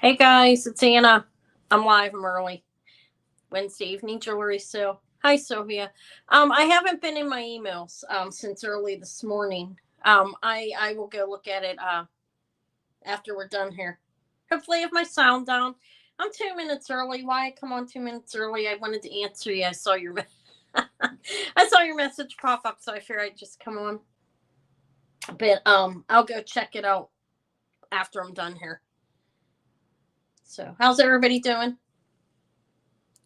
Hey guys, it's Anna. I'm live. I'm early. Wednesday evening jewelry sale. Hi Sylvia. I haven't been in my emails since early this morning. I will go look at it after we're done here. Hopefully I have my sound down. I'm 2 minutes early. Why I come on 2 minutes early? I wanted to answer you. I saw your I saw your message pop up, so I figured I'd just come on. But I'll go check it out after I'm done here. So how's everybody doing?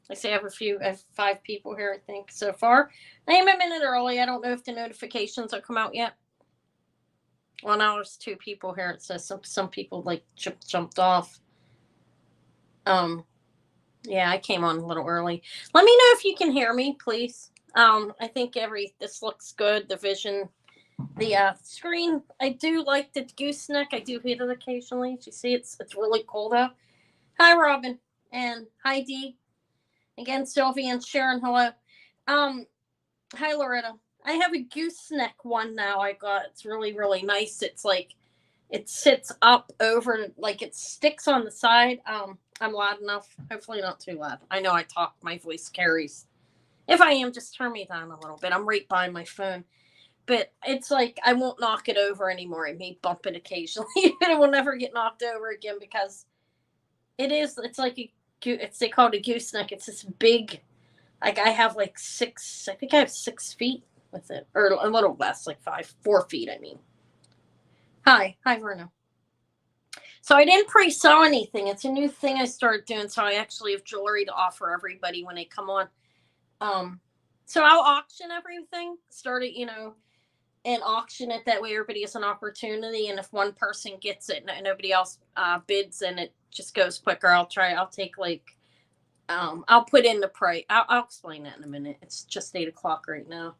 I say I have 5 people here, I think, so far. I am a minute early. I don't know if the notifications have come out yet. Well, now there's 2 people here. It says some people like jumped off. Yeah, I came on a little early. Let me know if you can hear me, please. I think this looks good. The vision, the screen. I do like the gooseneck. I do hit it occasionally. As you see, it's really cool though. Hi, Robin, and hi, Dee. Again, Sylvie and Sharon, hello. Hi, Loretta. I have a gooseneck one now I got. It's really, really nice. It's like, it sits up over, like it sticks on the side. I'm loud enough. Hopefully not too loud. I know I talk, my voice carries. If I am, just turn me down a little bit. I'm right by my phone. But it's like, I won't knock it over anymore. I may bump it occasionally, but it will never get knocked over again because it's like they call it a gooseneck. It's this big, like I have like 6, I think I have 6 feet with it, or a little less, like 4 feet, I mean. Hi, Verna. So I didn't pre-sell anything. It's a new thing I started doing. So I actually have jewelry to offer everybody when they come on. So I'll auction everything, start it, and auction it. That way everybody has an opportunity. And if one person gets it and nobody else bids, and it just goes quicker, I'll take like, I'll put in the price. I'll explain that in a minute. It's just 8 o'clock right now.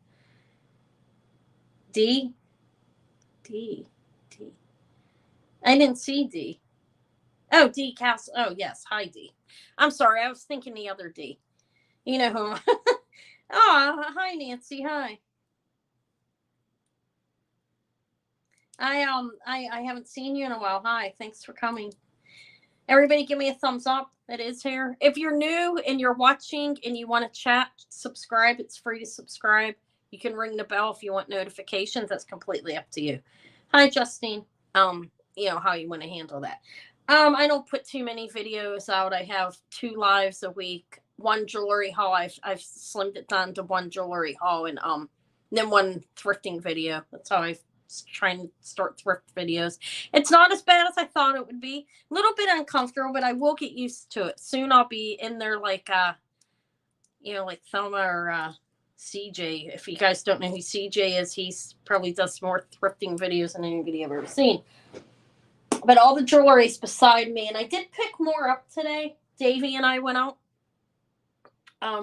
D. I didn't see D. Oh, D Castle. Oh, yes. Hi, D. I'm sorry. I was thinking the other D. You know who? Oh, hi, Nancy. Hi. I haven't seen you in a while. Hi. Thanks for coming. Everybody give me a thumbs up that is here. If you're new and you're watching and you want to chat, subscribe. It's free to subscribe. You can ring the bell if you want notifications. That's completely up to you. Hi, Justine. How you want to handle that. I don't put too many videos out. I have 2 lives a week, 1 jewelry haul. I've slimmed it down to 1 jewelry haul, and then 1 thrifting video. That's how I've trying to start thrift videos. It's not as bad as I thought it would be. A little bit uncomfortable, but I will get used to it. Soon I'll be in there like like Thelma or CJ. If you guys don't know who CJ is, he's probably does more thrifting videos than anybody I've ever seen. But all the jewelry's beside me, and I did pick more up today. Davey and I went out.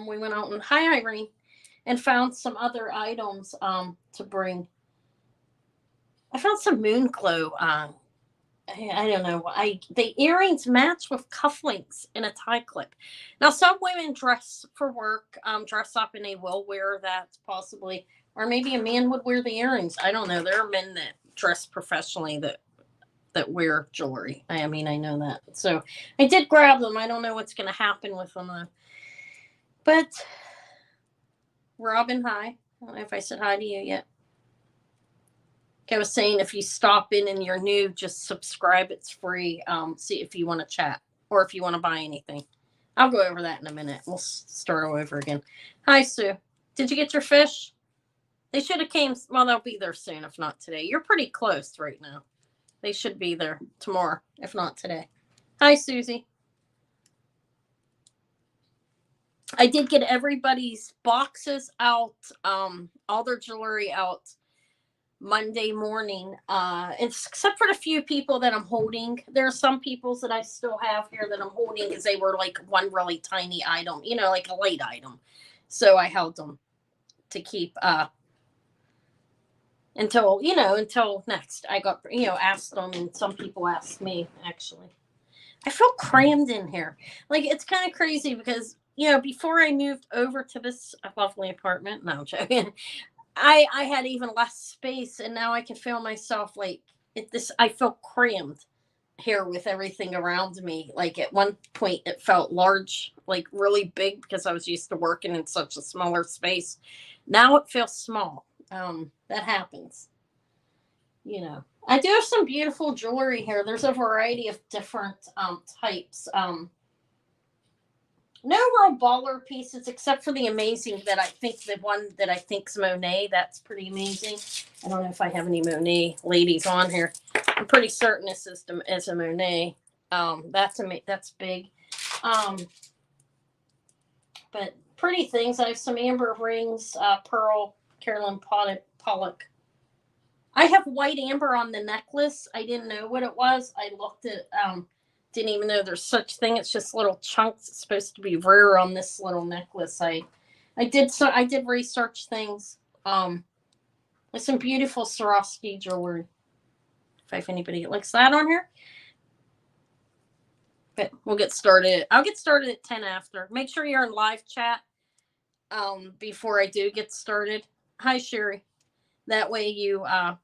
We went out, and hi, Irene, and found some other items to bring. I found some moon glow. I don't know. The earrings match with cufflinks and a tie clip. Now, some women dress for work, dress up, and they will wear that possibly, or maybe a man would wear the earrings. I don't know. There are men that dress professionally that wear jewelry. I mean, I know that. So I did grab them. I don't know what's going to happen with them. But Robin, hi. I don't know if I said hi to you yet. I was saying, if you stop in and you're new, just subscribe. It's free. See if you want to chat or if you want to buy anything. I'll go over that in a minute. We'll start all over again. Hi, Sue. Did you get your fish? They should have came. Well, they'll be there soon, if not today. You're pretty close right now. They should be there tomorrow, if not today. Hi, Susie. I did get everybody's boxes out, all their jewelry out Monday morning, except for the few people that I'm holding. There are some people's that I still have here that I'm holding because they were like one really tiny item, like a late item. So I held them to keep until next. I got, asked them, and some people asked me, actually. I feel crammed in here. Like, it's kind of crazy because, before I moved over to this lovely apartment, no, I'm joking, I had even less space, and now I can feel myself like I feel crammed. here with everything around me. Like at one point it felt large, like really big because I was used to working in such a smaller space. Now it feels small. That happens. I do have some beautiful jewelry here. There's a variety of different types. No real baller pieces except for the amazing that I think the one that I think's Monet. That's pretty amazing. I don't know if I have any Monet ladies on here. I'm pretty certain this is a Monet. That's big. But pretty things. I have some amber rings, pearl, Carolyn Pollock. I have white amber on the necklace. I didn't know what it was. I looked at didn't even know there's such thing. It's just little chunks. It's supposed to be rare on this little necklace. I did research things. With some beautiful Swarovski jewelry. If anybody likes that on here. But we'll get started. I'll get started at 10 after. Make sure you're in live chat before I do get started. Hi, Sherry. That way you're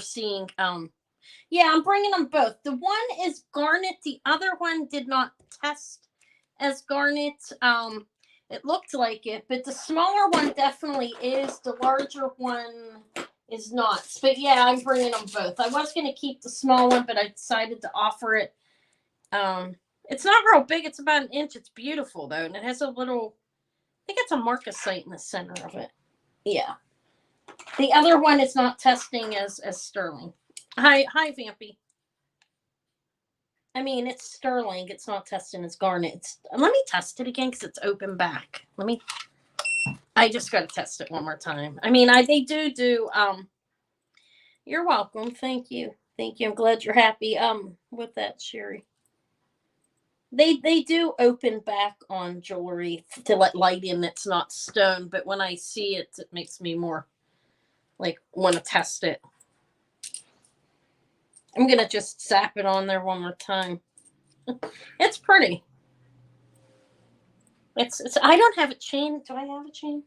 seeing yeah, I'm bringing them both. The one is garnet. The other one did not test as garnet. It looked like it, but the smaller one definitely is. The larger one is not. But yeah, I'm bringing them both. I was going to keep the small one, but I decided to offer it. It's not real big. It's about an inch. It's beautiful, though, and it has a little, I think it's a marcasite in the center of it. Yeah. The other one is not testing as sterling. Hi, Vampy. I mean, it's sterling. It's not testing as garnet. Let me test it again because it's open back. I just got to test it one more time. I mean, they do. You're welcome. Thank you. I'm glad you're happy. With that, Sherry. They do open back on jewelry to let light in that's not stone. But when I see it, it makes me more like want to test it. I'm going to just zap it on there one more time. It's pretty. I don't have a chain. Do I have a chain?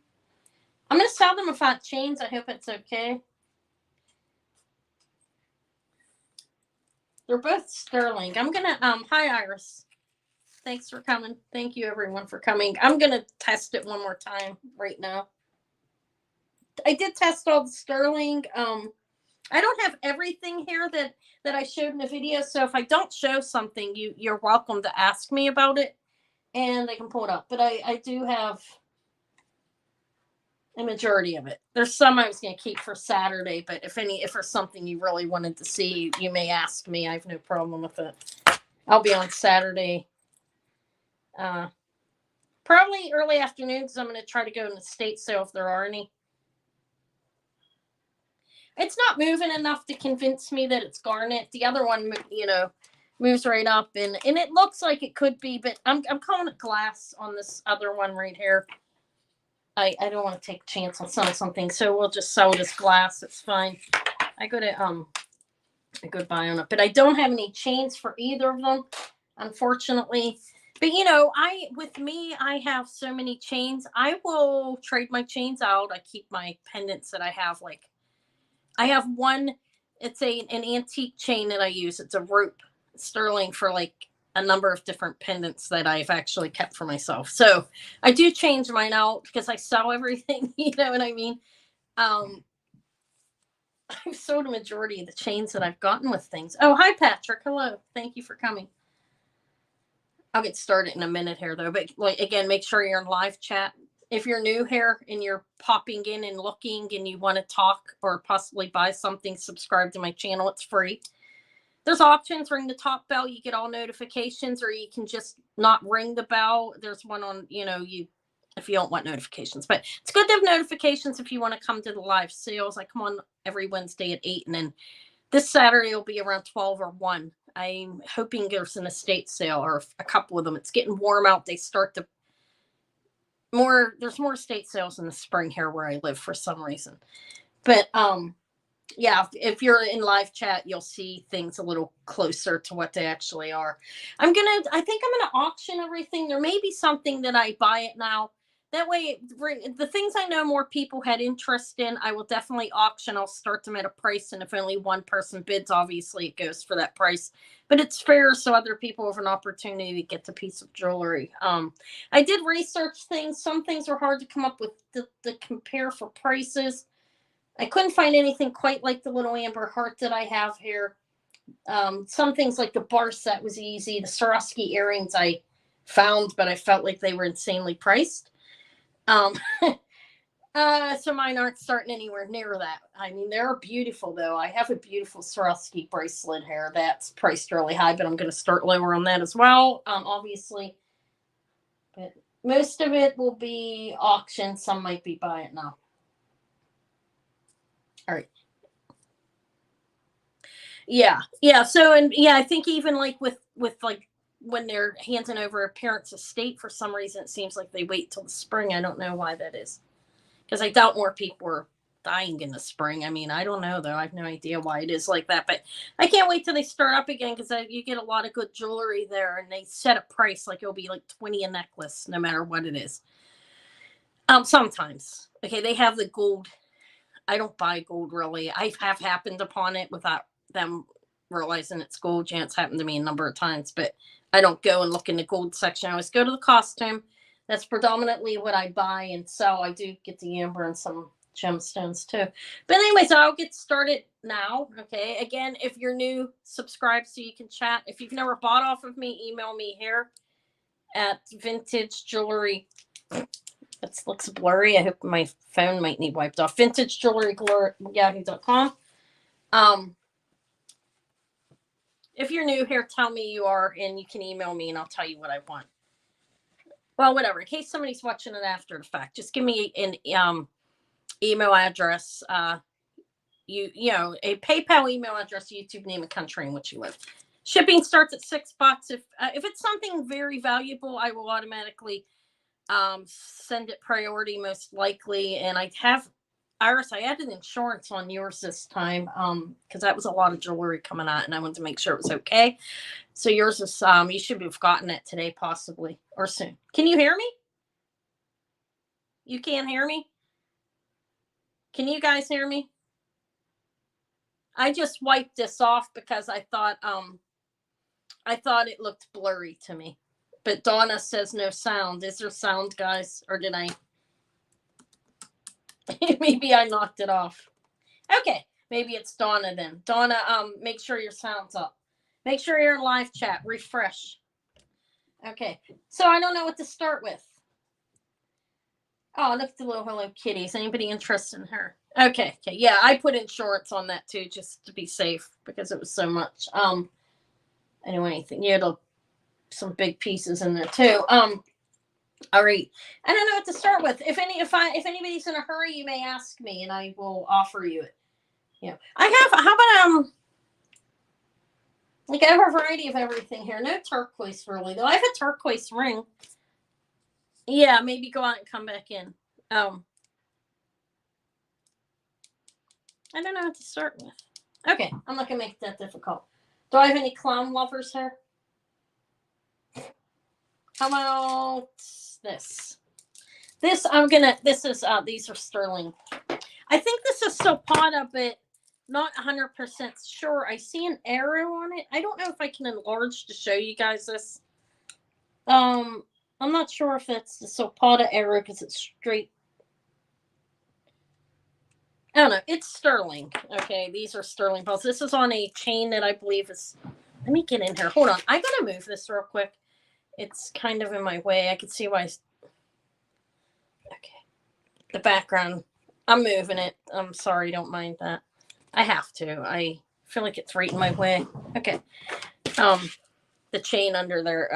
I'm going to sell them without chains. I hope it's okay. They're both sterling. I'm going to, hi, Iris. Thanks for coming. Thank you, everyone, for coming. I'm going to test it one more time right now. I did test all the sterling. I don't have everything here that I showed in the video. So if I don't show something, you're welcome to ask me about it and I can pull it up. But I do have a majority of it. There's some I was going to keep for Saturday, but if there's something you really wanted to see, you may ask me. I have no problem with it. I'll be on Saturday. Probably early afternoon because I'm going to try to go in the estate sale if there are any. It's not moving enough to convince me that it's garnet. The other one, moves right up and it looks like it could be, but I'm calling it glass on this other one right here. I don't want to take a chance on selling something, so we'll just sell it as glass. It's fine. I go to buy on it, but I don't have any chains for either of them, unfortunately. But I have so many chains. I will trade my chains out. I keep my pendants that I have. Like I have one. It's an antique chain that I use. It's a rope sterling for like a number of different pendants that I've actually kept for myself. So I do change mine out because I sell everything. You know what I mean? I've sold a majority of the chains that I've gotten with things. Oh, hi, Patrick. Hello. Thank you for coming. I'll get started in a minute here, though. But again, make sure you're in live chat. If you're new here and you're popping in and looking and you want to talk or possibly buy something, subscribe to my channel. It's free. There's options. Ring the top bell. You get all notifications, or you can just not ring the bell. There's one on, if you don't want notifications. But it's good to have notifications if you want to come to the live sales. I come on every Wednesday at 8, and then this Saturday will be around 12 or 1. I'm hoping there's an estate sale or a couple of them. It's getting warm out. They start to there's more estate sales in the spring here where I live for some reason. But yeah, if you're in live chat, you'll see things a little closer to what they actually are. I think I'm gonna auction everything. There may be something that I buy it now That way, the things I know more people had interest in, I will definitely auction. I'll start them at a price, and if only one person bids, obviously it goes for that price. But it's fair, so other people have an opportunity to get the piece of jewelry. I did research things. Some things were hard to come up with to compare for prices. I couldn't find anything quite like the little amber heart that I have here. Some things like the bar set was easy. The Swarovski earrings I found, but I felt like they were insanely priced. So mine aren't starting anywhere near that. I mean, they're beautiful though. I have a beautiful Swarovski bracelet here that's priced really high, but I'm going to start lower on that as well. Obviously, but most of it will be auction. Some might be buy it now. All right. Yeah. So, and yeah, I think even like with like when they're handing over a parent's estate, for some reason, it seems like they wait till the spring. I don't know why that is. Because I doubt more people are dying in the spring. I mean, I don't know, though. I have no idea why it is like that. But I can't wait till they start up again, because you get a lot of good jewelry there. And they set a price like it'll be like $20 a necklace, no matter what it is. Sometimes. Okay, they have the gold. I don't buy gold, really. I have happened upon it without them realizing it's gold. Yeah, it's happened to me a number of times. But I don't go and look in the gold section. I always go to the costume. That's predominantly what I buy and sell. I do get the amber and some gemstones too. But anyways, I'll get started now. Okay. Again, if you're new, subscribe so you can chat. If you've never bought off of me, email me here at Vintage Jewelry. It looks blurry. I hope my phone might need wiped off. Vintagejewelrygalore@yahoo.com. If you're new here, tell me you are, and you can email me and I'll tell you what I want. Well, whatever. In case somebody's watching it after the fact, just give me an email address. You know, a PayPal email address, YouTube name, and country in which you live. Shipping starts at $6. If it's something very valuable, I will automatically send it priority, most likely. And I have Iris. I added insurance on yours this time because that was a lot of jewelry coming out, and I wanted to make sure it was okay. So yours is you should have gotten it today, possibly, or soon. Can you hear me? You can't hear me? Can you guys hear me? I just wiped this off because I thought it looked blurry to me. But Donna says no sound. Is there sound, guys? Or did I? Maybe I knocked it off. Okay. Maybe it's Donna then. Donna, make sure your sound's up. Make sure you're in live chat. Refresh. Okay. So I don't know what to start with. Oh, look at the little Hello Kitties. Anybody interested in her? Okay. Yeah, I put insurance on that too, just to be safe, because it was so much. I don't know anything. Yeah, some big pieces in there too. All right. I don't know what to start with. If anybody's in a hurry, you may ask me and I will offer you it. Yeah. How about like I have a variety of everything here. No turquoise really though. I have a turquoise ring. Yeah, maybe go out and come back in. I don't know what to start with. Okay, I'm not gonna make it that difficult. Do I have any clown lovers here? How about this? These are sterling. I think this is Sopata, but not 100% sure. I see an arrow on it. I don't know if I can enlarge to show you guys this. I'm not sure if it's the Sopata arrow because it's straight. I don't know. It's sterling. Okay, these are sterling balls. This is on a chain that I believe is. Let me get in here. Hold on. I gotta move this real quick. It's kind of in my way. I can see why. Okay. The background. I'm moving it. I'm sorry. Don't mind that. I have to. I feel like it's right in my way. Okay. The chain under there.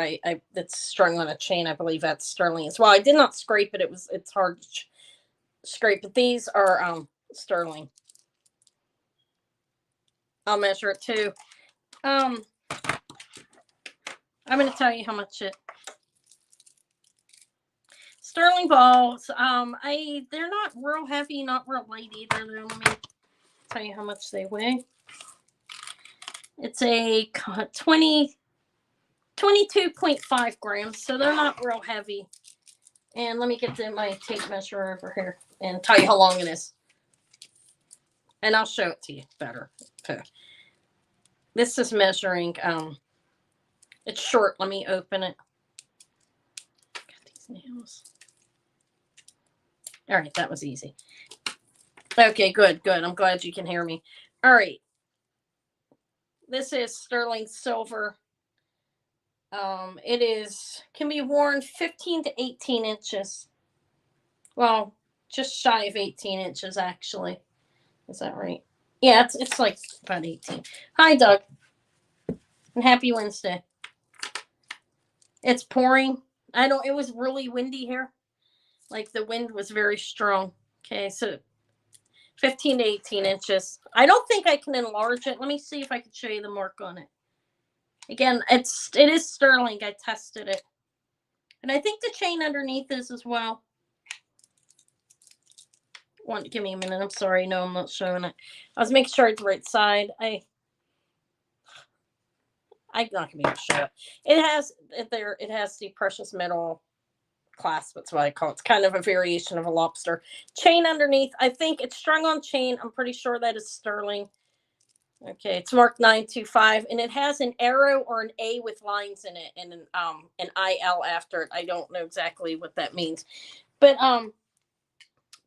That's strung on a chain. I believe that's sterling as well. I did not scrape it. It's hard to scrape, but these are sterling. I'll measure it too. I'm going to tell you how much it. Sterling balls. They're not real heavy, not real light either. Let me tell you how much they weigh. It's a 22.5 grams, so they're not real heavy. And let me get to my tape measure over here and tell you how long it is. And I'll show it to you better. Okay. This is measuring, it's short. Let me open it. Got these nails. All right, that was easy. Okay, good. I'm glad you can hear me. All right. This is sterling silver. It can be worn 15 to 18 inches. Well, just shy of 18 inches, actually. Is that right? Yeah, it's like about 18. Hi, Doug. And happy Wednesday. It's pouring. It was really windy here. Like the wind was very strong. Okay, so 15 to 18 inches. I don't think I can enlarge it. Let me see if I can show you the mark on it. Again, it is sterling. I tested it. And I think the chain underneath is as well. Give me a minute. I'm sorry. No, I'm not showing it. I was making sure it's the right side. I'm not gonna be able to show it. It has the precious metal clasp. That's what I call it. It's kind of a variation of a lobster. Chain underneath. I think it's strung on chain. I'm pretty sure that is sterling. Okay, it's marked 925, and it has an arrow or an A with lines in it, and an IL after it. I don't know exactly what that means, but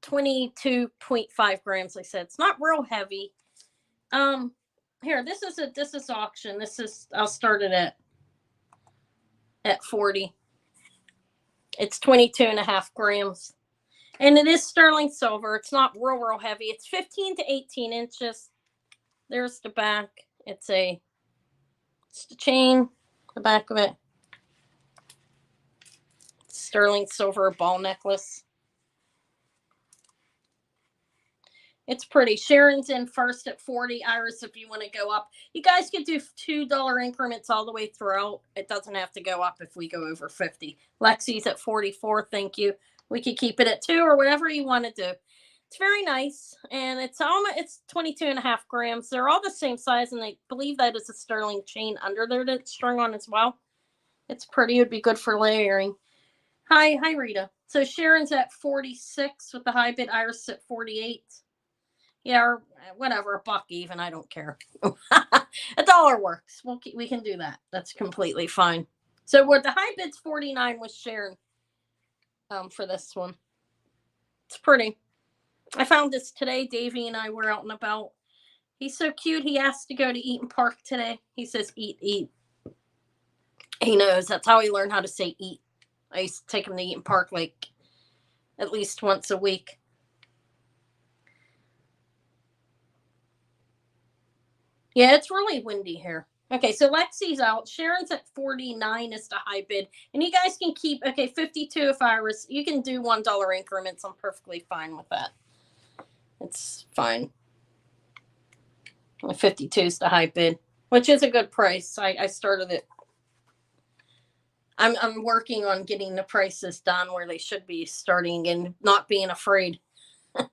22.5 grams. I said it's not real heavy. Here, this is auction. I'll start it at 40. It's 22.5 grams, and it is sterling silver. It's not real heavy. It's 15 to 18 inches. There's the back. It's the chain, the back of it. Sterling silver ball necklace. It's pretty. Sharon's in first at 40. Iris, if you want to go up. You guys could do $2 increments all the way throughout. It doesn't have to go up if we go over 50. Lexi's at 44. Thank you. We could keep it at 2 or whatever you want to do. It's very nice. And it's 22.5 grams. They're all the same size. And I believe that is a sterling chain under there that's strung on as well. It's pretty. It would be good for layering. Hi, Rita. So Sharon's at 46 with the high bid. Iris at 48. Yeah, or whatever, $1 even. I don't care. $1 works. We can do that. That's completely fine. So what the high bid's 49 with Sharon. For this one, it's pretty. I found this today. Davey and I were out and about. He's so cute. He asked to go to Eaton Park today. He says, "Eat." He knows. That's how he learned how to say eat. I used to take him to Eaton Park like at least once a week. Yeah, it's really windy here. Okay, so Lexi's out. Sharon's at 49 is the high bid. And you guys can keep, 52 if Iris. You can do $1 increments. I'm perfectly fine with that. It's fine. 52 is the high bid, which is a good price. I started it. I'm working on getting the prices done where they should be starting and not being afraid. All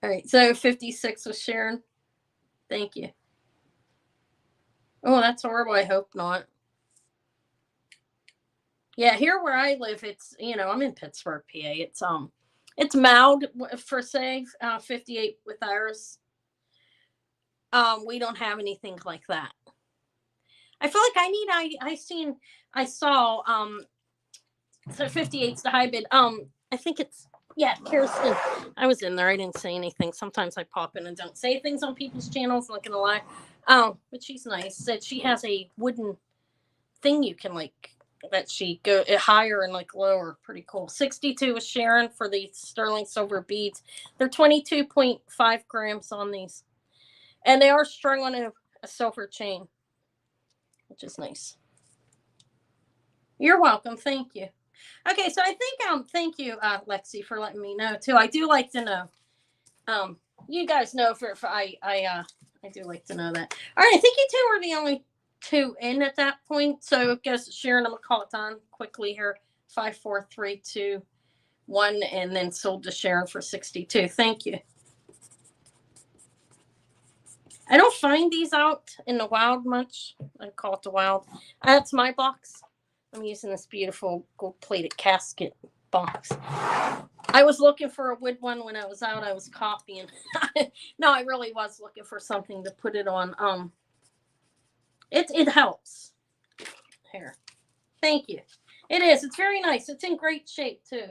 right, so 56 with Sharon. Thank you. Oh, that's horrible. I hope not. Yeah, here where I live, it's, I'm in Pittsburgh, PA. It's mild for say 58 with Iris. We don't have anything like that. I feel like I saw so 58's the high bid. I think it's Kirsten. I was in there. I didn't say anything. Sometimes I pop in and don't say things on people's channels, not gonna lie. But she's nice. Said she has a wooden thing you can that she go higher and lower. Pretty cool. 62 with Sharon for the sterling silver beads. They're 22.5 grams on these. And they are strung on a silver chain, which is nice. You're welcome. Thank you. Okay, so I think thank you, Lexi, for letting me know too. I do like to know. You guys know I do like to know that. All right, I think you two are the only two in at that point. So I guess Sharon, I'm gonna call it on quickly here. 5, 4, 3, 2, 1, and then sold to Sharon for 62. Thank you. I don't find these out in the wild much. I call it the wild. That's my box. I'm using this beautiful gold-plated casket. box. I was looking for a wood one when I was out. I was copying. No, I really was looking for something to put it on. It helps. Here. Thank you. It is. It's very nice. It's in great shape too.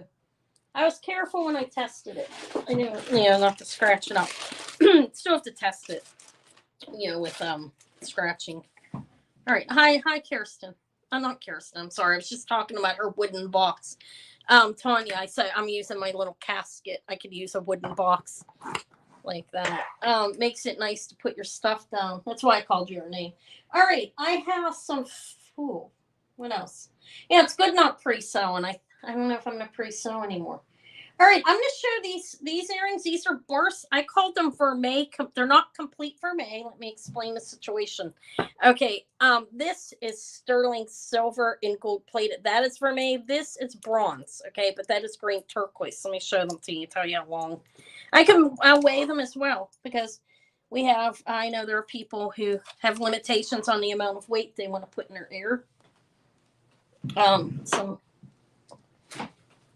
I was careful when I tested it. I knew, not to scratch it up. Still have to test it, with scratching. All right. Hi, Kirsten. I'm not Kirsten. I'm sorry. I was just talking about her wooden box. Tanya, I said I'm using my little casket. I could use a wooden box like that. Makes it nice to put your stuff down. That's why I called you your name. All right. I have some. Ooh, what else? Yeah, it's good not pre-sewing. I don't know if I'm going to pre-sew anymore. All right, I'm going to show these earrings. These are bursts. I called them vermeil. They're not complete vermeil. Let me explain the situation. Okay, this is sterling silver in gold plated. That is vermeil. This is bronze. Okay, but that is green turquoise. Let me show them to you. Tell you how long. I'll weigh them as well because I know there are people who have limitations on the amount of weight they want to put in their ear.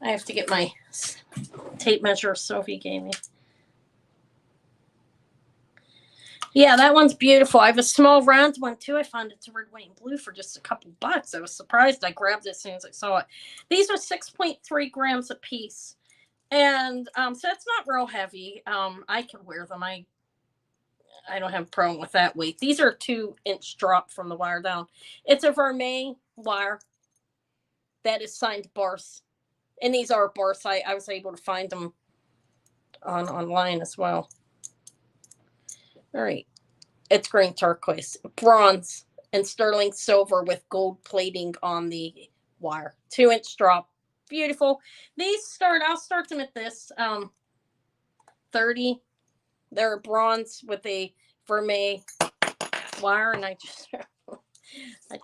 I have to get my tape measure Sophie gave me. Yeah, that one's beautiful. I have a small round one too. I found it's red, white, and blue for just a couple bucks. I was surprised. I grabbed it as soon as I saw it. These are 6.3 grams a piece. And so it's not real heavy. I can wear them. I don't have a problem with that weight. These are 2-inch drop from the wire down. It's a vermeil wire that is signed Barse. And these are Barse. I was able to find them online as well. All right. It's green turquoise, bronze, and sterling silver with gold plating on the wire. 2-inch drop. Beautiful. I'll start them at this. 30. They're bronze with a vermeil wire, and I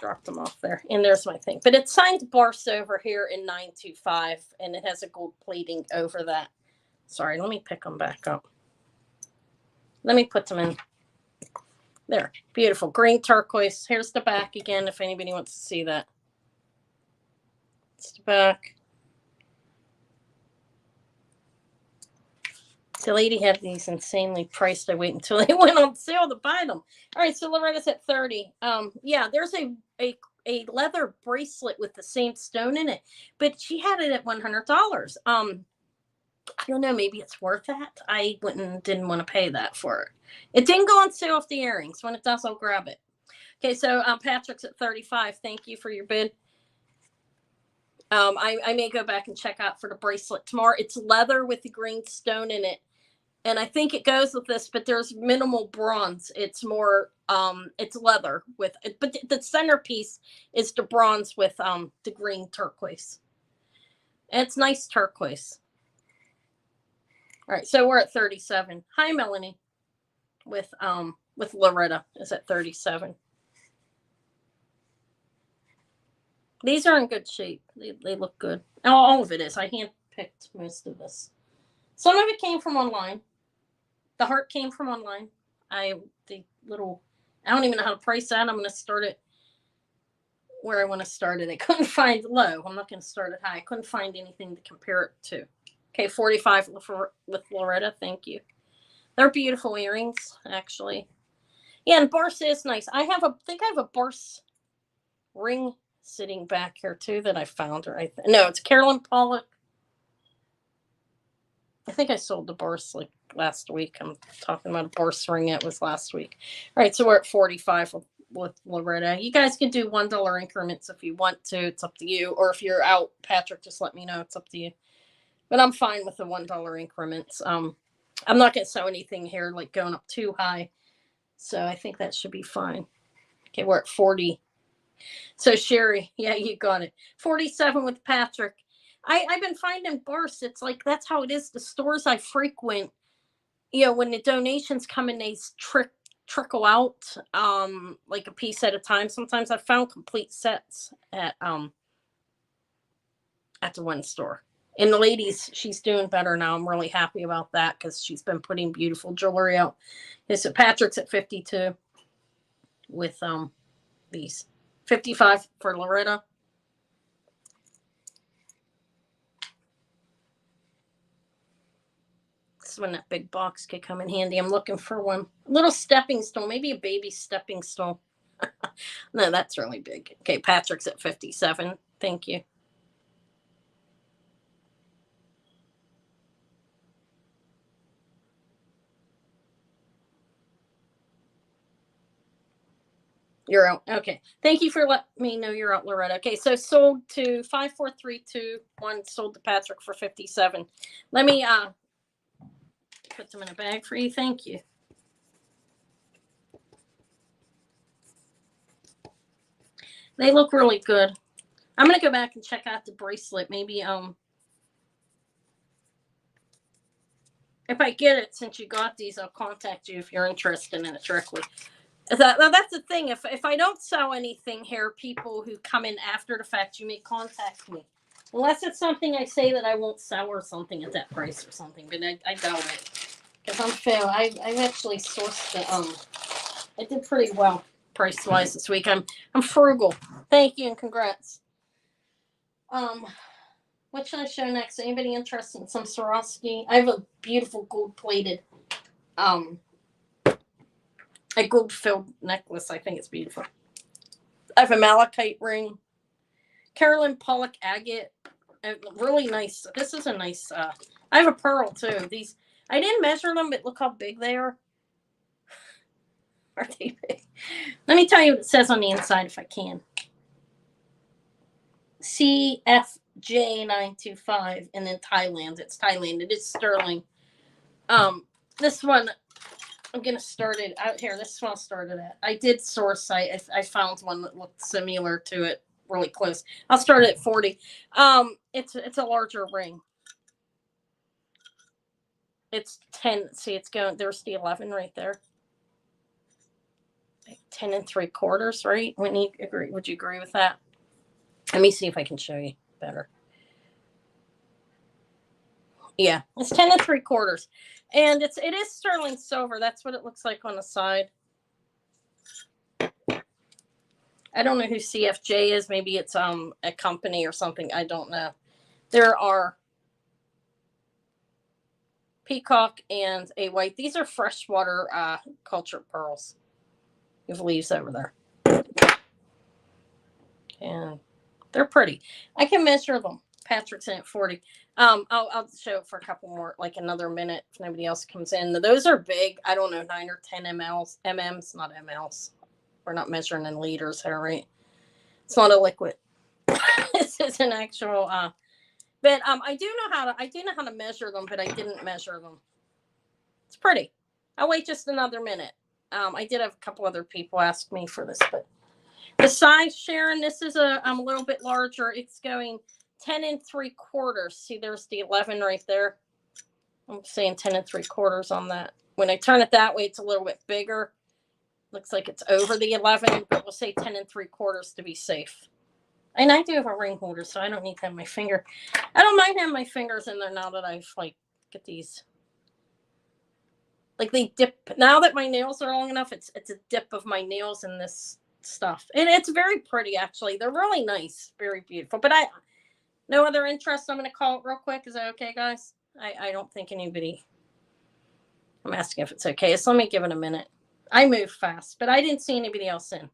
dropped them off there. And there's my thing. But it's signed Barse over here in 925, and it has a gold plating over that. Sorry, let me pick them back up. Let me put them in. There. Beautiful. Green turquoise. Here's the back again if anybody wants to see that. It's the back. The lady had these insanely priced. I wait until they went on sale to buy them. All right, so Loretta's at 30. Yeah, there's a leather bracelet with the same stone in it, but she had it at $100. I don't know, maybe it's worth that. I didn't want to pay that for it. It didn't go on sale off the earrings. When it does, I'll grab it. Okay, so Patrick's at 35. Thank you for your bid. I may go back and check out for the bracelet tomorrow. It's leather with the green stone in it. And I think it goes with this, but there's minimal bronze. It's more, it's leather with it, but the centerpiece is the bronze with the green turquoise. And it's nice turquoise. All right, so we're at 37. Hi, Melanie. With Loretta is at 37. These are in good shape. They look good. All of it is. I handpicked most of this. Some of it came from online. The heart came from online. I don't even know how to price that. I'm going to start it where I want to start it. I couldn't find low. I'm not going to start it high. I couldn't find anything to compare it to. Okay, 45 with Loretta. Thank you. They're beautiful earrings, actually. Yeah, and Barse is nice. I think I have a Barse ring sitting back here too that I found. No, it's Carolyn Pollock. I think I sold the Barse like last week. I'm talking about a Barse ring. It was last week. All right, so we're at 45 with Loretta. You guys can do $1 increments if you want to. It's up to you. Or if you're out, Patrick, just let me know. It's up to you. But I'm fine with the $1 increments. I'm not going to sew anything here like going up too high. So I think that should be fine. Okay, we're at 40. So Sherry, yeah, you got it. 47 with Patrick. I've been finding Barse. It's like that's how it is. The stores I frequent, when the donations come in, they trickle out like a piece at a time. Sometimes I found complete sets at the one store. And the ladies, she's doing better now. I'm really happy about that because she's been putting beautiful jewelry out. Okay, so Patrick's at 52 with these. 55 for Loretta. This is when that big box could come in handy. I'm looking for one. A little stepping stone, maybe a baby stepping stone. No, that's really big. Okay, Patrick's at 57. Thank you. You're out. Okay. Thank you for letting me know you're out, Loretta. Okay, so sold to 54321, sold to Patrick for 57. Let me put them in a bag for you. Thank you. They look really good. I'm gonna go back and check out the bracelet. Maybe if I get it, since you got these, I'll contact you if you're interested in it directly. That's the thing. If I don't sell anything here, people who come in after the fact, you may contact me. Unless it's something I say that I won't sell or something at that price or something, but I doubt it. Because I'm fair. I've actually sourced the I did pretty well price wise this week. I'm frugal. Thank you and congrats. What should I show next? Anybody interested in some Swarovski? I have a beautiful gold plated a gold filled necklace. I think it's beautiful. I have a malachite ring. Carolyn Pollock agate. Really nice. This is a nice I have a pearl too. These I didn't measure them, but look how big they are. Are they big? Let me tell you what it says on the inside if I can. CFJ925 and then Thailand. It's Thailand. It is sterling. This one I'm gonna start it out here. This is what I started at. I did source. I found one that looked similar to it, really close. I'll start at 40. It's a larger ring. It's 10. See, it's going. There's the 11 right there. 10 3/4, right? When you agree, would you agree with that? Let me see if I can show you better. Yeah, it's 10 3/4. And it is sterling silver. That's what it looks like on the side. I don't know who CFJ is. Maybe it's a company or something. I don't know. There are peacock and a white. These are freshwater cultured pearls. You have leaves over there. And they're pretty. I can measure them. Patrick's in at 40. I'll show it for a couple more, like another minute if nobody else comes in. Those are big. I don't know, 9 or 10 mm's, not mls. We're not measuring in liters here, right? It's not a liquid. This is an actual. But I do know how to measure them, but I didn't measure them. It's pretty. I'll wait just another minute. I did have a couple other people ask me for this, but the size, Sharon, this is a little bit larger. It's going 10 3/4. See, there's the 11 right there. I'm saying 10 3/4 on that. When I turn it that way, it's a little bit bigger. Looks like it's over the 11, but we'll say 10 3/4 to be safe. And I do have a ring holder, so I don't need to have my finger. I don't mind having my fingers in there now that I've get these. Like they dip. Now that my nails are long enough, it's a dip of my nails in this stuff. And it's very pretty, actually. They're really nice. Very beautiful. But no other interest. I'm going to call it real quick. Is that okay, guys? I don't think anybody. I'm asking if it's okay. So let me give it a minute. I move fast, but I didn't see anybody else in.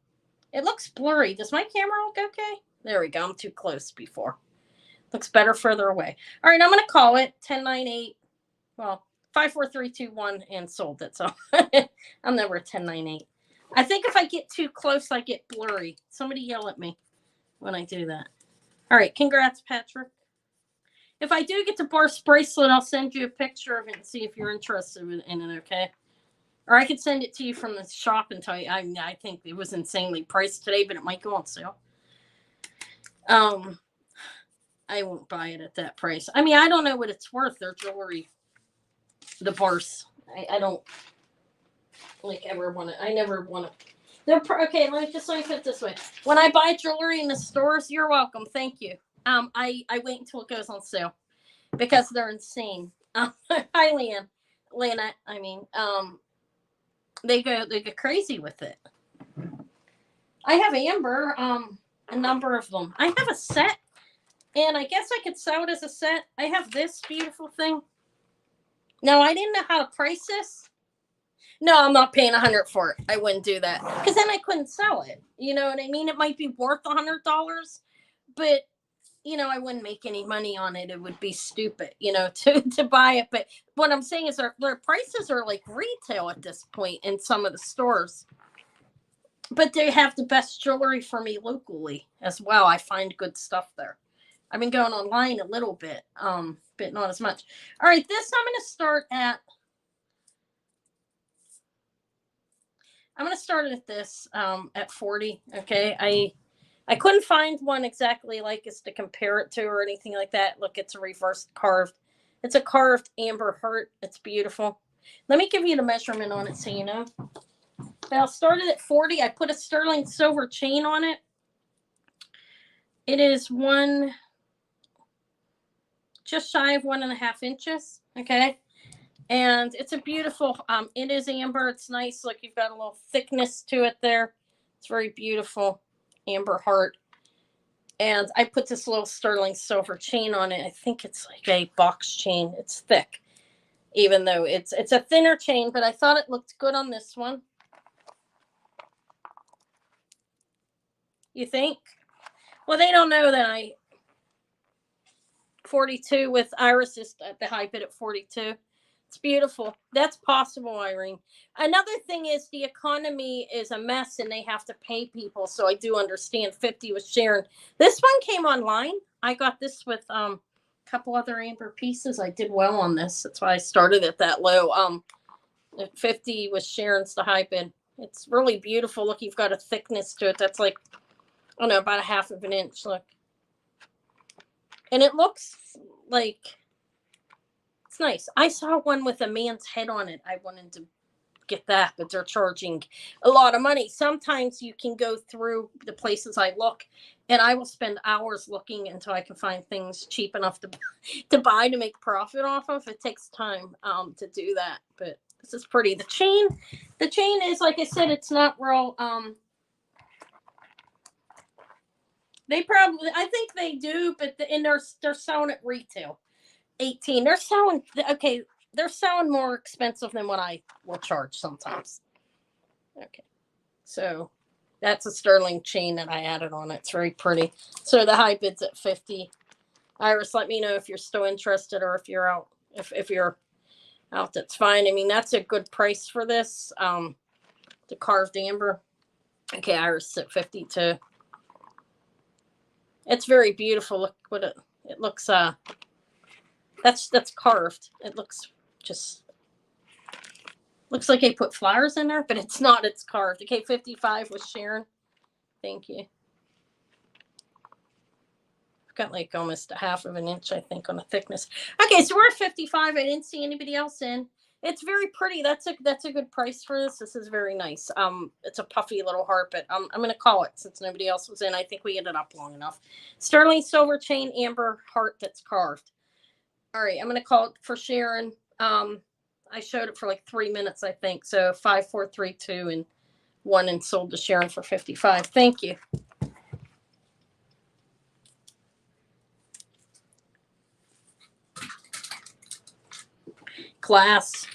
It looks blurry. Does my camera look okay? There we go. I'm too close before. Looks better further away. All right, I'm going to call it 1098. Well, 54321 and sold it. So I'm never a 1098. I think if I get too close, I get blurry. Somebody yell at me when I do that. All right, congrats, Patrick. If I do get the Bar's bracelet, I'll send you a picture of it and see if you're interested in it, okay? Or I could send it to you from the shop and tell you. I think it was insanely priced today, but it might go on sale. I won't buy it at that price. I mean, I don't know what it's worth. Their jewelry, the Bars. I don't ever want to. I never want to. They're okay. Let me put it this way. When I buy jewelry in the stores, you're welcome. Thank you. I wait until it goes on sale because they're insane. Hi, Leanette. I mean, they go crazy with it. I have amber, a number of them. I have a set, and I guess I could sell it as a set. I have this beautiful thing. No, I didn't know how to price this. No, I'm not paying $100 for it. I wouldn't do that because then I couldn't sell it. You know what I mean? It might be worth $100, but I wouldn't make any money on it. It would be stupid, to buy it. But what I'm saying is their prices are like retail at this point in some of the stores. But they have the best jewelry for me locally as well. I find good stuff there. I've been going online a little bit, but not as much. All right, this I'm going to start at. I'm going to start at this at 40. Okay, I couldn't find one exactly like this to compare it to or anything like that. Look, it's a reversed carved. It's a carved amber heart. It's beautiful. Let me give you the measurement on it so you know. I'll start it at 40. I put a sterling silver chain on it. It is just shy of 1.5 inches. Okay. And it's a beautiful, it is amber. It's nice. Look, you've got a little thickness to it there. It's very beautiful. Amber heart. And I put this little sterling silver chain on it. I think it's like a box chain. It's thick, even though it's a thinner chain, but I thought it looked good on this one. You think? Well, they don't know that 42 with irises at the high bid at 42. It's beautiful. That's possible, Irene. Another thing is the economy is a mess and they have to pay people. So I do understand 50 with Sharon. This one came online. I got this with a couple other amber pieces. I did well on this. That's why I started at that low. At 50 with Sharon's the high bid. It's really beautiful. Look, you've got a thickness to it. That's like, I don't know, about 1/2 inch. Look. And it looks like it's nice. I saw one with a man's head on it. I wanted to get that, but they're charging a lot of money. Sometimes you can go through the places I look, and I will spend hours looking until I can find things cheap enough to buy to make profit off of. It takes time to do that, but this is pretty. The chain is, like I said, it's not real. I think they do, but they're selling at retail. 18. They're selling more expensive than what I will charge sometimes. Okay. So that's a sterling chain that I added on it. It's very pretty. So the high bid's at 50. Iris, let me know if you're still interested or if you're out. If you're out, that's fine. I mean, that's a good price for this. The carved amber. Okay, Iris at 52. It's very beautiful. Look what it looks that's carved. It looks like they put flowers in there, but it's not. It's carved. Okay, 55 with Sharon. Thank you. I've got like almost 1/2 inch, I think, on the thickness. Okay, so we're at 55. I didn't see anybody else in. It's very pretty. That's a good price for this. This is very nice. It's a puffy little heart, but I'm gonna call it since nobody else was in. I think we ended up long enough. Sterling silver chain amber heart that's carved. All right, I'm going to call it for Sharon. I showed it for like 3 minutes, I think. So 5, 4, 3, 2, and 1, and sold to Sharon for 55. Thank you. Glass.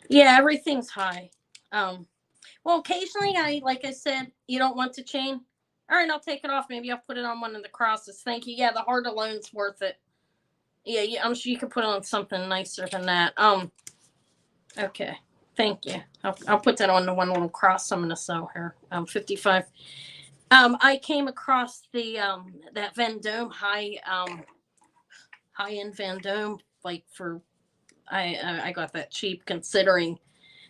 Yeah, everything's high. Well, occasionally, like I said, you don't want to chain. All right, I'll take it off. Maybe I'll put it on one of the crosses. Thank you. Yeah, the heart alone's worth it. Yeah, I'm sure you could put on something nicer than that. Okay, thank you. I'll put that on the one little cross I'm gonna sew here. 55. I came across the that Vendome high-end Vendome, like for I got that cheap considering.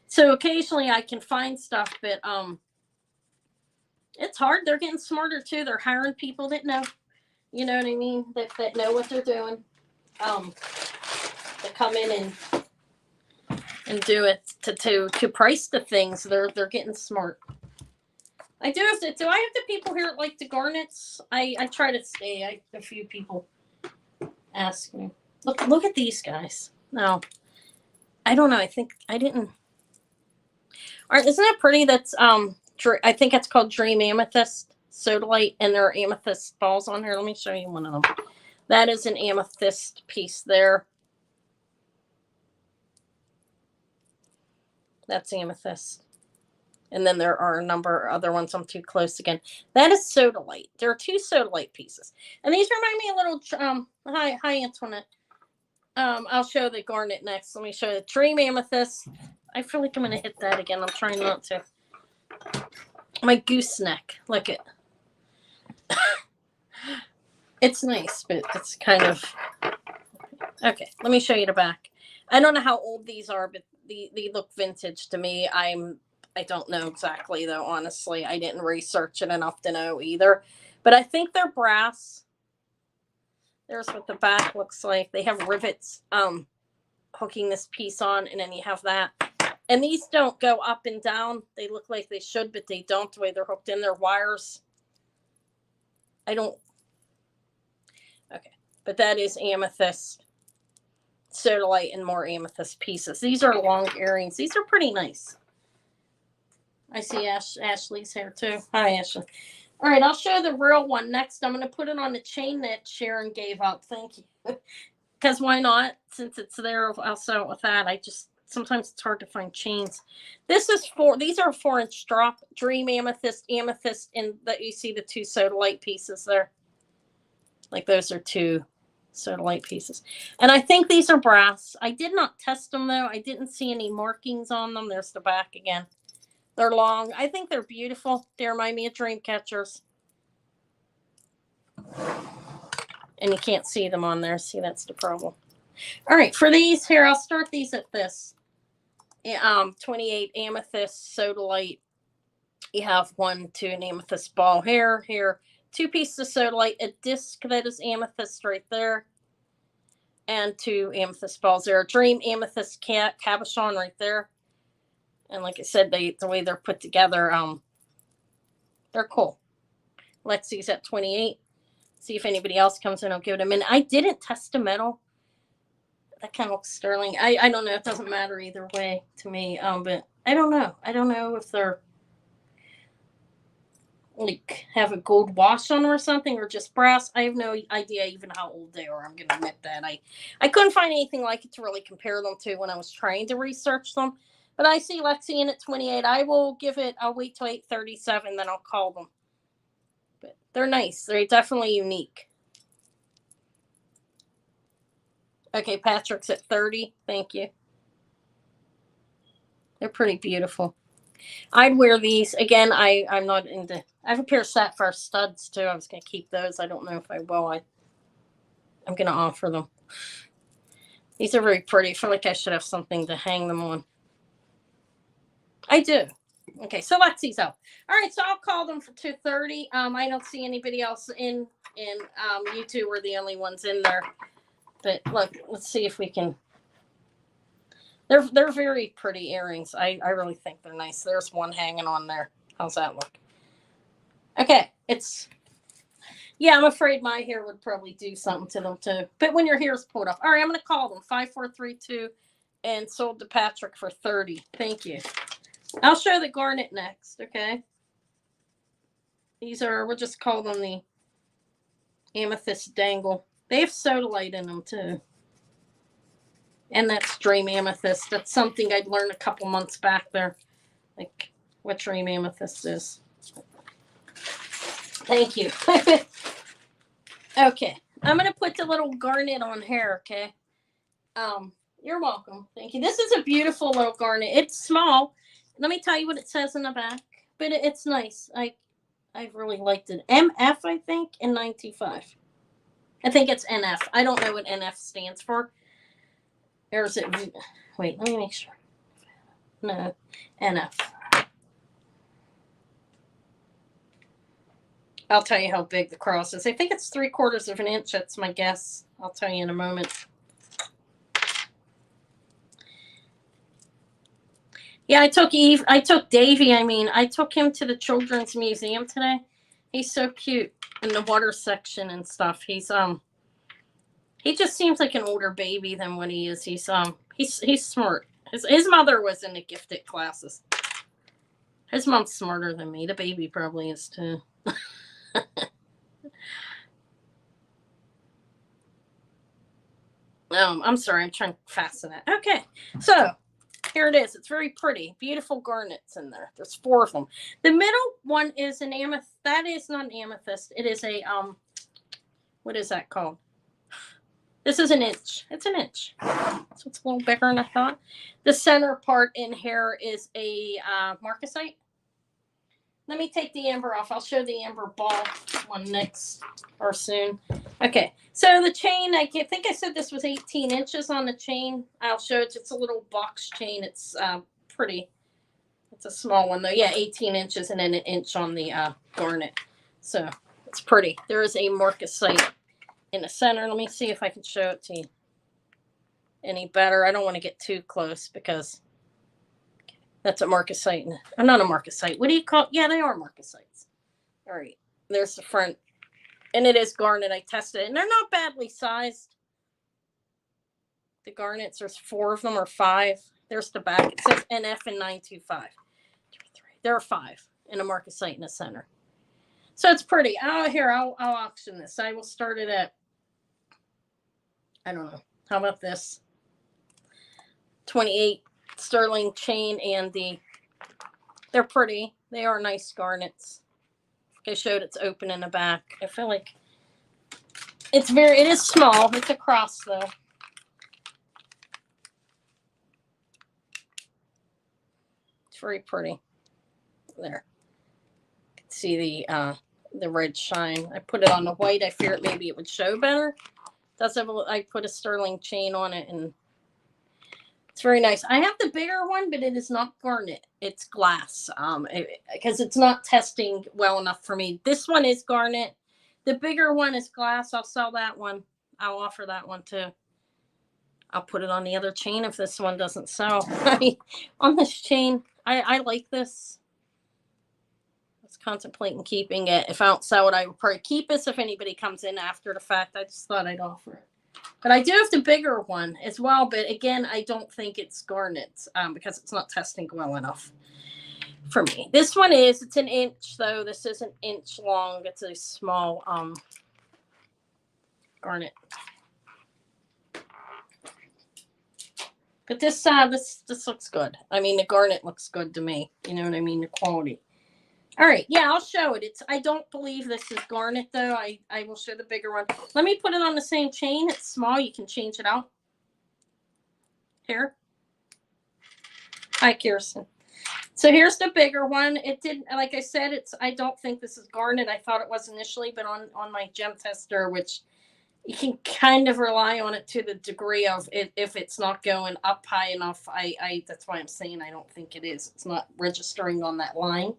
So occasionally I can find stuff, but it's hard. They're getting smarter too. They're hiring people that know, you know what I mean, that know what they're doing. To come in and do it to price the things. They're getting smart. I do have the people here like the garnets. I try to stay. A few people ask me. Look at these guys. No, I don't know. I think I didn't. All right, isn't that pretty? That's I think it's called Dream Amethyst Sodalite, and there are amethyst balls on here. Let me show you one of them. That is an amethyst piece there. That's amethyst. And then there are a number of other ones. I'm too close again. That is sodalite. There are 2 sodalite pieces. And these remind me a little, hi Antoinette. I'll show the garnet next. Let me show the dream amethyst. I feel like I'm going to hit that again. I'm trying not to. My gooseneck. Look at. It's nice, but it's kind of. Okay, let me show you the back. I don't know how old these are, but they look vintage to me. I don't know exactly, though, honestly. I didn't research it enough to know either. But I think they're brass. There's what the back looks like. They have rivets hooking this piece on, and then you have that. And these don't go up and down. They look like they should, but they don't the way they're hooked in. They're wires. I don't. Okay. But that is amethyst, sodalite, and more amethyst pieces. These are long earrings. These are pretty nice. I see Ashley's here too. Hi, Ashley. All right, I'll show the real one next. I'm going to put it on the chain that Sharon gave up. Thank you. Because why not? Since it's there, I'll sew it with that. Sometimes it's hard to find chains. These are 4-inch drop, dream amethyst, and that you see the 2 sodalite pieces there. Like those are 2 sodalite pieces. And I think these are brass. I did not test them though. I didn't see any markings on them. There's the back again. They're long. I think they're beautiful. They remind me of dream catchers. And you can't see them on there. See, that's the problem. All right, for these here, I'll start these at this. 28 amethyst sodalite. You have 1, 2 an amethyst ball here. 2 pieces of sodalite, a disc that is amethyst right there, and 2 amethyst balls there. Dream amethyst cabochon right there. And like I said, the way they're put together, they're cool. Lexi's at 28. See if anybody else comes in. I'll give it a minute. I didn't test the metal. That kind of looks sterling. I don't know. It doesn't matter either way to me. But I don't know. I don't know if they're like have a gold wash on them or something, or just brass. I have no idea even how old they are. I'm gonna admit that. I couldn't find anything like it to really compare them to when I was trying to research them. But I see Lexi in at 28. I'll wait till 8:37, then I'll call them. But they're nice. They're definitely unique. Okay, Patrick's at 30. Thank you. They're pretty beautiful. I'd wear these. Again, I'm not into... I have a pair of sapphire studs, too. I was going to keep those. I don't know if I will. I'm going to offer them. These are very pretty. I feel like I should have something to hang them on. I do. Okay, so let's see. All right, so I'll call them for 2:30. I don't see anybody else in you two were the only ones in there. But look, let's see if we can. They're very pretty earrings. I really think they're nice. There's one hanging on there. How's that look? Okay, yeah, I'm afraid my hair would probably do something to them too. But when your hair's pulled off. All right, I'm going to call them 5432 and sold to Patrick for 30. Thank you. I'll show the garnet next, okay? We'll just call them the amethyst dangle. They have sodalite in them too. And that's dream amethyst. That's something I'd learned a couple months back there. Like what dream amethyst is. Thank you. Okay. I'm going to put the little garnet on here, okay? You're welcome. Thank you. This is a beautiful little garnet. It's small. Let me tell you what it says in the back. But it's nice. I've really liked it. MF, I think, and 95. I think it's NF. I don't know what NF stands for. Or is it... Wait, let me make sure. No, NF. I'll tell you how big the cross is. I think it's 3/4 of an inch. That's my guess. I'll tell you in a moment. Yeah, I took Davey. I took him to the Children's Museum today. He's so cute in the water section and stuff. He just seems like an older baby than what he is. He's smart. His mother was in the gifted classes. His mom's smarter than me. The baby probably is too. I'm sorry. I'm trying to fasten it. Okay, so Here it is. It's very pretty. Beautiful garnets in there. There's 4 of them. The middle one is an amethyst. That is not an amethyst. It is a, what is that called? This is an inch. It's an inch. So it's a little bigger than I thought. The center part in here is a marcasite. Let me take the amber off. I'll show the amber ball one next or soon. Okay, so the chain, I think I said this was 18 inches on the chain. I'll show it. It's a little box chain. It's pretty. It's a small one though. Yeah, 18 inches and then an inch on the garnet. So it's pretty. There is a marcasite in the center. Let me see if I can show it to you any better. I don't want to get too close because that's a marcasite. I'm not a marcasite. What do you call it? Yeah, they are marcasites. All right. There's the front. And it is garnet. I tested it. And they're not badly sized. The garnets, there's 4 of them or 5. There's the back. It says NF and 925. There are 5 in a marcasite in the center. So it's pretty. Oh, here, I'll auction this. I will start it at, I don't know. How about this? 28 sterling chain, and they're pretty. They are nice garnets. I showed it's open in the back. I feel like it is small. It's a cross though. It's very pretty. There. You can see the red shine. I put it on the white. I feared maybe it would show better. Does have I put a sterling chain on it, and it's very nice. I have the bigger one, but it is not garnet. It's glass, because it's not testing well enough for me. This one is garnet. The bigger one is glass. I'll sell that one. I'll offer that one too. I'll put it on the other chain if this one doesn't sell. I mean, on this chain, I like this. I was contemplating keeping it. If I don't sell it, I would probably keep this if anybody comes in after the fact. I just thought I'd offer it. But I do have the bigger one as well. But again, I don't think it's garnet because it's not testing well enough for me. This one is, it's an inch though. This is an inch long. It's a small garnet. But this looks good. I mean, the garnet looks good to me. You know what I mean? The quality. All right. Yeah, I'll show it. I don't believe this is garnet, though. I will show the bigger one. Let me put it on the same chain. It's small. You can change it out. Here. Hi, Kirsten. So here's the bigger one. It did, like I said, I don't think this is garnet. I thought it was initially, but on my gem tester, which you can kind of rely on it to the degree of it. If it's not going up high enough, that's why I'm saying I don't think it is. It's not registering on that line.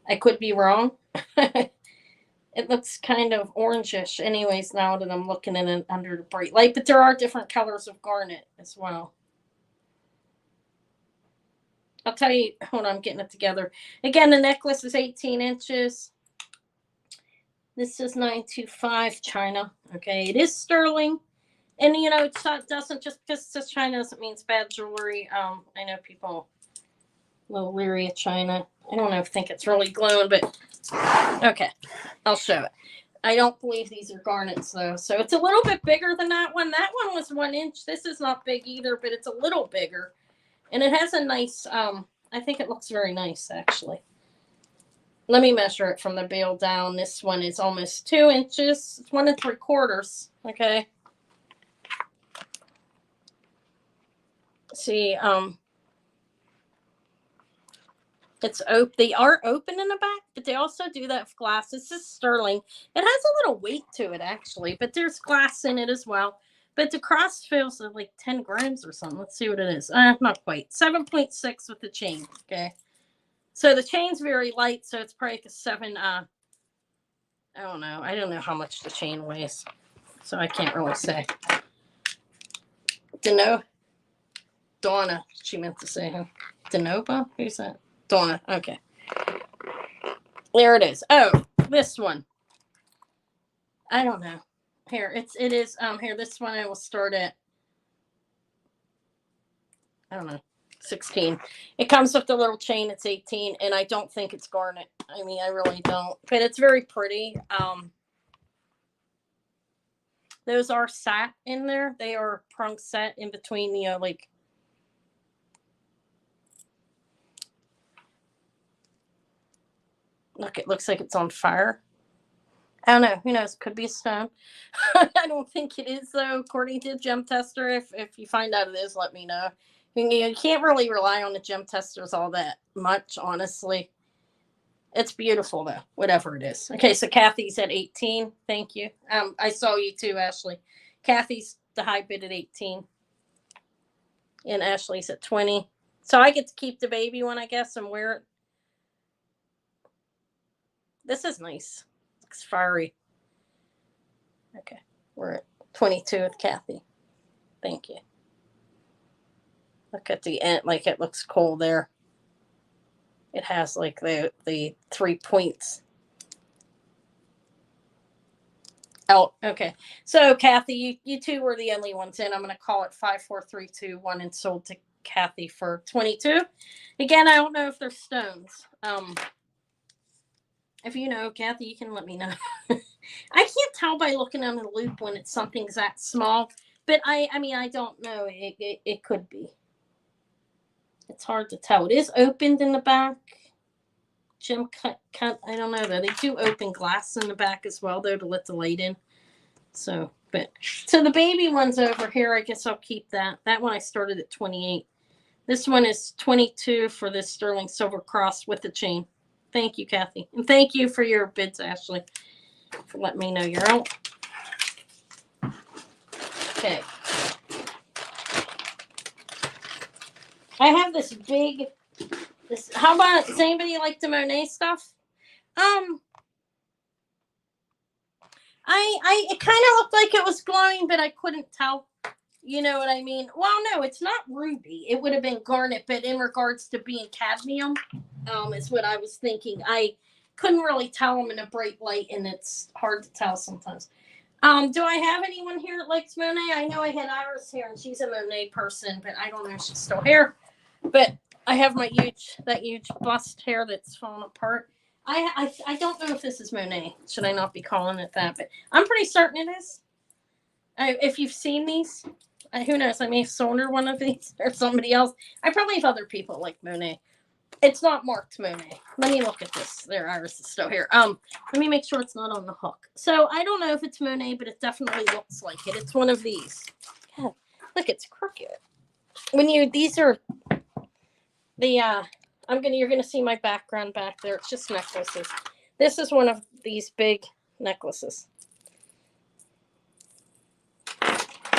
I could be wrong. It looks kind of orangish anyways now that I'm looking at it under the bright light, but there are different colors of garnet as well. I'll tell you, hold on, I'm getting it together. Again, the necklace is 18 inches. This is 925 China. Okay, it is sterling. And, you know, it doesn't, just because it says China doesn't mean it's bad jewelry. I know people a little leery of China. I don't think it's really glowing, but okay, I'll show it. I don't believe these are garnets though. So it's a little bit bigger than that one. That one was 1 inch. This is not big either, but it's a little bigger. And it has a nice, I think it looks very nice actually. Let me measure it from the bail down. This one is almost 2 inches. It's 1 3/4. Okay. See, they are open in the back, but they also do that with glass. This is sterling. It has a little weight to it actually, but there's glass in it as well. But the cross feels like 10 grams or something. Let's see what it is. Not quite. 7.6 with the chain. Okay. So the chain's very light, so it's probably like a 7. I don't know. I don't know how much the chain weighs, so I can't really say. Donna, she meant to say him. Denova? Who's that? Donna. Okay. There it is. Oh, this one. I don't know. Here, it is here, this one I will start at, I don't know, 16. It comes with the little chain. It's 18, and I don't think it's garnet. I mean, I really don't. But it's very pretty. Those are sat in there. They are prong set in between, like Look, it looks like it's on fire. I don't know. Who knows? Could be a stone. I don't think it is, though, according to the gem tester. If you find out it is, let me know. You can't really rely on the gem testers all that much, honestly. It's beautiful, though, whatever it is. Okay, so Kathy's at 18. Thank you. I saw you too, Ashley. Kathy's the high bid at 18. And Ashley's at 20. So I get to keep the baby one, I guess, and wear it. This is nice. Looks fiery. Okay, we're at 22 with Kathy. Thank you. Look at the end, like it looks cool there. It has like the 3 points out. Okay, so Kathy, you two were the only ones in. I'm going to call it 5, 4, 3, 2, 1, and sold to Kathy for 22. Again, I don't know if they're stones. If you know, Kathy, you can let me know. I can't tell by looking on the loop when it's something's that small, but I mean, I don't know. It could be. It's hard to tell. It is opened in the back. Jim cut. I don't know though. They do open glass in the back as well, though, to let the light in. So the baby one's over here. I guess I'll keep that. That one I started at 28. This one is 22 for this sterling silver cross with the chain. Thank you, Kathy. And thank you for your bids, Ashley, for letting me know you're out. Okay. I have this big, how about, does anybody like the Monet stuff? It kind of looked like it was glowing, but I couldn't tell. You know what I mean? Well, no, it's not ruby. It would have been garnet, but in regards to being cadmium, is what I was thinking. I couldn't really tell them in a bright light, and it's hard to tell sometimes. Do I have anyone here that likes Monet? I know I had Iris here, and she's a Monet person, but I don't know if she's still here. But I have that huge bust hair that's falling apart. I don't know if this is Monet. Should I not be calling it that? But I'm pretty certain it is. If you've seen these, who knows? I may have sold her one of these or somebody else. I probably have other people like Monet. It's not marked Monet. Let me look at this. There, Iris is still here. Let me make sure it's not on the hook. So I don't know if it's Monet, but it definitely looks like it. It's one of these. God, look, it's crooked. These are the you're gonna see my background back there. It's just necklaces. This is one of these big necklaces.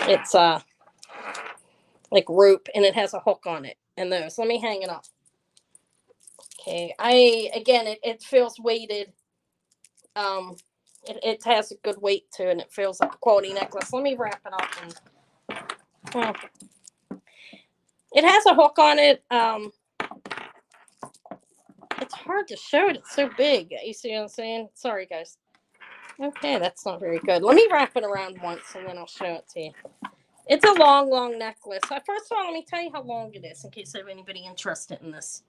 It's like rope, and it has a hook on it. And those. Let me hang it up. Okay. It feels weighted. It has a good weight to it, and it feels like a quality necklace. Let me wrap it up. It has a hook on it. It's hard to show it. It's so big. You see what I'm saying? Sorry, guys. Okay, that's not very good. Let me wrap it around once, and then I'll show it to you. It's a long, long necklace. First of all, let me tell you how long it is in case I have anybody interested in this.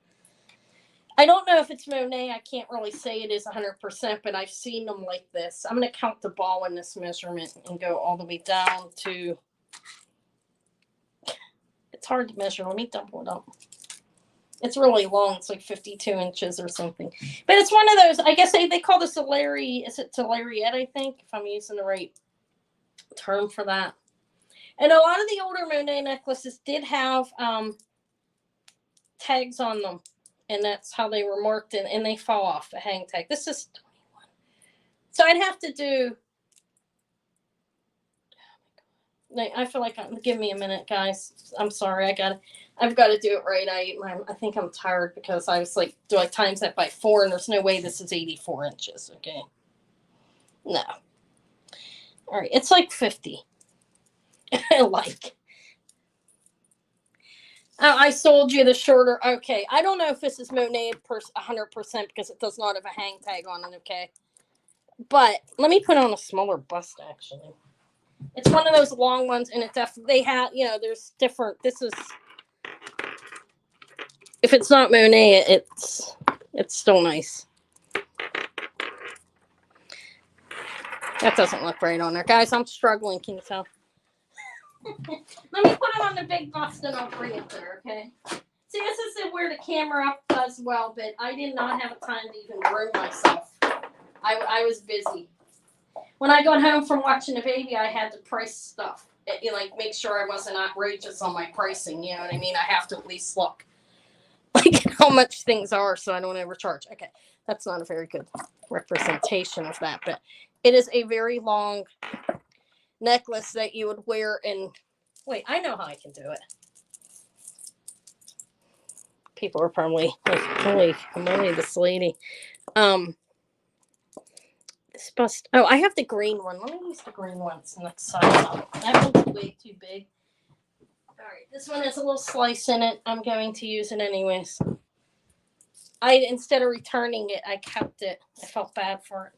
I don't know if it's Monet. I can't really say it is 100%, but I've seen them like this. I'm going to count the ball in this measurement and go all the way down to... It's hard to measure. Let me double it up. It's really long. It's like 52 inches or something. But it's one of those, I guess they call this a is it lariat, I think, if I'm using the right term for that. And a lot of the older Monet necklaces did have tags on them. And that's how they were marked, and they fall off the hang tag. This is 21. So I'd have to do... I feel like give me a minute, guys. I'm sorry. I've got to do it right. I think I'm tired because I was like, do I times that by 4? And there's no way this is 84 inches. Okay. No. All right. It's like 50. I sold you the shorter. Okay. I don't know if this is Monet 100% because it does not have a hang tag on it. Okay. But let me put on a smaller bust, actually. It's one of those long ones, and it definitely, they have, there's different, this is, if it's not Monet, it's still nice. That doesn't look right on there. Guys, I'm struggling, can you tell? Let me put it on the big bust, and I'll bring it there, okay? See, this is where the camera up does well, but I did not have time to even groom myself. I was busy. When I got home from watching the baby, I had to price stuff. Like, make sure I wasn't outrageous on my pricing. You know what I mean? I have to at least look like how much things are so I don't overcharge. Okay, that's not a very good representation of that, but it is a very long necklace that you would wear in. Wait, I know how I can do it. People are probably like, holy moly, this lady. This bust. Oh, I have the green one. Let me use the green one. It's next size up. That one's way too big. All right, this one has a little slice in it. I'm going to use it anyways. Instead of returning it, I kept it. I felt bad for it.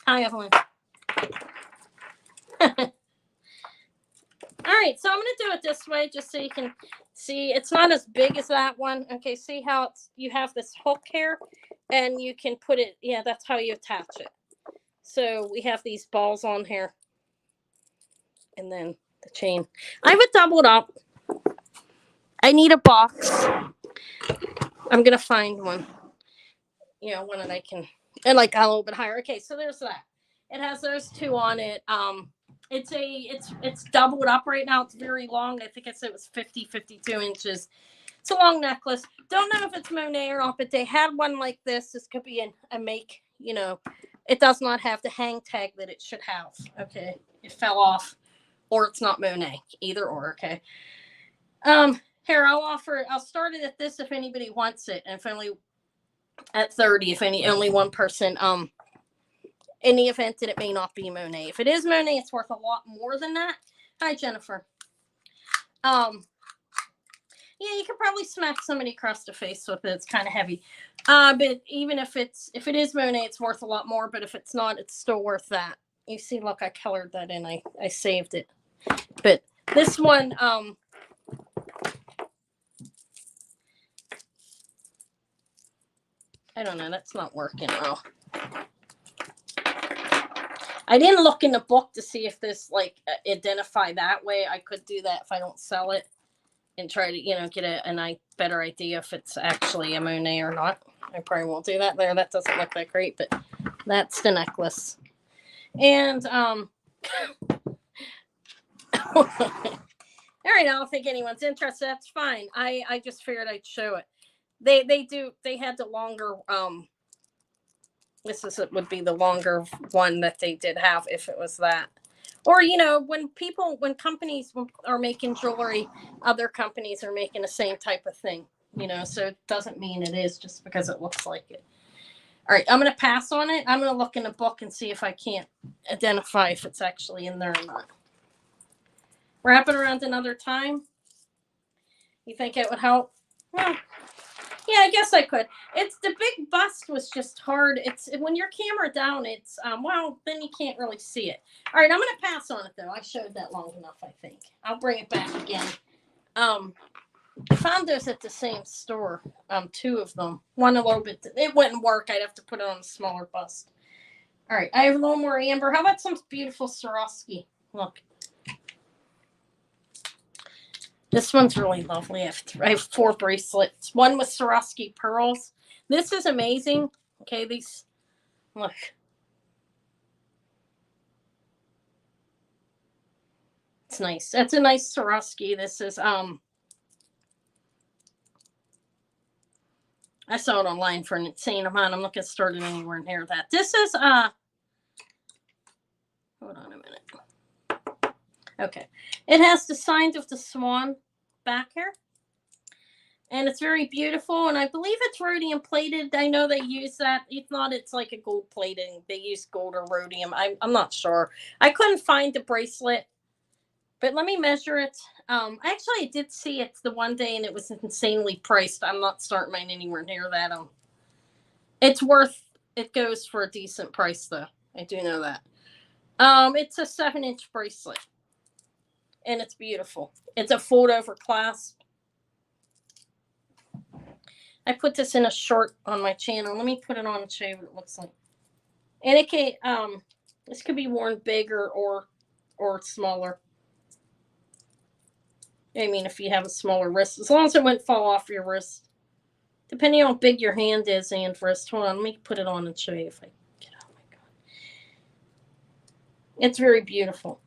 Hi, Evelyn. All right, so I'm going to do it this way just so you can see. It's not as big as that one. Okay, see how you have this hook here and you can put it, yeah, that's how you attach it. So we have these balls on here and then the chain. I have it doubled up. I need a box. I'm going to find one, one that I can, and like a little bit higher. Okay, so there's that. It has those two on it. It's doubled up right now. It's very long. I think I said it was 52 inches. It's a long necklace. Don't know if it's Monet or not, but they had one like this. This could be a make, it does not have the hang tag that it should have. Okay. It fell off or it's not Monet, either or. Okay. Here, I'll start it at this if anybody wants it. And if only at 30, if only one person, in the event that it may not be Monet. If it is Monet, it's worth a lot more than that. Hi, Jennifer. Yeah, you could probably smack somebody across the face with it. It's kind of heavy. But even if it is Monet, it's worth a lot more. But if it's not, it's still worth that. You see, look, I colored that in. I saved it. But this one, I don't know. That's not working well. I didn't look in the book to see if this identify that way. I could do that if I don't sell it and try to, get a better idea if it's actually a Monet or not. I probably won't do that there. That doesn't look that great, but that's the necklace. And, all right, I don't think anyone's interested. That's fine. I just figured I'd show it. They had the longer, would be the longer one that they did have if it was that. Or, when companies are making jewelry, other companies are making the same type of thing, so it doesn't mean it is just because it looks like it. All right, I'm going to pass on it. I'm going to look in the book and see if I can't identify if it's actually in there or not. Wrap it around another time. You think it would help? Well, yeah, I guess I could. It's the big bust was just hard. It's when your camera down, it's then you can't really see it. All right, I'm gonna pass on it though. I showed that long enough, I think. I'll bring it back again. I found those at the same store. Two of them. One a little bit. It wouldn't work. I'd have to put it on a smaller bust. All right, I have a little more amber. How about some beautiful Swarovski? Look. This one's really lovely. I have 4 bracelets. One with Swarovski pearls. This is amazing. Okay, these, look. It's nice. That's a nice Swarovski. This is, I saw it online for an insane amount. I'm not going to start it anywhere near that. This is, hold on a minute. Okay. It has the signs of the swan back here. And it's very beautiful. And I believe it's rhodium plated. I know they use that. If not, it's like a gold plating. They use gold or rhodium. I'm not sure. I couldn't find the bracelet. But let me measure it. Actually, I did see it the one day and it was insanely priced. I'm not starting mine anywhere near that. It goes for a decent price though. I do know that. It's a 7-inch bracelet. And it's beautiful. It's a fold over clasp. I put this in a short on my channel. Let me put it on and show you what it looks like. And it can, this could be worn bigger or smaller. I mean, if you have a smaller wrist, as long as it wouldn't fall off your wrist. Depending on how big your hand is and wrist. Hold on, let me put it on and show you if I get it. Oh my God. It's very beautiful.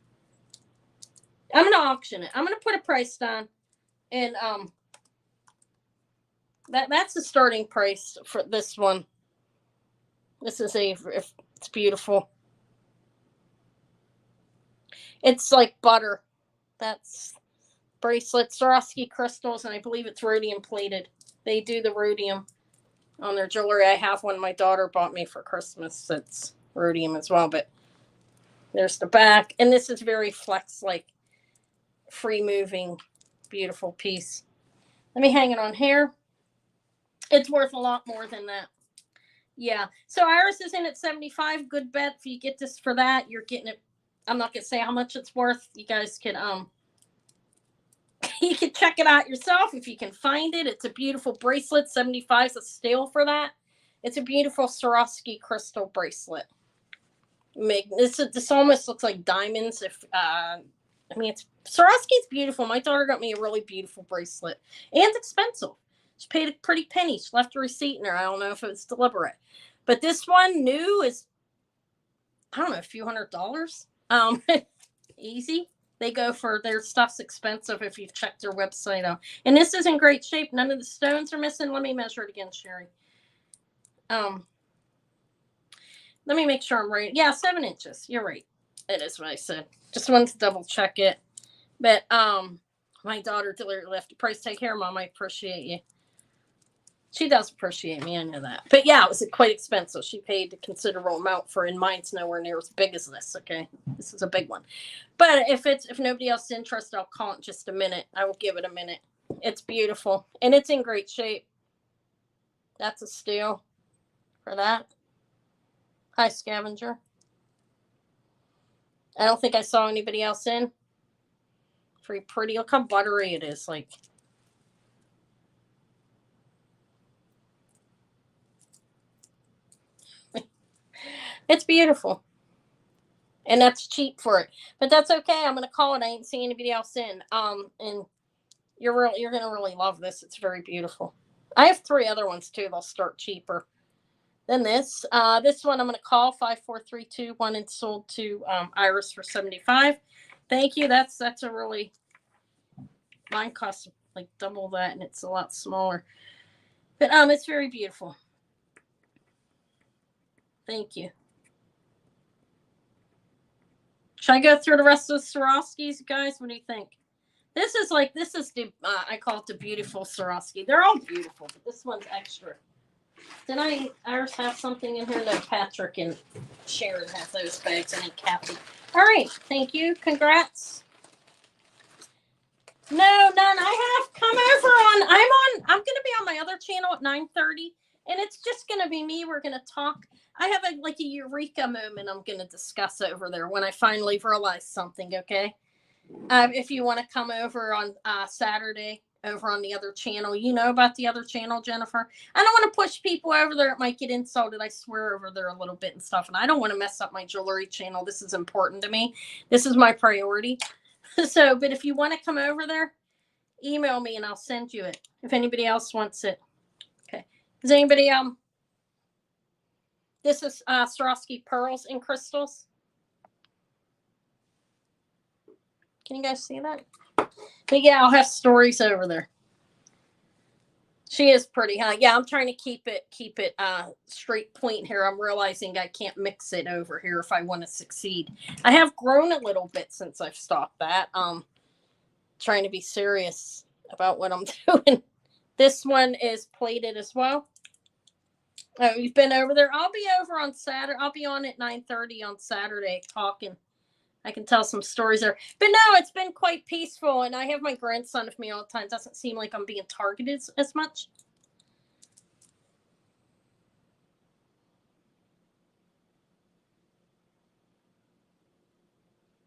I'm going to auction it. I'm going to put a price down. And that's the starting price for this one. This is it's beautiful. It's like butter. That's bracelet, Swarovski crystals, and I believe it's rhodium plated. They do the rhodium on their jewelry. I have one my daughter bought me for Christmas. That's rhodium as well. But there's the back. And this is very flex, like free moving, beautiful piece. Let me hang it on here. It's worth a lot more than that. Yeah. So Iris is in at 75. Good bet. If you get this for that, you're getting it. I'm not going to say how much it's worth. You guys can you can check it out yourself if you can find it. It's a beautiful bracelet. 75 is a steal for that. It's a beautiful Swarovski crystal bracelet. This almost looks like diamonds. I mean, Swarovski's beautiful. My daughter got me a really beautiful bracelet, and expensive. She paid a pretty penny. She left a receipt in there. I don't know if it was deliberate, but this one new is, I don't know, a few $100. Easy. They go for their stuff's expensive if you've checked their website out. And this is in great shape. None of the stones are missing. Let me measure it again, Sherry. Let me make sure I'm right. Yeah, 7 inches. You're right. It is what I said. Just wanted to double check it. But my daughter deliberately left a price tag here. Mom, I appreciate you. She does appreciate me, I know that. But yeah, it was quite expensive. She paid a considerable amount for it, and mine's nowhere near as big as this, okay? This is a big one. But if nobody else is interested, I'll call it in just a minute. I will give it a minute. It's beautiful, and it's in great shape. That's a steal for that. Hi, Scavenger. I don't think I saw anybody else in. Pretty pretty. Look how buttery it is, like. It's beautiful. And that's cheap for it. But that's okay. I'm going to call it. I ain't seeing anybody else in. And you're going to really love this. It's very beautiful. I have 3 other ones too. They'll start cheaper than this. This one I'm going to call 54321 and sold to Iris for 75. Thank you. That's a really, mine costs like double that, and it's a lot smaller. But it's very beautiful. Thank you. Should I go through the rest of the Swarovskis, guys? What do you think? This is the, I call it the beautiful Swarovski. They're all beautiful, but this one's extra. Did Iris have something in here? No, Patrick and Sharon have those bags. I think Kathy. All right. Thank you. Congrats. No, none. I have come over I'm going to be on my other channel at 9:30, and it's just going to be me. We're going to talk. I have a eureka moment I'm going to discuss over there when I finally realize something, okay? If you want to come over on Saturday over on the other channel, you know about the other channel, Jennifer. I don't want to push people over there. It might get insulted. I swear over there a little bit and stuff, and I don't want to mess up my jewelry channel. This is important to me. This is my priority. So, but if you want to come over there, email me and I'll send you it if anybody else wants it. Okay. Does anybody this is Swarovski pearls and crystals. Can you guys see that? But yeah, I'll have stories over there. She is pretty, huh? Yeah, I'm trying to keep it straight point here. I'm realizing I can't mix it over here if I want to succeed. I have grown a little bit since I've stopped that. Trying to be serious about what I'm doing. This one is plated as well. Oh, you've been over there. I'll be over on Saturday. I'll be on at 9:30 on Saturday talking. I can tell some stories there. But no, it's been quite peaceful, and I have my grandson with me all the time. It doesn't seem like I'm being targeted as much.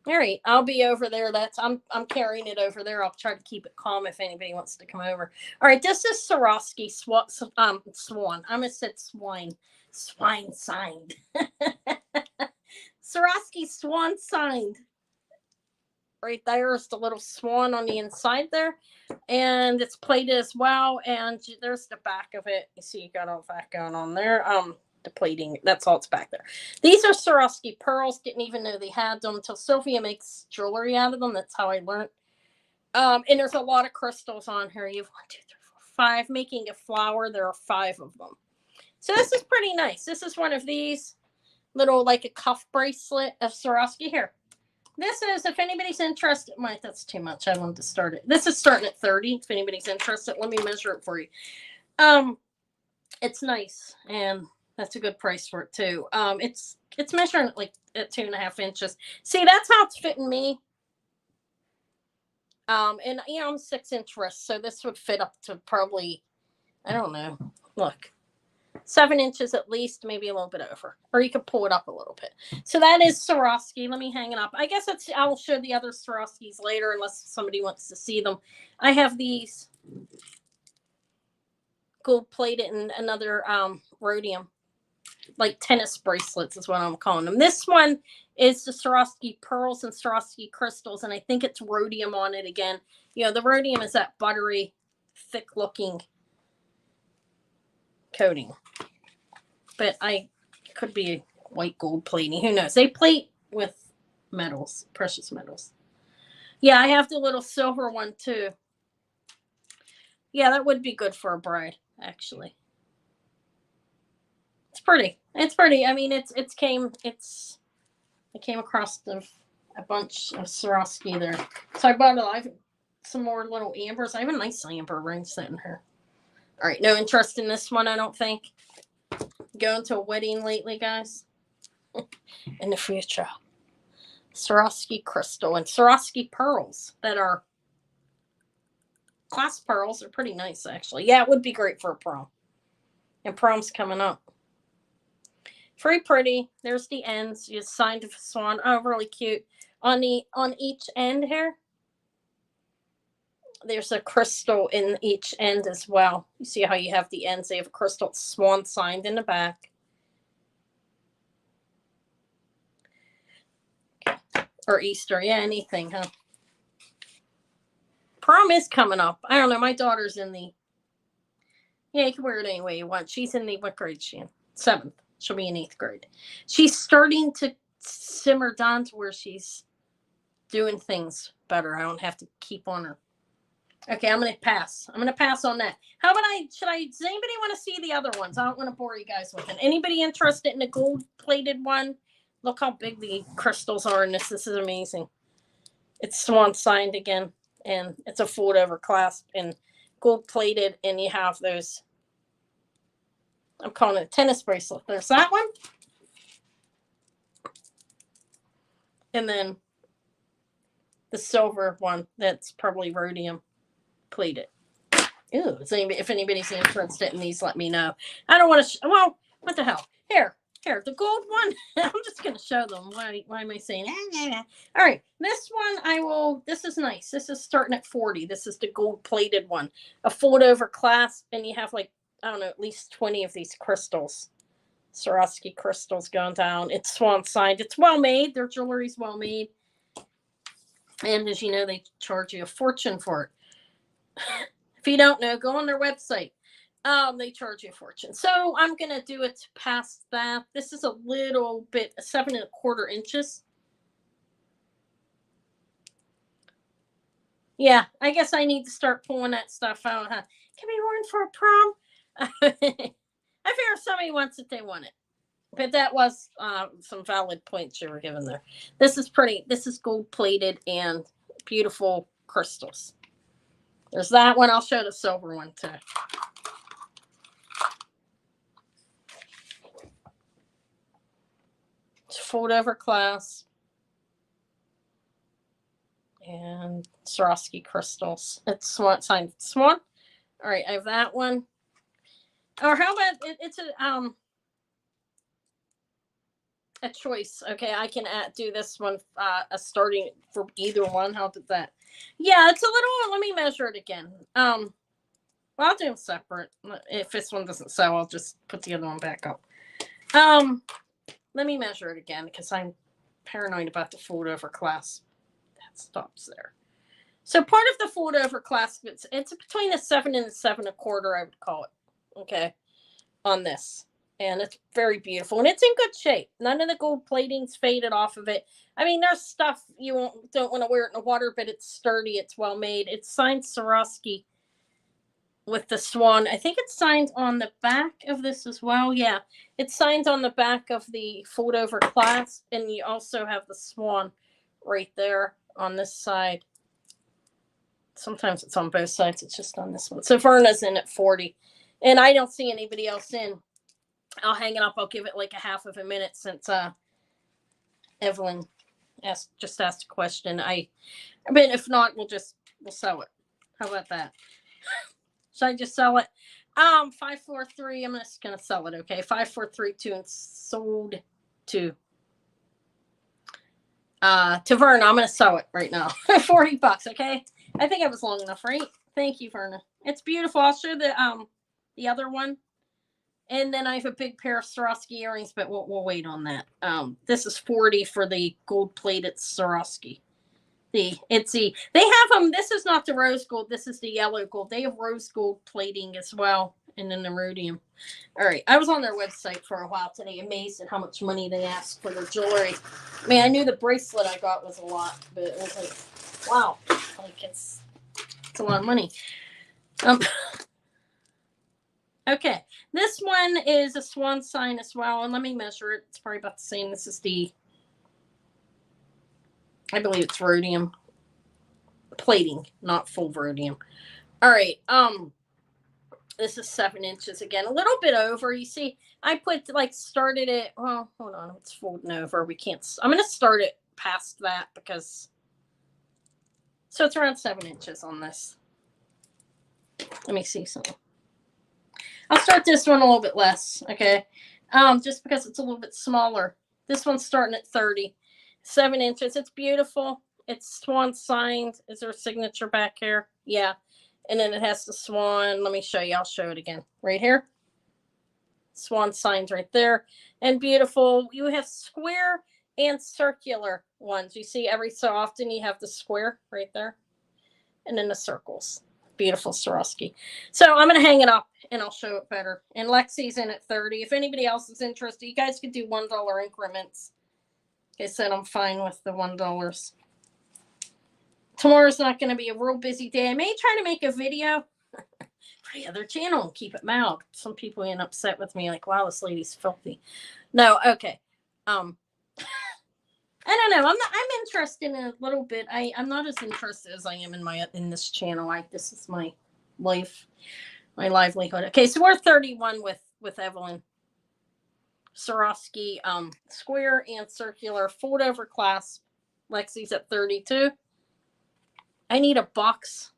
All right, I'll be over there. I'm carrying it over there. I'll try to keep it calm if anybody wants to come over. All right, this is Swarovski Swan. I almost said swine. Swine signed. Swarovski Swan signed. Right there is the little swan on the inside there. And it's plated as well. And there's the back of it. You see, you got all that going on there. The plating, that's all it's back there. These are Swarovski pearls. Didn't even know they had them until Sylvia makes jewelry out of them. That's how I learned. And there's a lot of crystals on here. You have 1, 2, 3, 4, 5. Making a flower, there are 5 of them. So this is pretty nice. This is one of these little, like a cuff bracelet of Swarovski. Here. This is, if anybody's interested, that's too much. I wanted to start it. This is starting at 30. If anybody's interested, let me measure it for you. It's nice, and that's a good price for it too. It's measuring like at 2.5 inches. See, that's how it's fitting me. And I'm 6-inch wrist, so this would fit up to probably, I don't know. Look, 7 inches at least, maybe a little bit over, or you could pull it up a little bit. So that is Swarovski. Let me hang it up. I guess I will show the other Swarovskis later, unless somebody wants to see them. I have these gold plated and another rhodium, like tennis bracelets is what I'm calling them. This one is the Swarovski pearls and Swarovski crystals, and I think it's rhodium on it again. You know, the rhodium is that buttery, thick looking coating, but I could be white gold plating. Who knows? They plate with metals, precious metals. Yeah, I have the little silver one too. Yeah, that would be good for a bride, actually. It's pretty. It's pretty. I mean, I came across a bunch of Swarovski there, so I bought some more little ambers. I have a nice amber ring sitting here. All right, no interest in this one, I don't think. Going to a wedding lately, guys. In the future. Swarovski crystal and Swarovski pearls that are clasp pearls are pretty nice, actually. Yeah, it would be great for a prom. And prom's coming up. Very pretty. There's the ends. You signed a swan. Oh, really cute. On each end here, there's a crystal in each end as well. You see how you have the ends? They have a crystal swan signed in the back. Or Easter. Yeah, anything, huh? Prom is coming up. I don't know. My daughter's in the... Yeah, you can wear it any way you want. She's in the... What grade is she in? 7th. She'll be in 8th grade. She's starting to simmer down to where she's doing things better. I don't have to keep on her. Okay, I'm going to pass. I'm going to pass on that. How about does anybody want to see the other ones? I don't want to bore you guys with it. Anybody interested in a gold-plated one? Look how big the crystals are in this. This is amazing. It's swan signed again, and it's a fold-over clasp and gold-plated, and you have those... I'm calling it a tennis bracelet. There's that one. And then the silver one that's probably rhodium plated. Ew, if anybody's interested in these, let me know. I don't want to... Well, what the hell? Here, the gold one. I'm just going to show them. Why am I saying... All right, this one This is nice. This is starting at 40. This is the gold-plated one. A fold-over clasp, and you have like, I don't know, at least 20 of these crystals. Swarovski crystals going down. It's swan signed. It's well made. Their jewelry's well made. And as you know, they charge you a fortune for it. If you don't know, go on their website. They charge you a fortune. So I'm going to do it past that. This is a little bit, 7.25 inches. Yeah, I guess I need to start pulling that stuff out, huh? Can be worn for a prom. I figure if somebody wants it, they want it. But that was some valid points you were given there. This is pretty. This is gold plated and beautiful crystals. There's that one. I'll show the silver one too. It's fold over clasp and Swarovski crystals. It's swan signed swan. All right, I have that one. Or how about it's a choice. Okay, I can do this one a starting for either one. How did that? Yeah, it's a little. Let me measure it again. Well, I'll do them separate. If this one doesn't sew, I'll just put the other one back up. Let me measure it again because I'm paranoid about the fold over clasp. That stops there. So part of the fold over clasp, it's between a 7 and a 7.25, I would call it. Okay, on this. And it's very beautiful. And it's in good shape. None of the gold plating's faded off of it. I mean, there's stuff you don't want to wear it in the water, but it's sturdy. It's well made. It's signed Swarovski with the swan. I think it's signed on the back of this as well. Yeah, it's signed on the back of the fold over clasp. And you also have the swan right there on this side. Sometimes it's on both sides. It's just on this one. So Verna's in at 40. And I don't see anybody else in. I'll hang it up. I'll give it like a half of a minute since Evelyn just asked a question. I mean, if not, we'll sell it. How about that? Should I just sell it? 543. I'm just gonna sell it. Okay, 5432 and sold to Verna. I'm gonna sell it right now. $40. Okay. I think it was long enough, right? Thank you, Verna. It's beautiful. I'll show the other one. And then I have a big pair of Swarovski earrings, but we'll wait on that. This is 40 for the gold plated Swarovski. They have them. This is not the rose gold. This is the yellow gold. They have rose gold plating as well. And then the rhodium. All right. I was on their website for a while today, amazed at how much money they asked for their jewelry. I mean, I knew the bracelet I got was a lot, but it was like, wow. Like it's a lot of money. Okay. This one is a swan sign as well. And let me measure it. It's probably about the same. This is I believe it's rhodium plating, not full rhodium. All right. This is 7 inches again, a little bit over. You see, I started it. Well, hold on, it's folding over. We can't. I'm going to start it past that because. So it's around 7 inches on this. Let me see something. I'll start this one a little bit less, okay? Just because it's a little bit smaller. This one's starting at 30. 7 inches. It's beautiful. It's swan signed. Is there a signature back here? Yeah. And then it has the swan. Let me show you. I'll show it again. Right here. Swan signed right there. And beautiful. You have square and circular ones. You see every so often you have the square right there. And then the circles. Beautiful Swarovski. So I'm going to hang it up and I'll show it better. And Lexi's in at 30. If anybody else is interested, you guys could do $1 increments. Like I said, I'm fine with the $1. Tomorrow's not going to be a real busy day. I may try to make a video for the other channel and keep it mild. Some people get upset with me like, wow, this lady's filthy. No, okay. I don't know. I'm interested in a little bit. I'm not as interested as I am in this channel. This is my life, my livelihood. Okay, so we're 31 with Evelyn. Swarovski, square and circular fold over clasp. Lexi's at 32. I need a box.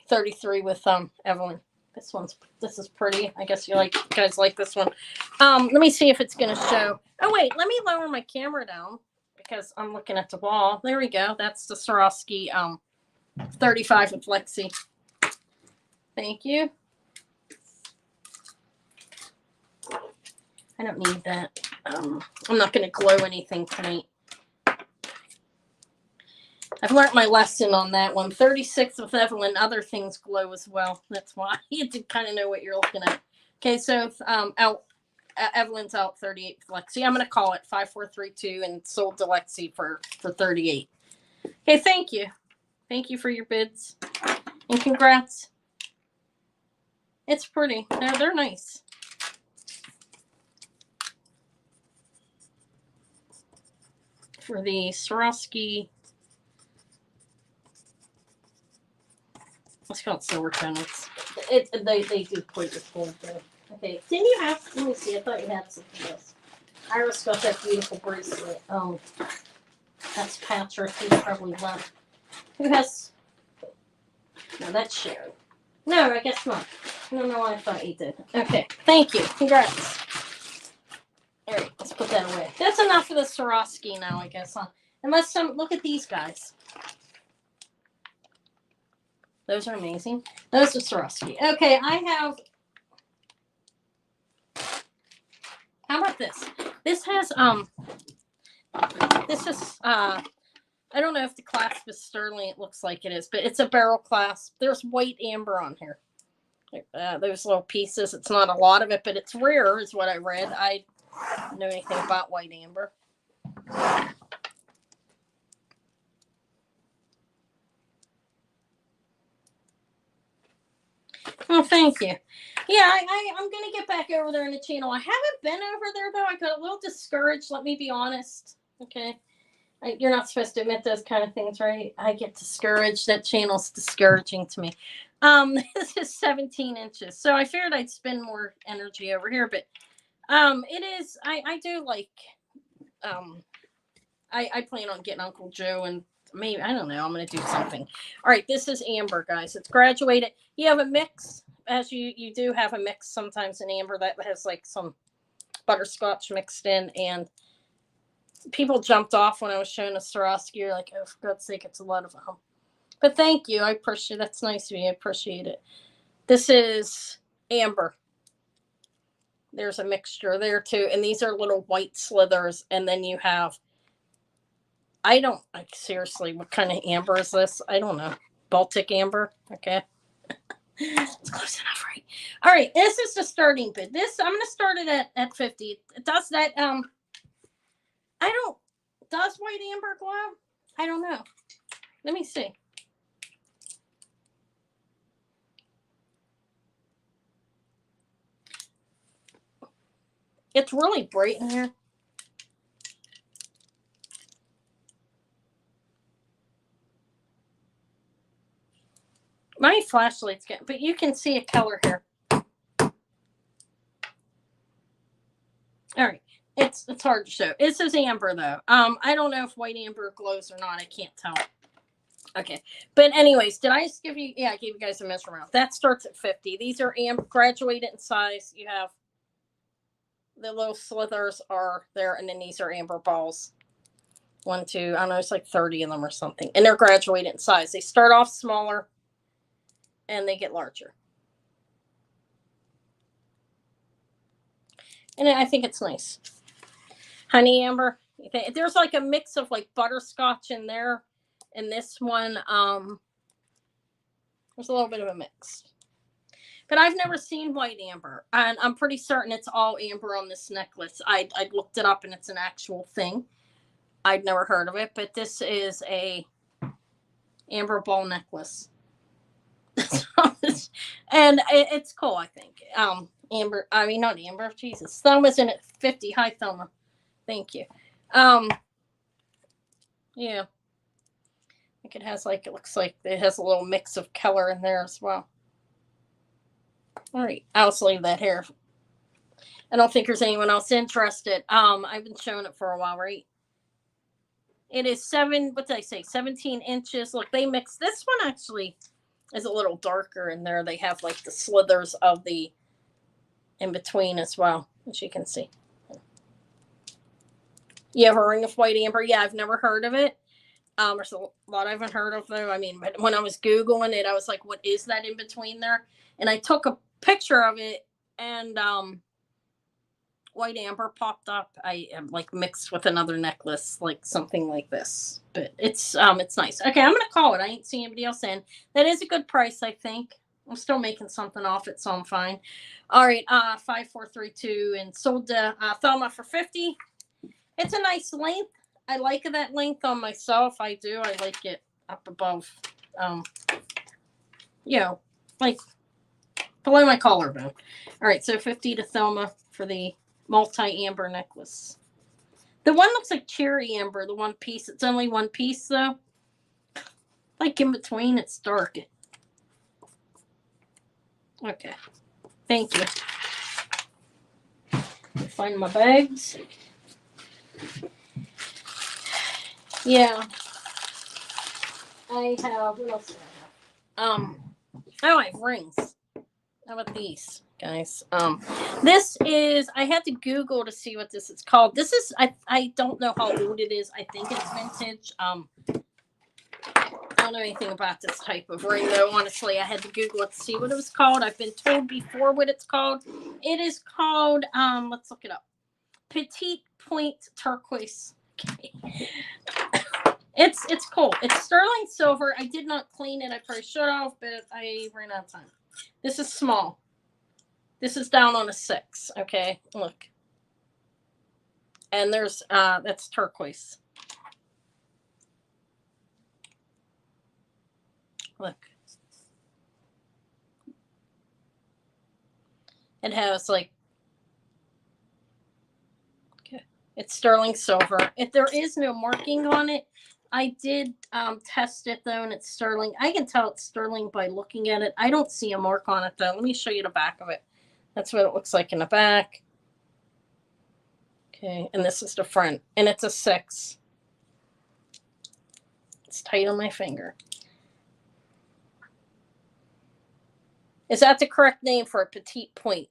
33 with Evelyn. This is pretty. I guess you guys like this one. Let me see if it's gonna show. Oh wait, let me lower my camera down because I'm looking at the wall. There we go. That's the Swarovski 35 with Lexi. Thank you. I don't need that. I'm not going to glow anything tonight. I've learned my lesson on that one. 36 with Evelyn. Other things glow as well. That's why you have to kind of know what you're looking at. Okay, so Evelyn's out 38 with Lexi. I'm going to call it 5432 and sold to Lexi for 38. Okay, thank you. Thank you for your bids. And congrats. It's pretty. They're nice. For the Swarovski, let's call it silver tone. They do quite this gold though. Okay, didn't you have? Let me see. I thought you had something else. Iris got that beautiful bracelet. Oh, that's Patrick. He's probably left. Who has? No, that's Sharon. No, I guess not. No, I thought you did. Okay, thank you. Congrats. All right, let's put that away. That's enough for the Swarovski now, I guess, huh? Unless look at these guys. Those are amazing. Those are Swarovski. Okay, I have. How about this? This has This is, I don't know if the clasp is sterling. It looks like it is, but it's a barrel clasp. There's white amber on here. Those little pieces. It's not a lot of it, but it's rare is what I read. I don't know anything about white amber. Oh, thank you. Yeah, I'm going to get back over there in the channel. I haven't been over there, though. I got a little discouraged. Let me be honest. Okay. You're not supposed to admit those kind of things, right? I get discouraged. That channel's discouraging to me. This is 17 inches. So I figured I'd spend more energy over here, but it is, I do like, I plan on getting Uncle Joe and maybe, I don't know, I'm going to do something. All right, this is amber, guys. It's graduated. You have a mix, as you do have a mix sometimes in amber that has like some butterscotch mixed in, and people jumped off when I was showing a Swarovski. You're like, oh, for God's sake, it's a lot of them. But thank you. I appreciate it. That's nice of you. I appreciate it. This is amber. There's a mixture there too. And these are little white slithers. And then you have, I don't, like, seriously, what kind of amber is this? I don't know. Baltic amber. Okay. It's close enough, right? All right. This is the starting bid. This, I'm going to start it at 50. Does that, does white amber glow? I don't know. Let me see. It's really bright in here. My flashlight's getting, but you can see a color here. All right. It's hard to show. This is amber though. I don't know if white amber glows or not. I can't tell. Okay. But anyways, did I just give you, yeah, I gave you guys a measurement. That starts at 50. These are amber, graduated in size. You have the little slithers are there, and then these are amber balls. 1, 2, I don't know, it's like 30 of them or something. And they're graduated in size. They start off smaller and they get larger. And I think it's nice. Honey amber. There's like a mix of like butterscotch in there. And this one, there's a little bit of a mix. But I've never seen white amber. And I'm pretty certain it's all amber on this necklace. I looked it up and it's an actual thing. I'd never heard of it. But this is a amber ball necklace. And it's cool, I think. Amber, I mean, not amber. Jesus. Thelma's in at 50. Hi, Thelma. Thank you. Yeah. I think it has like, it looks like it has a little mix of color in there as well. All right, I'll just leave that here. I don't think there's anyone else interested. I've been showing it for a while, right? It is what did I say? 17 inches. Look, they mix. This one actually is a little darker in there. They have like the slithers of the in between as well, as you can see. You have a ring of white amber? Yeah, I've never heard of it. There's a lot I haven't heard of though. I mean, when I was Googling it, I was like, what is that in between there? And I took a picture of it, and white amber popped up. I am like mixed with another necklace, like something like this. But it's nice. Okay, I'm gonna call it. I ain't seen anybody else in. That is a good price, I think. I'm still making something off it, so I'm fine. All right, 5432, and sold to Thelma for 50. It's a nice length. I like that length on myself. I do. I like it up above, you know, like below my collarbone. All right, so 50 to Thelma for the multi-amber necklace. The one looks like cherry amber, the one piece. It's only one piece, though. Like in between, it's dark. Okay. Thank you. Find my bags. Yeah. I have, what else do I have? Oh, I have rings. How about these, guys? This is, I had to Google to see what this is called. This is, I don't know how old it is. I think it's vintage. I don't know anything about this type of ring, though. Honestly, I had to Google it to see what it was called. I've been told before what it's called. It is called, let's look it up. Petite Point Turquoise Okay. It's cool. It's sterling silver. I did not clean it. I probably should have, but I ran out of time. This is small. This is down on a 6. Okay, look. And there's that's turquoise. Look. It has like, okay, it's sterling silver. If there is no marking on it, I did test it though, and it's sterling. I can tell it's sterling by looking at it. I don't see a mark on it though. Let me show you the back of it. That's what it looks like in the back. Okay, and this is the front, and it's a 6. It's tight on my finger. Is that the correct name for a petite point?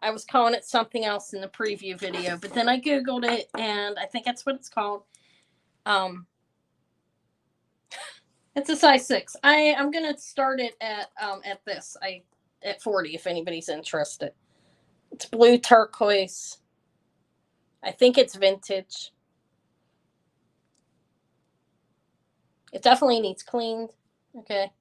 I was calling it something else in the preview video, but then I Googled it, and I think that's what it's called. It's a size 6. I'm gonna start it at this. At 40 if anybody's interested. It's blue turquoise. I think it's vintage. It definitely needs cleaned. Okay.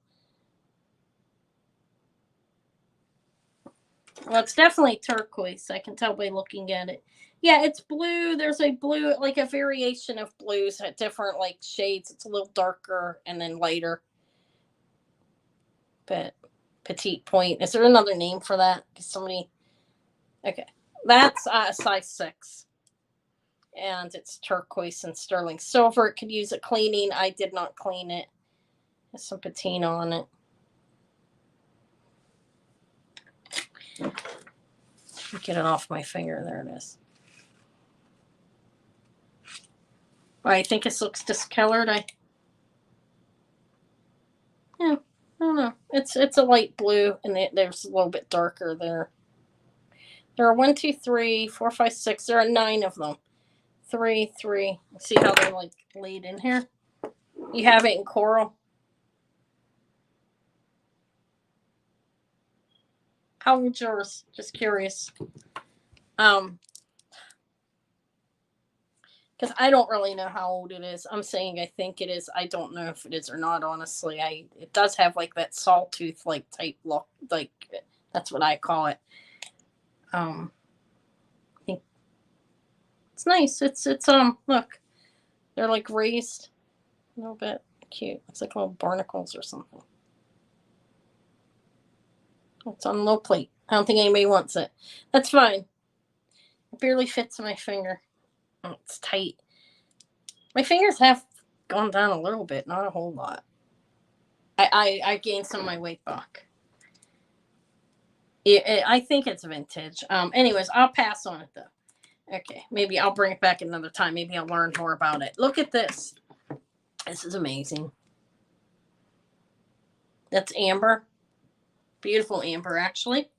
Well, it's definitely turquoise. I can tell by looking at it. Yeah, it's blue. There's a blue, like a variation of blues at different like shades. It's a little darker and then lighter. But petite point. Is there another name for that? Somebody. Okay. That's a size 6. And it's turquoise and sterling silver. It could use a cleaning. I did not clean it. There's some patina on it. Get it off my finger. There it is. I think this looks discolored. Yeah, I don't know. It's a light blue, and there's a little bit darker there. There are 1, 2, 3, 4, 5, 6. There are 9 of them. 3, 3. See how they're like laid in here? You have it in coral. How old's yours? Just curious. Because I don't really know how old it is. I'm saying I think it is. I don't know if it is or not, honestly. It does have like that sawtooth like type look. Like that's what I call it. I think it's nice. It's look. They're like raised a little bit. Cute. Looks like little barnacles or something. It's on low plate. I don't think anybody wants it. That's fine. It barely fits my finger. Oh, it's tight. My fingers have gone down a little bit, not a whole lot. I gained some of my weight back. I think it's vintage. Anyways, I'll pass on it though. Okay, maybe I'll bring it back another time. Maybe I'll learn more about it. Look at this. This is amazing. That's amber. Beautiful amber, actually.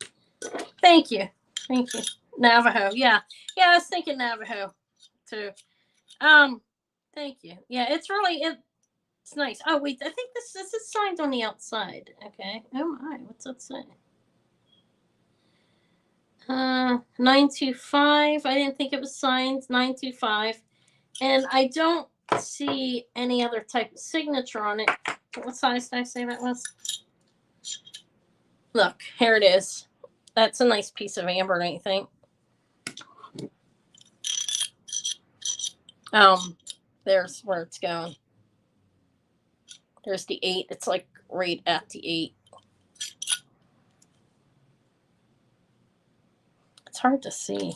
Thank you. Thank you. Navajo. Yeah. Yeah, I was thinking Navajo too. Thank you. Yeah, it's really it's nice. Oh wait, I think this is signed on the outside. Okay. Oh my, what's that say? 925. I didn't think it was signed. 925. And I don't see any other type of signature on it. What size did I say that was? Look, here it is. That's a nice piece of amber, don't you think? There's where it's going. There's the 8. It's like right at the 8. It's hard to see.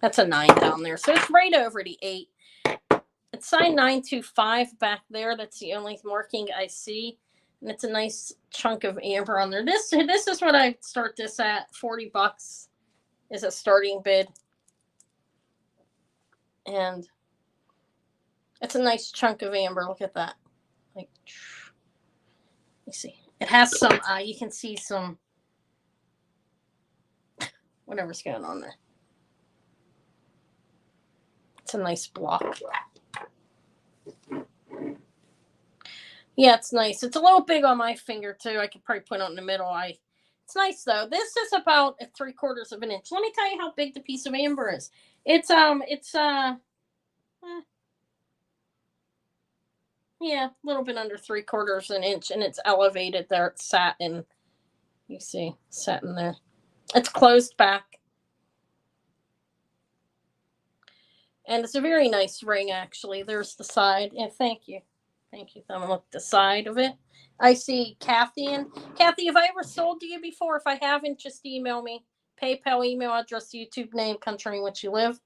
That's a 9 down there. So it's right over the 8. It's signed 925 back there. That's the only marking I see. And it's a nice chunk of amber on there. This is what I start this at. $40 is a starting bid. And it's a nice chunk of amber. Look at that. Like, you see. It has some, you can see some, whatever's going on there. It's a nice block. Yeah, it's nice. It's a little big on my finger, too. I could probably put it in the middle. It's nice though. This is about 3/4 of an inch. Let me tell you how big the piece of amber is. Yeah, a little bit under 3/4 an inch, and it's elevated there. It's satin. You see, satin there. It's closed back. And it's a very nice ring, actually. There's the side. Yeah, thank you. Thank you. I'm look at the side of it. I see Kathy. And Kathy, have I ever sold to you before? If I haven't, just email me. PayPal, email address, YouTube name, country in which you live.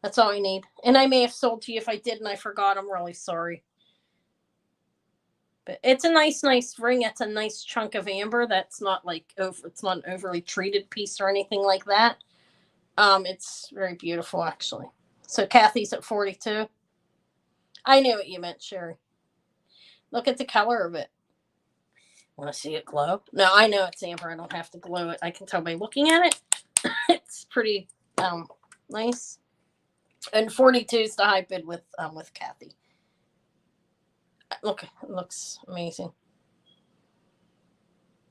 That's all I need. And I may have sold to you. If I did and I forgot, I'm really sorry. But it's a nice ring. It's a nice chunk of amber. That's not like it's not an overly treated piece or anything like that. It's very beautiful, actually. So Kathy's at 42. I knew what you meant, Sherry. Look at the color of it. Want to see it glow? No, I know it's amber. I don't have to glow it. I can tell by looking at it. It's pretty nice. And 42 is the high bid with Kathy. Look, it looks amazing.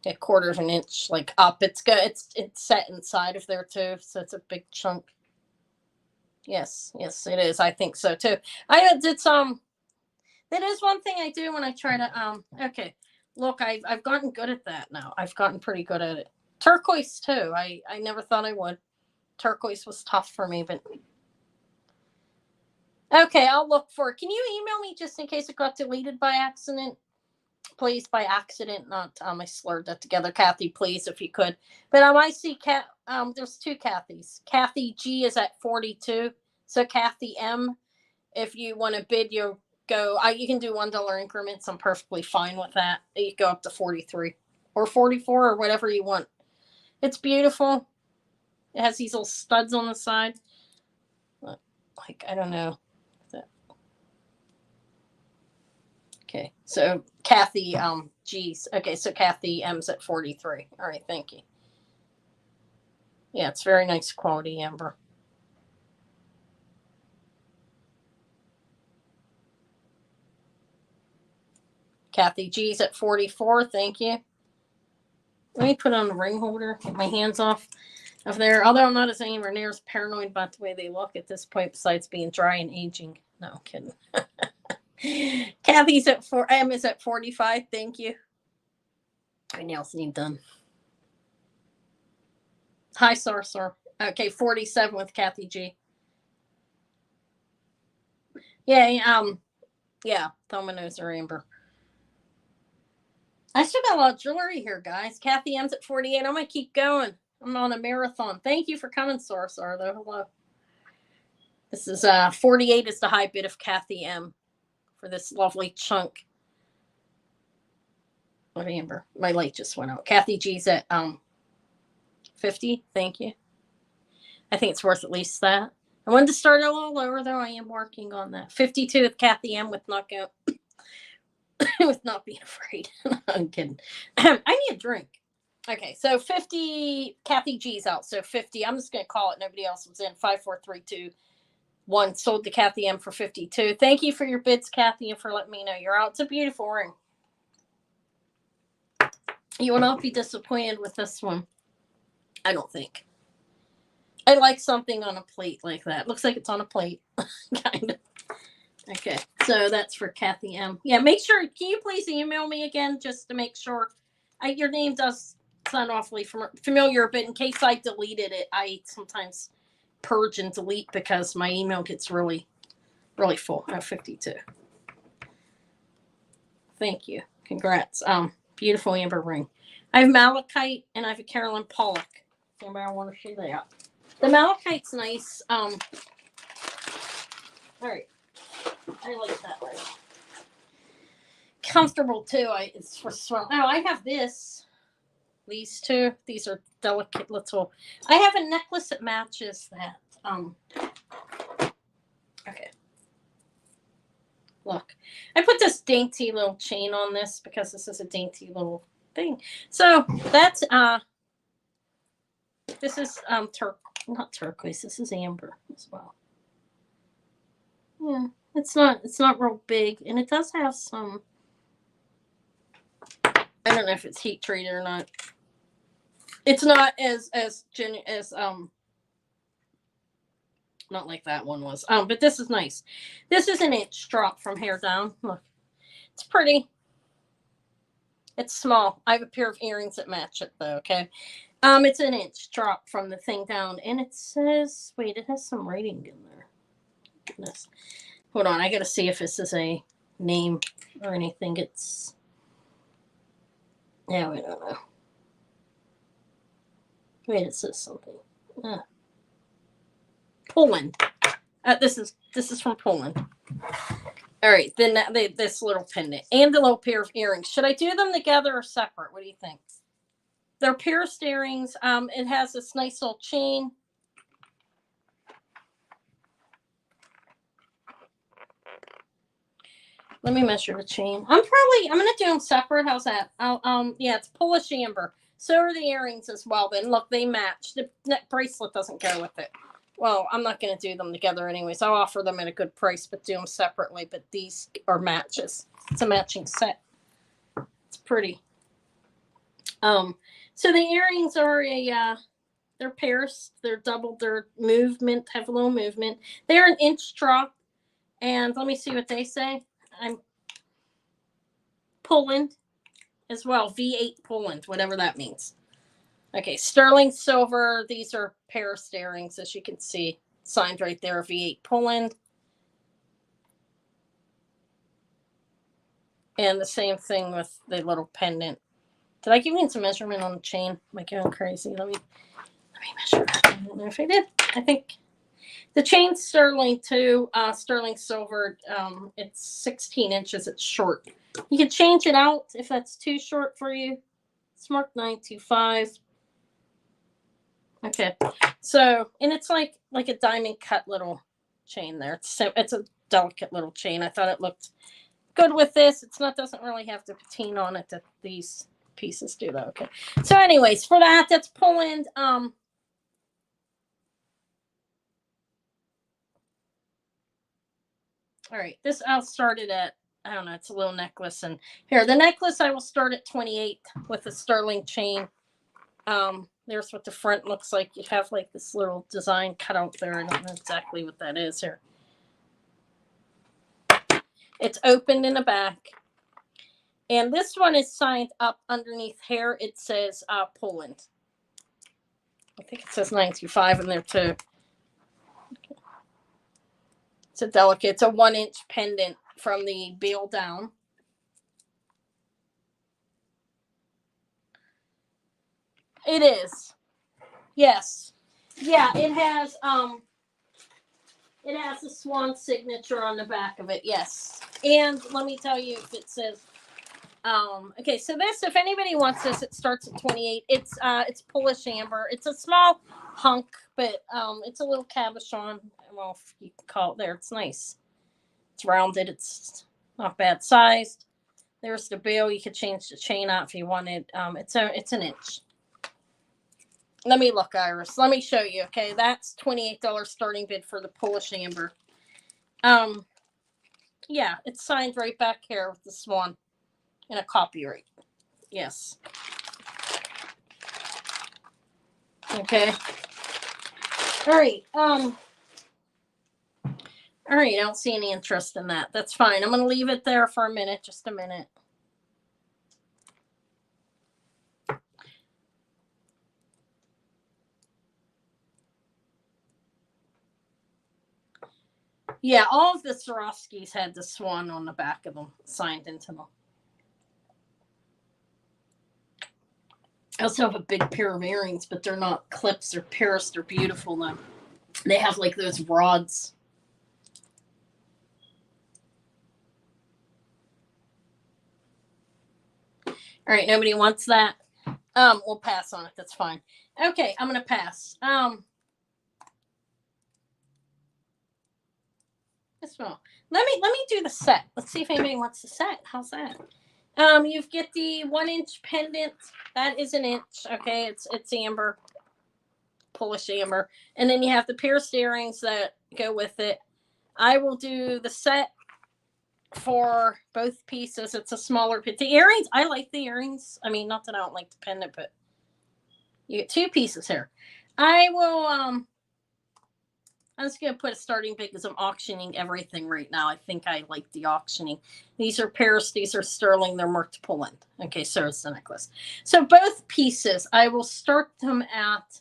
A 1/4 of an inch, like up. It's good. It's set inside of there too, so it's a big chunk. Yes, it is. I think so too. I did some. That is one thing I do when I try to. Okay, look, I've gotten good at that now. I've gotten pretty good at it. Turquoise too. I never thought I would. Turquoise was tough for me, but okay, I'll look for it. Can you email me just in case it got deleted by accident? Please, by accident, not I slurred that together. Kathy, please, if you could. But I see there's 2 Kathys. Kathy G is at 42. So Kathy M, if you want to bid, you go. You can do $1 increments. I'm perfectly fine with that. You go up to 43 or 44 or whatever you want. It's beautiful. It has these little studs on the side. Like, I don't know. Okay, so Kathy G's. Okay, so Kathy M's at 43. All right, thank you. Yeah, it's very nice quality amber. Kathy G's at 44. Thank you. Let me put on the ring holder. Get my hands off of there. Although I'm not as anywhere near as paranoid about the way they look at this point, besides being dry and aging. No, I'm kidding. Kathy's at 4. M is at 45. Thank you. My nails need done. Hi, sir. Okay, 47 with Kathy G. Yeah, Dominoes or amber. I still got a lot of jewelry here, guys. Kathy M's at 48. I'm gonna keep going. I'm on a marathon. Thank you for coming, though. Hello. This is 48 is the high bid of Kathy M for this lovely chunk of amber. My light just went out. Kathy G's at 50. Thank you. I think it's worth at least that. I wanted to start a little lower, though. I am working on that. 52 with Kathy M with knockout. With not being afraid. I'm kidding. I need a drink. Okay, so 50. Kathy G's out. So 50. I'm just going to call it. Nobody else was in. 5, 4, 3, 2, 1. Sold to Kathy M for 52. Thank you for your bids, Kathy, and for letting me know you're out. It's a beautiful ring. You will not be disappointed with this one. I don't think. I like something on a plate like that. Looks like it's on a plate. Kind of. Okay, so that's for Kathy M. Yeah, make sure. Can you please email me again just to make sure? Your name does sound awfully familiar, but in case I deleted it, I sometimes purge and delete because my email gets really, really full. 52. Thank you. Congrats. Beautiful amber ring. I have malachite and I have a Carolyn Pollock. If anybody want to see that? The malachite's nice. All right. I like that way. Comfortable too. It's for swell. Oh, I have this. These 2. These are delicate little. I have a necklace that matches that. Okay. Look, I put this dainty little chain on this because this is a dainty little thing. So that's this is not turquoise. This is amber as well. Yeah. It's not real big, and it does have some. I don't know if it's heat treated or not. It's not as not like that one was. But this is nice. This is an inch drop from hair down. Look, it's pretty. It's small. I have a pair of earrings that match it though. Okay. It's an inch drop from the thing down, and it says, wait, it has some writing in there. Goodness. Hold on, I gotta see if this is a name or anything. It's, yeah, I don't know. Wait, it says something. Poland. This is from Poland. All right, then this little pendant and the little pair of earrings. Should I do them together or separate? What do you think? They're pierced earrings. It has this nice little chain. Let me measure the chain. I'm gonna do them separate. How's that? Yeah, it's Polish amber. So are the earrings as well. Then look, they match. The neck bracelet doesn't go with it. Well, I'm not gonna do them together anyways. I'll offer them at a good price, but do them separately. But these are matches. It's a matching set. It's pretty. So the earrings are they're pierced. They're doubled. They're movement. Have a little movement. They're an inch drop. And let me see what they say. I'm Poland as well. V8 Poland, whatever that means. Okay, sterling silver. These are pierced earrings, as you can see. Signed right there, V8 Poland. And the same thing with the little pendant. Did I give you some measurement on the chain? Am I going crazy? Let me measure. I don't know if I did. I think the chain's sterling too. Sterling silver. It's 16 inches. It's short. You can change it out if that's too short for you. It's marked 925. Okay. So, and it's like a diamond cut little chain there. It's a delicate little chain. I thought it looked good with this. It's not, doesn't really have the patina on it that these pieces do though. Okay. So anyways, for that's Poland. All right, this I'll start it at, I don't know, it's a little necklace. And here, the necklace I will start at 28 with a sterling chain. There's what the front looks like. You have like this little design cut out there. I don't know exactly what that is here. It's opened in the back. And this one is signed up underneath here. It says Poland. I think it says 925 in there too. Okay. It's a delicate. It's a 1-inch pendant from the bail down. It is. Yes. Yeah, it has a swan signature on the back of it. Yes. And let me tell you if it says okay, so this, if anybody wants this, it starts at 28. It's Polish amber. It's a small hunk, but it's a little cabochon. Well, if you can call it there. It's nice. It's rounded. It's not bad sized. There's the bill. You could change the chain out if you wanted. It's an inch. Let me look, Iris. Let me show you. Okay, that's $28 starting bid for the Polish amber. Yeah, it's signed right back here with the swan. And a copyright. Yes. Okay. All right. All right. I don't see any interest in that. That's fine. I'm going to leave it there for a minute. Just a minute. Yeah, all of the Swarovskis had the swan on the back of them, signed into them. I also have a big pair of earrings, but they're not clips. They're pierced. They're beautiful, though. They have, like, those rods. All right, nobody wants that. We'll pass on it. That's fine. Okay, I'm going to pass. Let me do the set. Let's see if anybody wants the set. How's that? You get the 1-inch pendant. That is an inch. Okay, it's amber, Polish amber, and then you have the pierced earrings that go with it. I will do the set for both pieces. It's a smaller bit. The earrings, I like the earrings. I mean, not that I don't like the pendant, but You get 2 pieces here. I will, I'm just going to put a starting bid because I'm auctioning everything right now. I think I like the auctioning. These are Paris. These are sterling. They're marked Poland. Okay, so it's the necklace. So both pieces, I will start them at,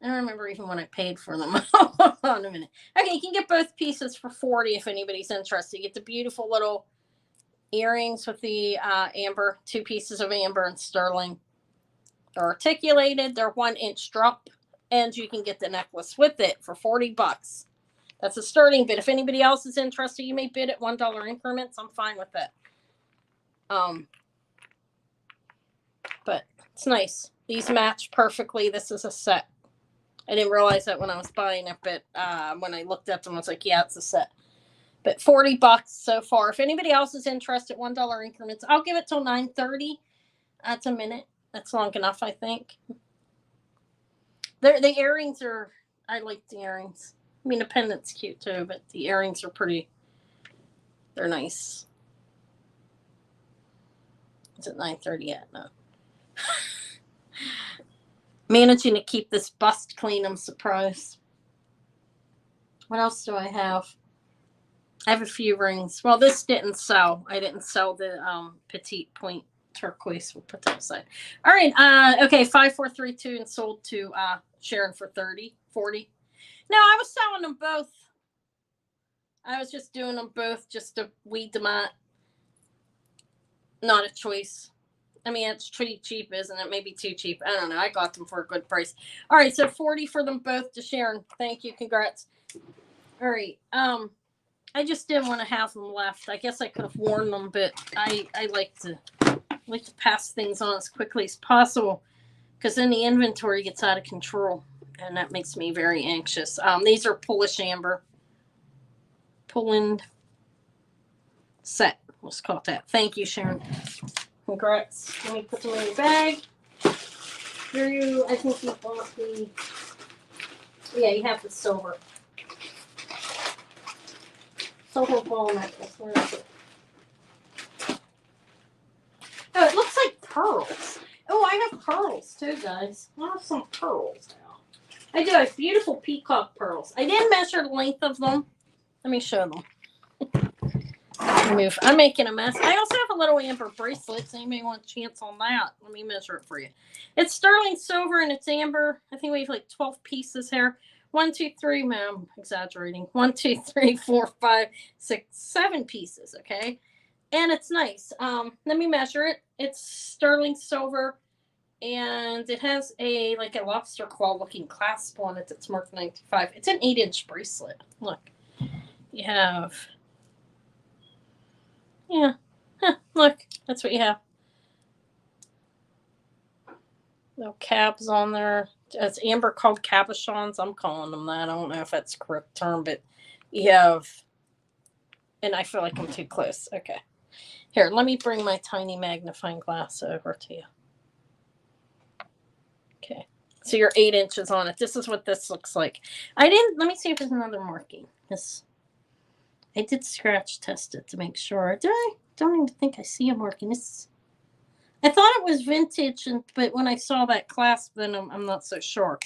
I don't remember even when I paid for them. Hold on a minute. Okay, you can get both pieces for $40 if anybody's interested. You get the beautiful little earrings with the amber, 2 pieces of amber and sterling. They're articulated. They're 1-inch drop, and you can get the necklace with it for $40. That's a starting bid. If anybody else is interested, you may bid at $1 increments. I'm fine with that. But it's nice. These match perfectly. This is a set. I didn't realize that when I was buying it, but when I looked at them, I was like, yeah, it's a set. But $40 so far. If anybody else is interested, $1 increments. I'll give it till 9:30. That's a minute. That's long enough, I think. The earrings are, I like the earrings. I mean, the pendant's cute too, but the earrings are pretty, they're nice. Is it 9:30 yet? No. Managing to keep this bust clean, I'm surprised. What else do I have? I have a few rings. Well, this didn't sell. I didn't sell the petite point turquoise. We'll put that aside. All right. Okay. 5432 and sold to Sharon for 40. No, I was selling them both. I was just doing them both just to weed them out. Not a choice. I mean, it's pretty cheap, isn't it? Maybe too cheap. I don't know. I got them for a good price. All right, so 40 for them both to Sharon. Thank you. Congrats. All right. I just didn't want to have them left. I guess I could have worn them, but I like to pass things on as quickly as possible because then the inventory gets out of control, and that makes me very anxious. These are Polish amber. Poland set. Let's call it that. Thank you, Sharon. Congrats. Let me put them in your bag. Here I think you bought the, yeah, you have the silver. Silver ball necklace. Where is it? Oh, it looks like pearls. Oh, I have pearls too, guys. I have some pearls now. I do have beautiful peacock pearls. I didn't measure the length of them. Let me show them. I'm making a mess. I also have a little amber bracelet, so you may want a chance on that. Let me measure it for you. It's sterling silver and it's amber. I think we have like 12 pieces here. 1, 2, 3, I'm exaggerating. 1, 2, 3, 4, 5, 6, 7 pieces, okay? And it's nice. Let me measure it. It's sterling silver, and it has a lobster claw looking clasp on it that's marked 95. It's an 8-inch bracelet. Look. You have, yeah, look, that's what you have. No cabs on there. It's amber called cabochons. I'm calling them that. I don't know if that's the correct term, but you have, and I feel like I'm too close. Okay. Here, let me bring my tiny magnifying glass over to you. Okay. So you're 8 inches on it. This is what this looks like. Let me see if there's another marking. I did scratch test it to make sure. I don't even think I see a marking. I thought it was vintage, but when I saw that clasp, then I'm not so sure.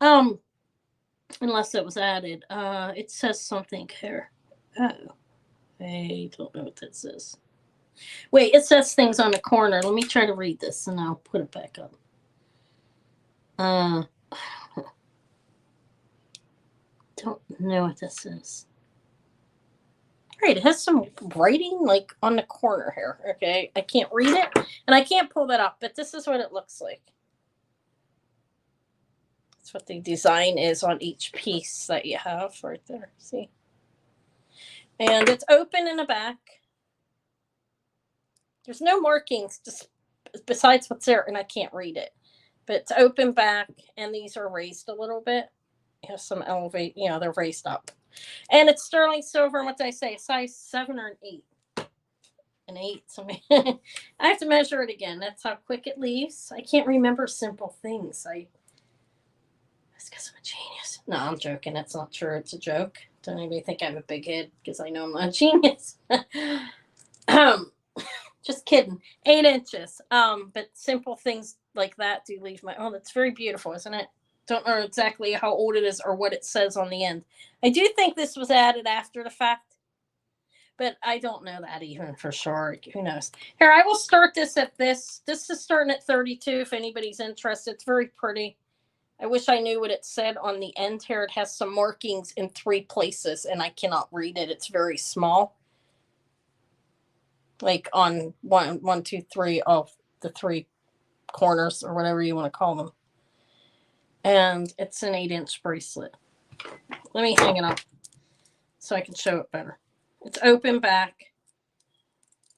Unless it was added. It says something here. Oh, I don't know what that says. Wait, it says things on the corner. Let me try to read this, and I'll put it back up. Don't know what this is. Right, it has some writing like on the corner here. Okay, I can't read it, and I can't pull that up, but this is what it looks like. That's what the design is on each piece that you have right there. See? And it's open in the back. There's no markings just besides what's there, and I can't read it. But it's open back, and these are raised a little bit. You have some elevate, they're raised up. And it's sterling silver, and what did I say? Size 7 or an 8? An 8. So I have to measure it again. That's how quick it leaves. I can't remember simple things. That's because I'm a genius. No, I'm joking. That's not true. It's a joke. Don't anybody think I have a big head because I know I'm not a genius. Just kidding. 8 inches. But simple things like that do leave my. Oh, that's very beautiful, isn't it? Don't know exactly how old it is or what it says on the end. I do think this was added after the fact, but I don't know that even for sure. Who knows? Here, I will start this at this. This is starting at 32 if anybody's interested. It's very pretty. I wish I knew what it said on the end here. It has some markings in 3 places, and I cannot read it. It's very small. Like on one, two, three of the 3 corners or whatever you want to call them. And it's an 8-inch bracelet. Let me hang it up so I can show it better. It's open back,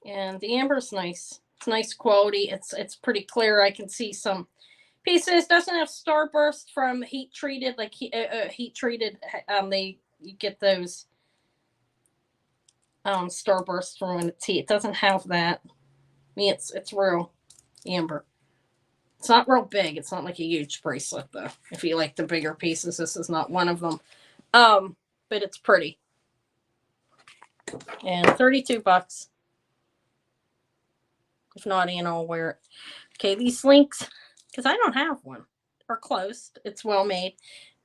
and the amber's nice. It's nice quality. It's pretty clear. I can see some pieces. Doesn't have starburst from heat treated, like heat treated. You get those starburst from when it's heat. It doesn't have that. I mean, it's real amber. It's not real big. It's not like a huge bracelet though. If you like the bigger pieces, this is not one of them. But it's pretty. And $32. If not, Anna will wear it. Okay, these links, because I don't have one, are closed. It's well made.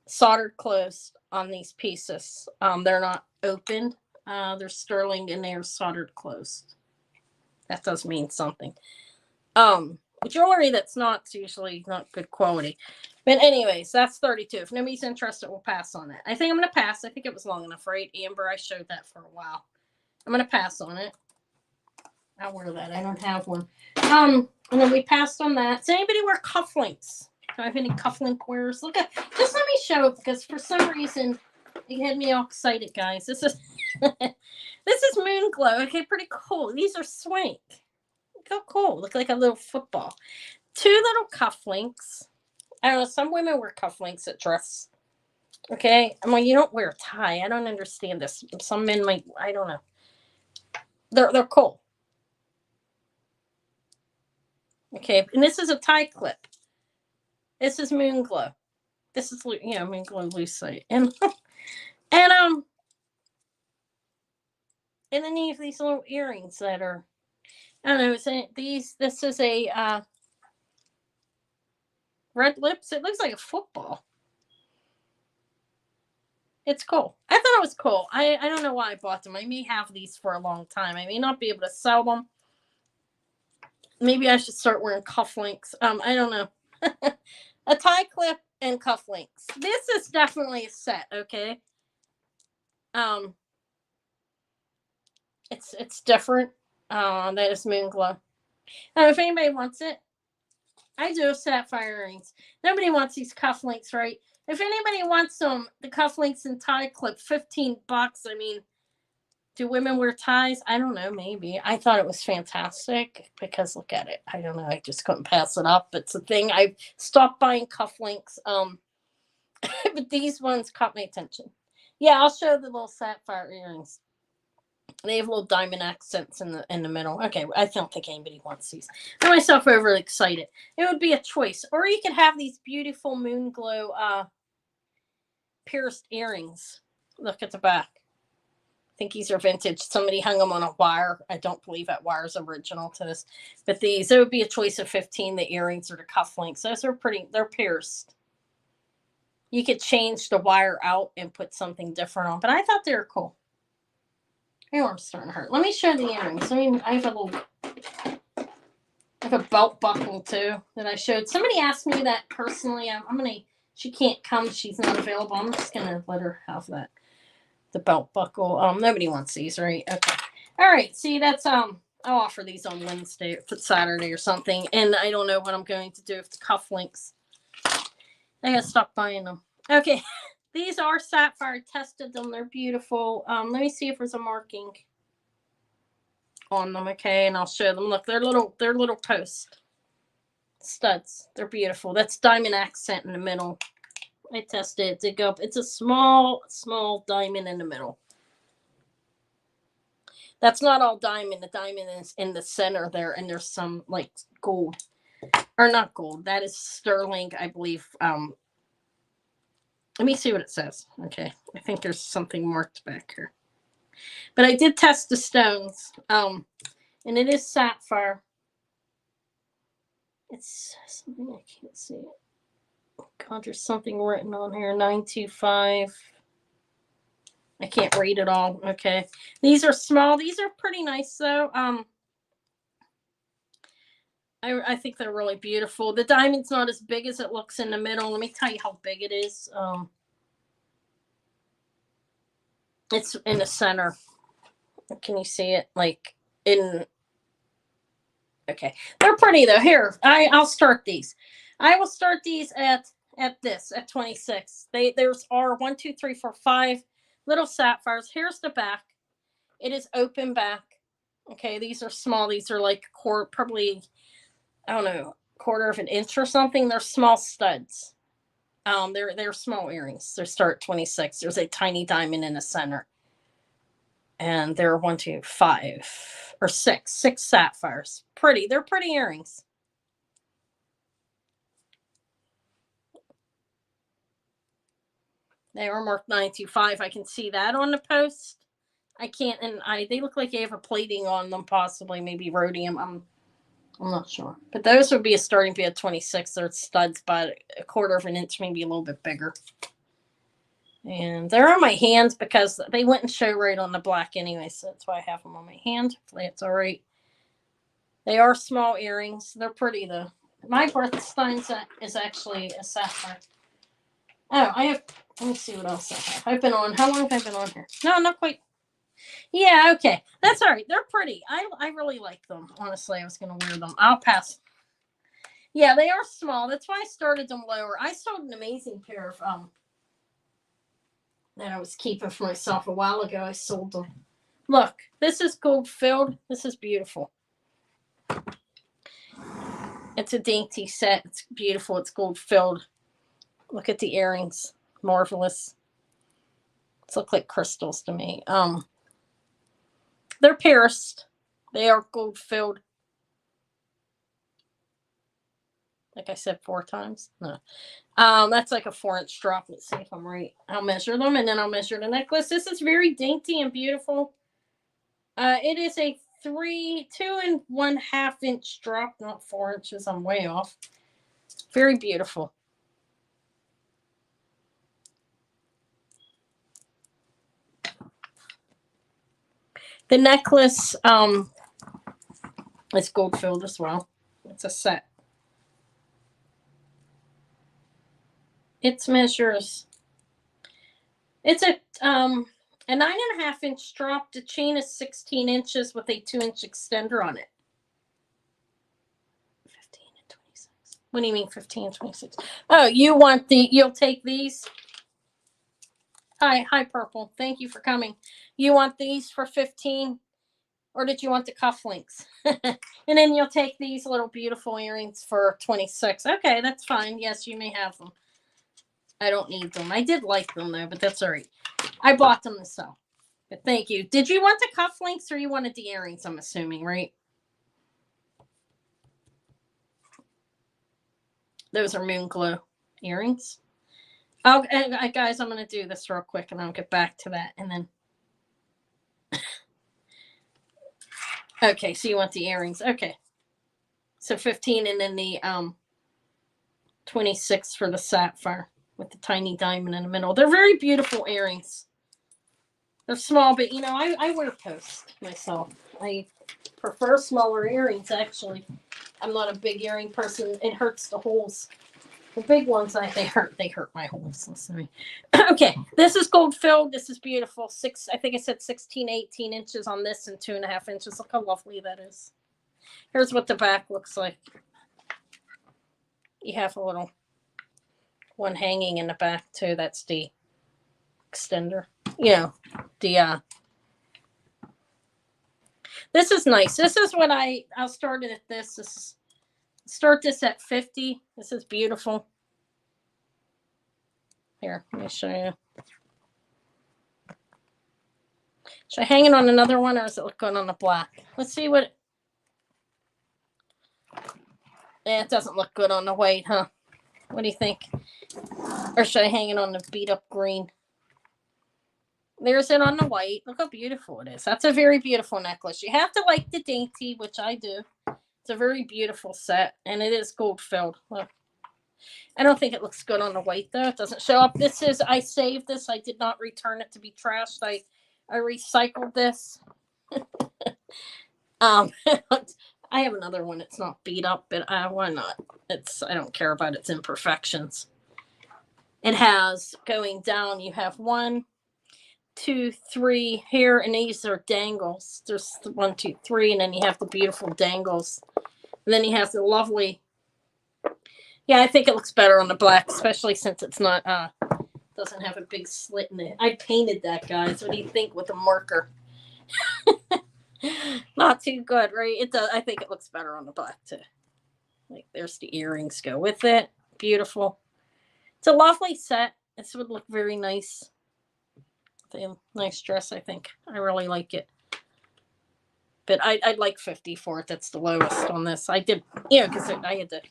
Soldered closed on these pieces. They're not opened. They're sterling and they're soldered closed. That does mean something. Jewelry that's not usually not good quality. But anyways, that's 32. If nobody's interested, we'll pass on it. I think I'm going to pass. I think it was long enough, right? Amber, I showed that for a while. I'm going to pass on it. I'll wear that. I don't have one. And then we passed on that. Does anybody wear cufflinks? Do I have any cufflink wearers? Look at, just let me show it because for some reason it had me all excited, guys. This is this is Moon Glow. Okay, pretty cool. These are swank. Look how cool. Look like a little football. 2 little cufflinks. I don't know. Some women wear cufflinks at dress. Okay. I'm like, you don't wear a tie. I don't understand this. Some men might. I don't know. They're cool. Okay, and this is a tie clip. This is Moon Glow. This is Moon Glow lucite, and and then you have these little earrings that are, I don't know. This is a red lips. It looks like a football. It's cool. I thought it was cool. I don't know why I bought them. I may have these for a long time. I may not be able to sell them. Maybe I should start wearing cufflinks. I don't know. A tie clip and cufflinks. This is definitely a set, okay? It's different. That is Moon Glow. If anybody wants it, I do have sapphire earrings. Nobody wants these cufflinks, right? If anybody wants them, the cufflinks and tie clip, $15. I mean, do women wear ties? I don't know, maybe. I thought it was fantastic because look at it. I don't know. I just couldn't pass it up. It's a thing. I stopped buying cufflinks. But these ones caught my attention. Yeah, I'll show the little sapphire earrings. They have little diamond accents in the middle. Okay, I don't think anybody wants these. I'm myself overly excited. It would be a choice. Or you could have these beautiful Moon Glow pierced earrings. Look at the back. I think these are vintage. Somebody hung them on a wire. I don't believe that wire is original to this. But these, it would be a choice of 15, the earrings or the cufflinks. Those are pretty, they're pierced. You could change the wire out and put something different on. But I thought they were cool. My arm's starting to hurt. Let me show the earrings. I have a belt buckle too that I showed. Somebody asked me that personally. She can't come. She's not available. I'm just going to let her have that. The belt buckle. Nobody wants these, right? Okay. All right. See, that's, I'll offer these on Wednesday, Saturday or something. And I don't know what I'm going to do with the cufflinks. I got to stop buying them. Okay. These are sapphire. Tested them. They're beautiful. Let me see if there's a marking on them. Okay. And I'll show them. Look, they're little post studs. They're beautiful. That's diamond accent in the middle. I tested it to go up. It's a small diamond in the middle. That's not all diamond. The diamond is in the center there, and there's some like gold. Or not gold. That is sterling, I believe. Let me see what it says. Okay. I think there's something marked back here. But I did test the stones. And it is sapphire. It's something I can't see it. Oh God, there's something written on here. 925. I can't read it all. Okay. These are small. These are pretty nice though. I think they're really beautiful. The diamond's not as big as it looks in the middle. Let me tell you how big it is. It's in the center. Can you see it? Like in. Okay, they're pretty though. Here, I'll start these. I will start these at 26. There's are 1, 2, 3, 4, 5 little sapphires. Here's the back. It is open back. Okay, these are small. These are like probably, I don't know, quarter of an inch or something. They're small studs. They're small earrings. They start 26. There's a tiny diamond in the center. And they're 1, 2, 5 or 6 sapphires. Pretty. They're pretty earrings. They are marked 925. I can see that on the post. I can't, and they look like they have a plating on them, possibly maybe rhodium. I'm not sure, but those would be a starting bid at 26. They're studs, but a quarter of an inch, maybe a little bit bigger. And they're on my hands because they wouldn't show right on the black anyway, so that's why I have them on my hand. Hopefully it's all right. They are small earrings. They're pretty though. My birthstone is actually a sapphire. Oh, let me see what else I have. I've been on, how long have I been on here? No, not quite. Yeah, okay. That's all right. They're pretty. I really like them. Honestly, I was going to wear them. I'll pass. Yeah, they are small. That's why I started them lower. I sold an amazing pair of that I was keeping for myself a while ago. I sold them. Look, this is gold filled. This is beautiful. It's a dainty set. It's beautiful. It's gold filled. Look at the earrings. Marvelous. These look like crystals to me. They're pierced. They are gold filled. Like I said 4 times. No. That's like a 4-inch drop. Let's see if I'm right. I'll measure them and then I'll measure the necklace. This is very dainty and beautiful. It is a 2 1/2 inch drop, not 4 inches. I'm way off. Very beautiful. The necklace is gold filled as well. It's a set. It measures. It's a 9.5 inch drop. The chain is 16 inches with a 2-inch extender on it. 15 and 26. What do you mean 15 and 26? Oh, you'll take these. Hi, Purple. Thank you for coming. You want these for 15? Or did you want the cufflinks? And then you'll take these little beautiful earrings for 26. Okay, that's fine. Yes, you may have them. I don't need them. I did like them though, but that's all right. I bought them to sell. But thank you. Did you want the cufflinks or you wanted the earrings? I'm assuming, right? Those are moon glow earrings. Oh, guys, I'm going to do this real quick and I'll get back to that. And then. Okay, so you want the earrings. Okay. So 15 and then the 26 for the sapphire with the tiny diamond in the middle. They're very beautiful earrings. They're small, but I wear post myself. I prefer smaller earrings, actually. I'm not a big earring person. It hurts the holes. The big ones, they hurt my holes. Listen to me. Okay, this is gold filled. This is beautiful. I think I said 16, 18 inches on this and 2.5 inches. Look how lovely that is. Here's what the back looks like. You have a little one hanging in the back too. That's the extender. This is nice. This is what I'll start it at this. Start this at 50. This is beautiful. Here, let me show you. Should I hang it on another one or does it look good on the black? Let's see what. It doesn't look good on the white, huh? What do you think? Or should I hang it on the beat up green? There's it on the white. Look how beautiful it is. That's a very beautiful necklace. You have to like the dainty, which I do. It's a very beautiful set, and it is gold filled. Look. I don't think it looks good on the white though. It doesn't show up. This is, I saved this. I did not return it to be trashed. I recycled this. I have another one. It's not beat up, but why not? I don't care about its imperfections. It has going down. You have 1, 2, 3 here, and these are dangles. There's 1, 2, 3, and then you have the beautiful dangles, and then you have the lovely. Yeah, I think it looks better on the black, especially since it's not doesn't have a big slit in it. I painted that, guys. What do you think with a marker? Not too good, right? It does. I think it looks better on the black too. Like, there's the earrings go with it. Beautiful. It's a lovely set. This would look very nice. The nice dress, I think. I really like it. But I'd like 50 for it. That's the lowest on this. I did, because I had to.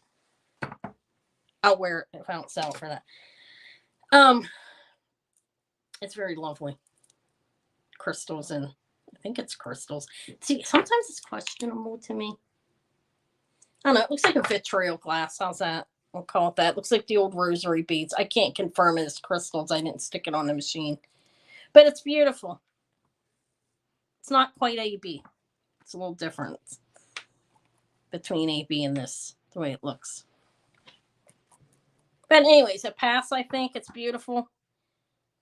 I'll wear it if I don't sell for that. It's very lovely. Crystals, and I think it's crystals. See, sometimes it's questionable to me. I don't know. It looks like a vitriol glass. How's that? We'll call it that. Looks like the old rosary beads. I can't confirm it as crystals. I didn't stick it on the machine. But it's beautiful. It's not quite AB. It's a little different between AB and this, the way it looks. But anyways, a pass, I think. It's beautiful.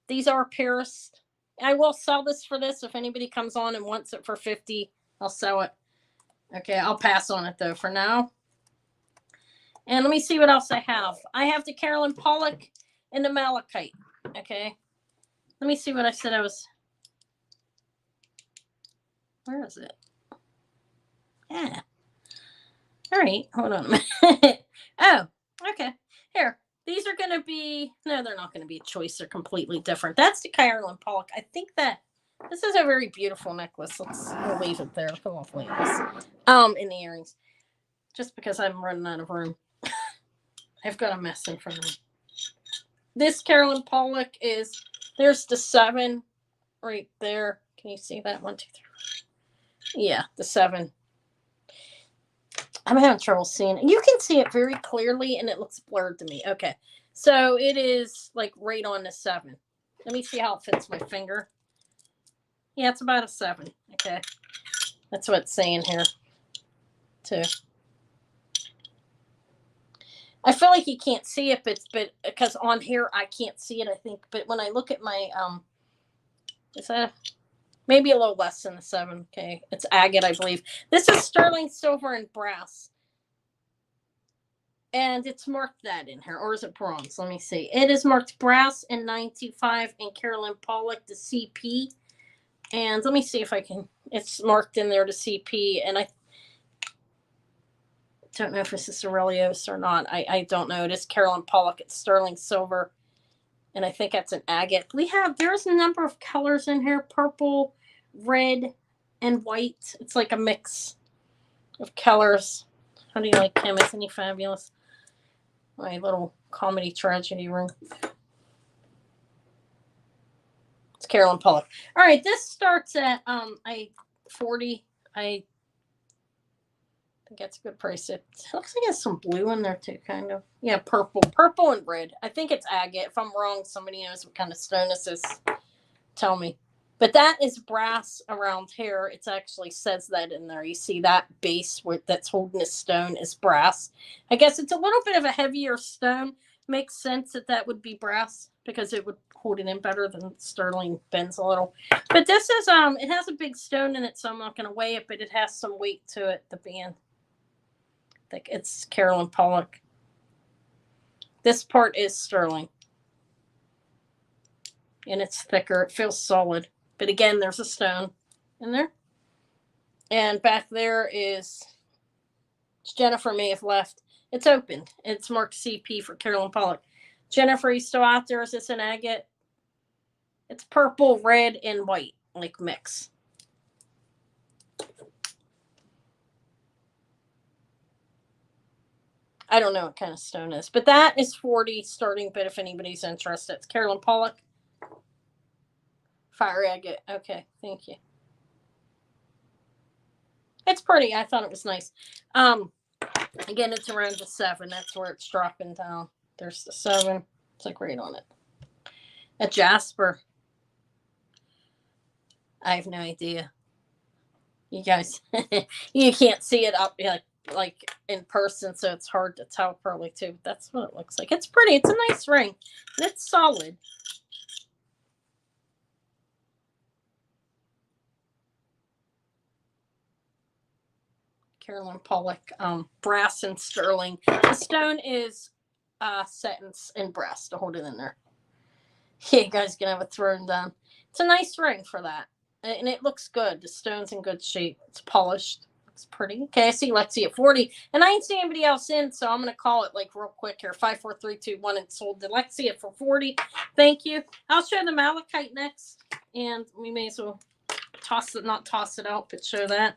These are pierced. I will sell this for this. If anybody comes on and wants it for 50, I'll sell it. Okay, I'll pass on it, though, for now. And let me see what else I have. I have the Carolyn Pollock and the Malachite. Okay. Let me see what I said I was. Where is it? Yeah. All right. Hold on a minute. Oh, okay. Here. These are going to be. No, they're not going to be a choice. They're completely different. That's the Carolyn Pollock. I think that this is a very beautiful necklace. We'll leave it there. Come off, leave this. In the earrings. Just because I'm running out of room. I've got a mess in front of me. This Carolyn Pollock is. There's the 7 right there. Can you see that? 1, 2, 3. Yeah, the 7. I'm having trouble seeing it. You can see it very clearly, and it looks blurred to me. Okay, so it is like right on the 7. Let me see how it fits my finger. Yeah, it's about a 7. Okay, that's what it's saying here, too. I feel like you can't see it, but because on here I can't see it, I think. But when I look at my is that maybe a little less than the 7? Okay, it's agate, I believe. This is sterling silver and brass, and it's marked that in here, or is it bronze? Let me see. It is marked brass and 925 and Carolyn Pollock the CP. And let me see if I can. It's marked in there to CP, and I don't know if this is Aurelios or not. I don't know. It is Carolyn Pollock. It's sterling silver, and I think that's an agate. There's a number of colors in here: purple, red, and white. It's like a mix of colors. How do you like him? Isn't he fabulous? My little comedy tragedy room. It's Carolyn Pollock. All right, this starts at 40. I think that's a good price. It looks like it has some blue in there too, kind of. Yeah, purple and red. I think it's agate. If I'm wrong, somebody knows what kind of stone this is. Tell me. But that is brass around here. It actually says that in there. You see that base that's holding the stone is brass. I guess it's a little bit of a heavier stone. Makes sense that would be brass because it would hold it in better than sterling bends a little. But this is it has a big stone in it, so I'm not going to weigh it, but it has some weight to it. The band. I think it's Carolyn Pollock. This part is sterling, and it's thicker. It feels solid. But again, there's a stone in there. And back there is Jennifer may have left. It's open. It's marked CP for Carolyn Pollock. Jennifer, are you still out there? Is this an agate? It's purple, red, and white, like mix. I don't know what kind of stone it is. But that is 40 starting bid if anybody's interested. It's Carolyn Pollock. fire agate. Okay, thank you. It's pretty. I thought it was nice. Again, it's around the 7. That's where it's dropping down. There's the 7. It's like right on it. A jasper. I have no idea. You guys, you can't see it up like in person, so it's hard to tell probably too. That's what it looks like. It's pretty. It's a nice ring. It's solid. Carolyn Pollock, brass and sterling. The stone is set in brass to hold it in there. Yeah, you guys can have it thrown down. It's a nice ring for that. And it looks good. The stone's in good shape. It's polished. Looks pretty. Okay, I see Lexi at 40. And I ain't seen anybody else in, so I'm going to call it like real quick here. 5, 4, 3, 2, 1. And sold to Lexi at for 40. Thank you. I'll show the malachite next. And we may as well not toss it out, but show that.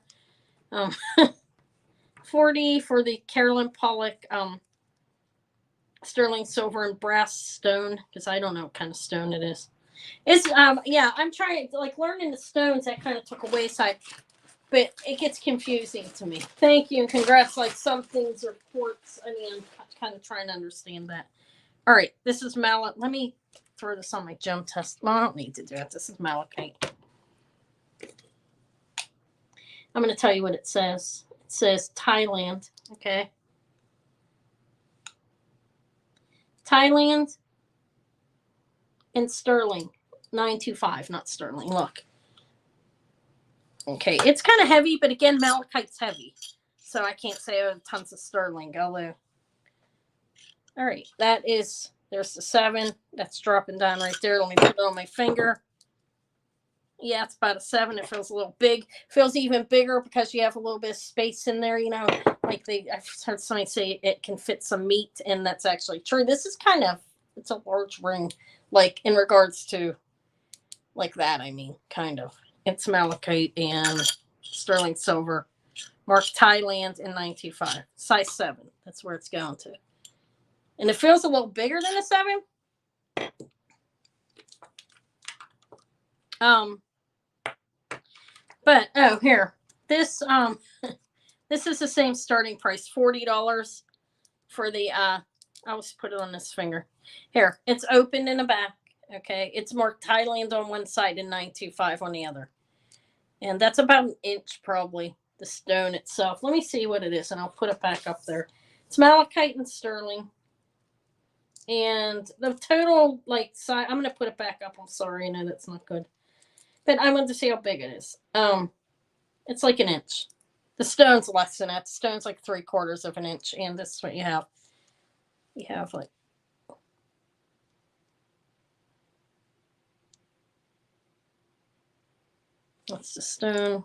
40 for the Carolyn Pollock sterling silver and brass stone, because I don't know what kind of stone it is. It's yeah, I'm trying like learning the stones. That kind of took a wayside, but it gets confusing to me. Thank you and congrats. Like some things are quartz. I mean, I'm kind of trying to understand that. All right, this is malachite. Let me throw this on my gem test. Well, I don't need to do it. This is malachite. I'm going to tell you what it says. It says Thailand. Okay. Thailand and sterling. 925, not sterling. Look. Okay. It's kind of heavy, but again, malachite's heavy. So I can't say tons of sterling. Galore. All right. That is, there's the 7. That's dropping down right there. Let me put it on my finger. Yeah, it's about a 7. It feels a little big. Feels even bigger because you have a little bit of space in there, you know. Like I've heard somebody say it can fit some meat, and that's actually true. This is kind of, it's a large ring, like in regards to like that, I mean, kind of. It's malachite and sterling silver. Marked Thailand in 925. Size 7. That's where it's going to. And it feels a little bigger than a 7. But oh, here. This this is the same starting price, $40 for the I'll just put it on this finger. Here, it's open in the back. Okay. It's marked Thailand on one side and 925 on the other. And that's about an inch probably, the stone itself. Let me see what it is, and I'll put it back up there. It's malachite and sterling. And the total like size, I'm gonna put it back up. I'm sorry, I know that's not good. But I want to see how big it is. It's like an inch. The stone's less than that. The stone's like 3/4 of an inch. And this is what you have. You have like, that's the stone.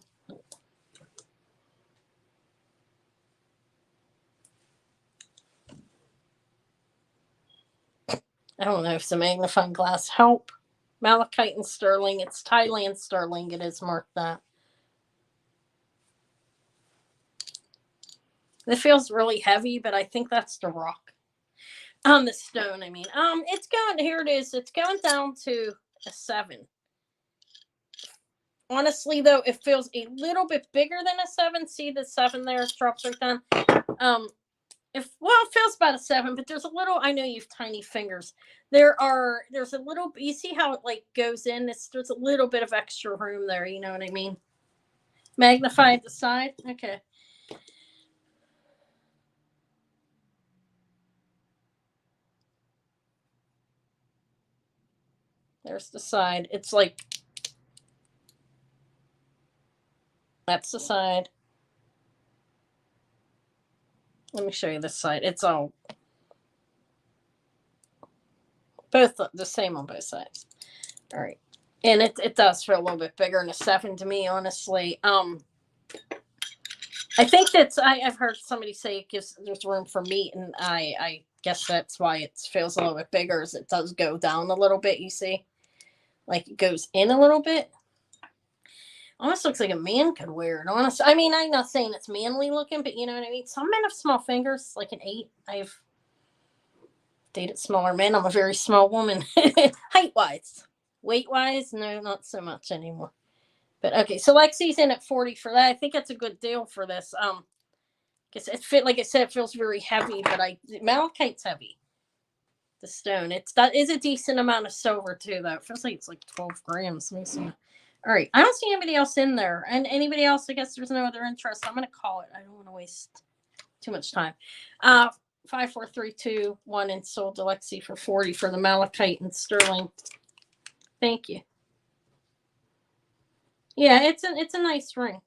I don't know if the magnifying glass help. Malachite and sterling. It's Thailand sterling. It is marked that. It feels really heavy, but I think that's the rock. The stone, I mean. It's going, here it is. It's going down to a 7. Honestly, though, it feels a little bit bigger than a 7. See the 7 there? It drops right down. It feels about a 7, but there's a little, I know you have tiny fingers. There's a little, you see how it like goes in? There's a little bit of extra room there. You know what I mean? Magnify at the side. Okay. There's the side. It's like, that's the side. Let me show you this side. It's all both the same on both sides. All right. And it does feel a little bit bigger than a 7 to me, honestly. I think I've heard somebody say there's room for meat, and I guess that's why it feels a little bit bigger, as it does go down a little bit, you see? Like it goes in a little bit. Almost looks like a man could wear it, honestly. I mean, I'm not saying it's manly looking, but you know what I mean? Some men have small fingers, like an 8. I've dated smaller men. I'm a very small woman, height-wise. Weight wise, no, not so much anymore. But okay, so Lexi's in at 40 for that. I think that's a good deal for this. Because it fit, like I said, it feels very heavy, but malachite's heavy. The stone, that is a decent amount of silver too, though. It feels like it's like 12 grams. Let me see. All right, I don't see anybody else in there, and anybody else. I guess there's no other interest. I'm gonna call it. I don't want to waste too much time. 5, 4, 3, 2, 1, and sold to Lexi for 40 for the malachite and sterling. Thank you. Yeah, it's a nice ring.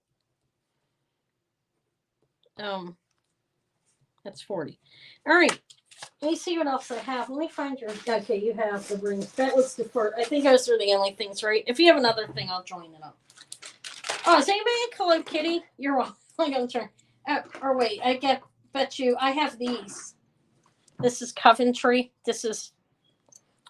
That's 40. All right. Let me see what else I have. Let me find your. Okay, you have the rings. That was the first. I think those are the only things, right? If you have another thing, I'll join it up. Oh, is anybody in Hello Kitty? You're welcome. I'm trying. Or wait, bet you I have these. This is Coventry. This is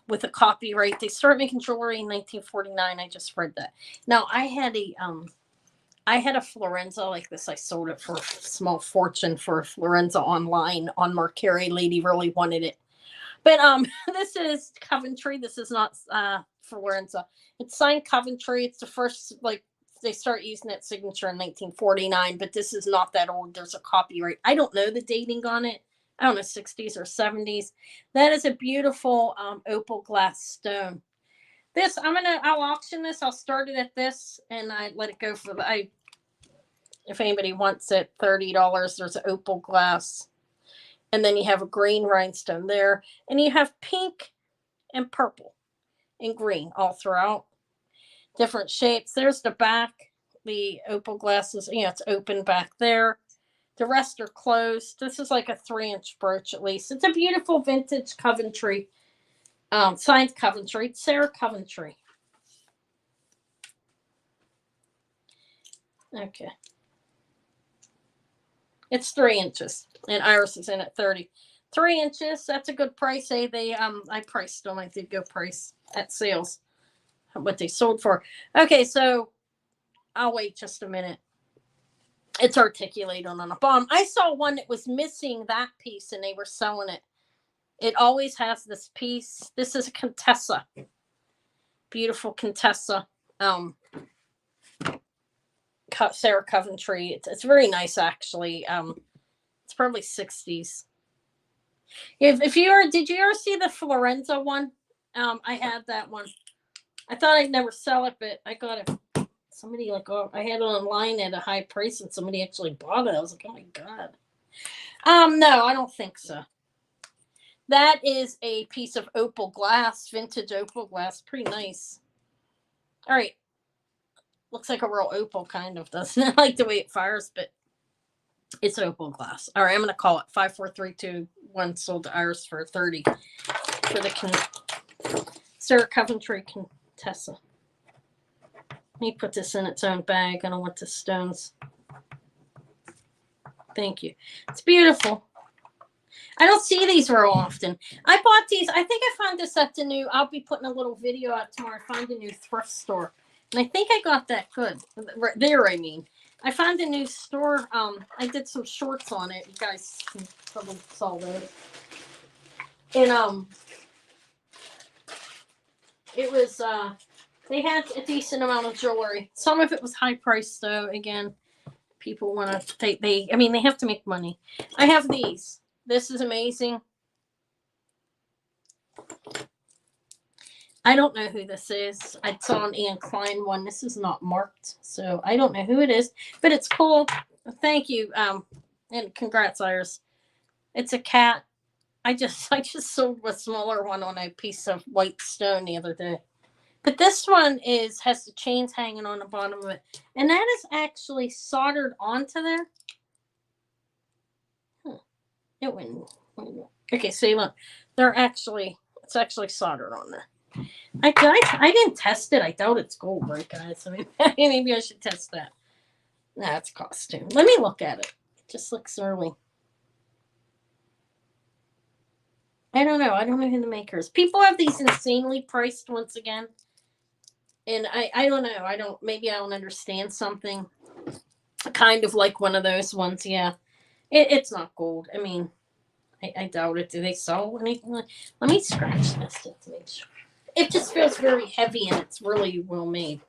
with a copyright. They started making jewelry in 1949. I just read that. Now I had a Florenza like this. I sold it for a small fortune for a Florenza online on Mercari. Lady really wanted it. But this is Coventry. This is not Florenza. It's signed Coventry. It's the first, like, they start using that signature in 1949, but this is not that old. There's a copyright. I don't know the dating on it. I don't know, 60s or 70s. That is a beautiful opal glass stone. This, I'll auction this. I'll start it at this, and I let it go for if anybody wants it, $30. There's an opal glass. And then you have a green rhinestone there. And you have pink and purple and green all throughout. Different shapes. There's the back. The opal glasses, it's open back there. The rest are closed. This is like a 3-inch brooch at least. It's a beautiful vintage Coventry. Signed Coventry. Sarah Coventry. Okay. It's 3 inches. And Iris is in at 30. 3 inches. That's a good price. I priced them. I did go price at sales what they sold for. Okay, so I'll wait just a minute. It's articulated on a bomb. I saw one that was missing that piece and they were selling it. It always has this piece. This is a Contessa. Beautiful Contessa. Sarah Coventry. It's very nice, actually. It's probably 60s. Did you ever see the Florenza one? I had that one. I thought I'd never sell it, but I got it. Somebody I had it online at a high price, and somebody actually bought it. I was like, oh my god. No, I don't think so. That is a piece of opal glass, vintage opal glass. Pretty nice. All right. Looks like a real opal, kind of, doesn't it? I like the way it fires, but it's opal glass. All right, I'm going to call it 5, 4, 3, 2, 1. Sold to Iris for 30 for the Sarah Coventry Contessa. Let me put this in its own bag. I don't want the stones. Thank you. It's beautiful. I don't see these very often. I bought these. I think I found this at the new. I'll be putting a little video out tomorrow. I found a new thrift store. And I think I got that good. Right there, I mean. I found a new store. I did some shorts on it. You guys probably saw those. And it was they had a decent amount of jewelry. Some of it was high priced though. Again, people want to they have to make money. I have these. This is amazing. I don't know who this is. I saw an Anne Klein one. This is not marked, so I don't know who it is, but it's cool. Thank you. And congrats, Iris. It's a cat. I just sold a smaller one on a piece of white stone the other day. But this one has the chains hanging on the bottom of it. And that is actually soldered onto there. It went. Okay, so look. It's actually soldered on there. I didn't test it. I doubt it's gold, right, guys? I mean, maybe I should test that. Nah, it's costume. Let me look at it. It just looks early. I don't know. I don't know who the maker is. People have these insanely priced once again. And I don't know. Maybe I don't understand something. Kind of like one of those ones, yeah. It's not gold. I mean, I doubt it. Do they sell anything? Let me scratch this just to make sure. It just feels very heavy and it's really well made.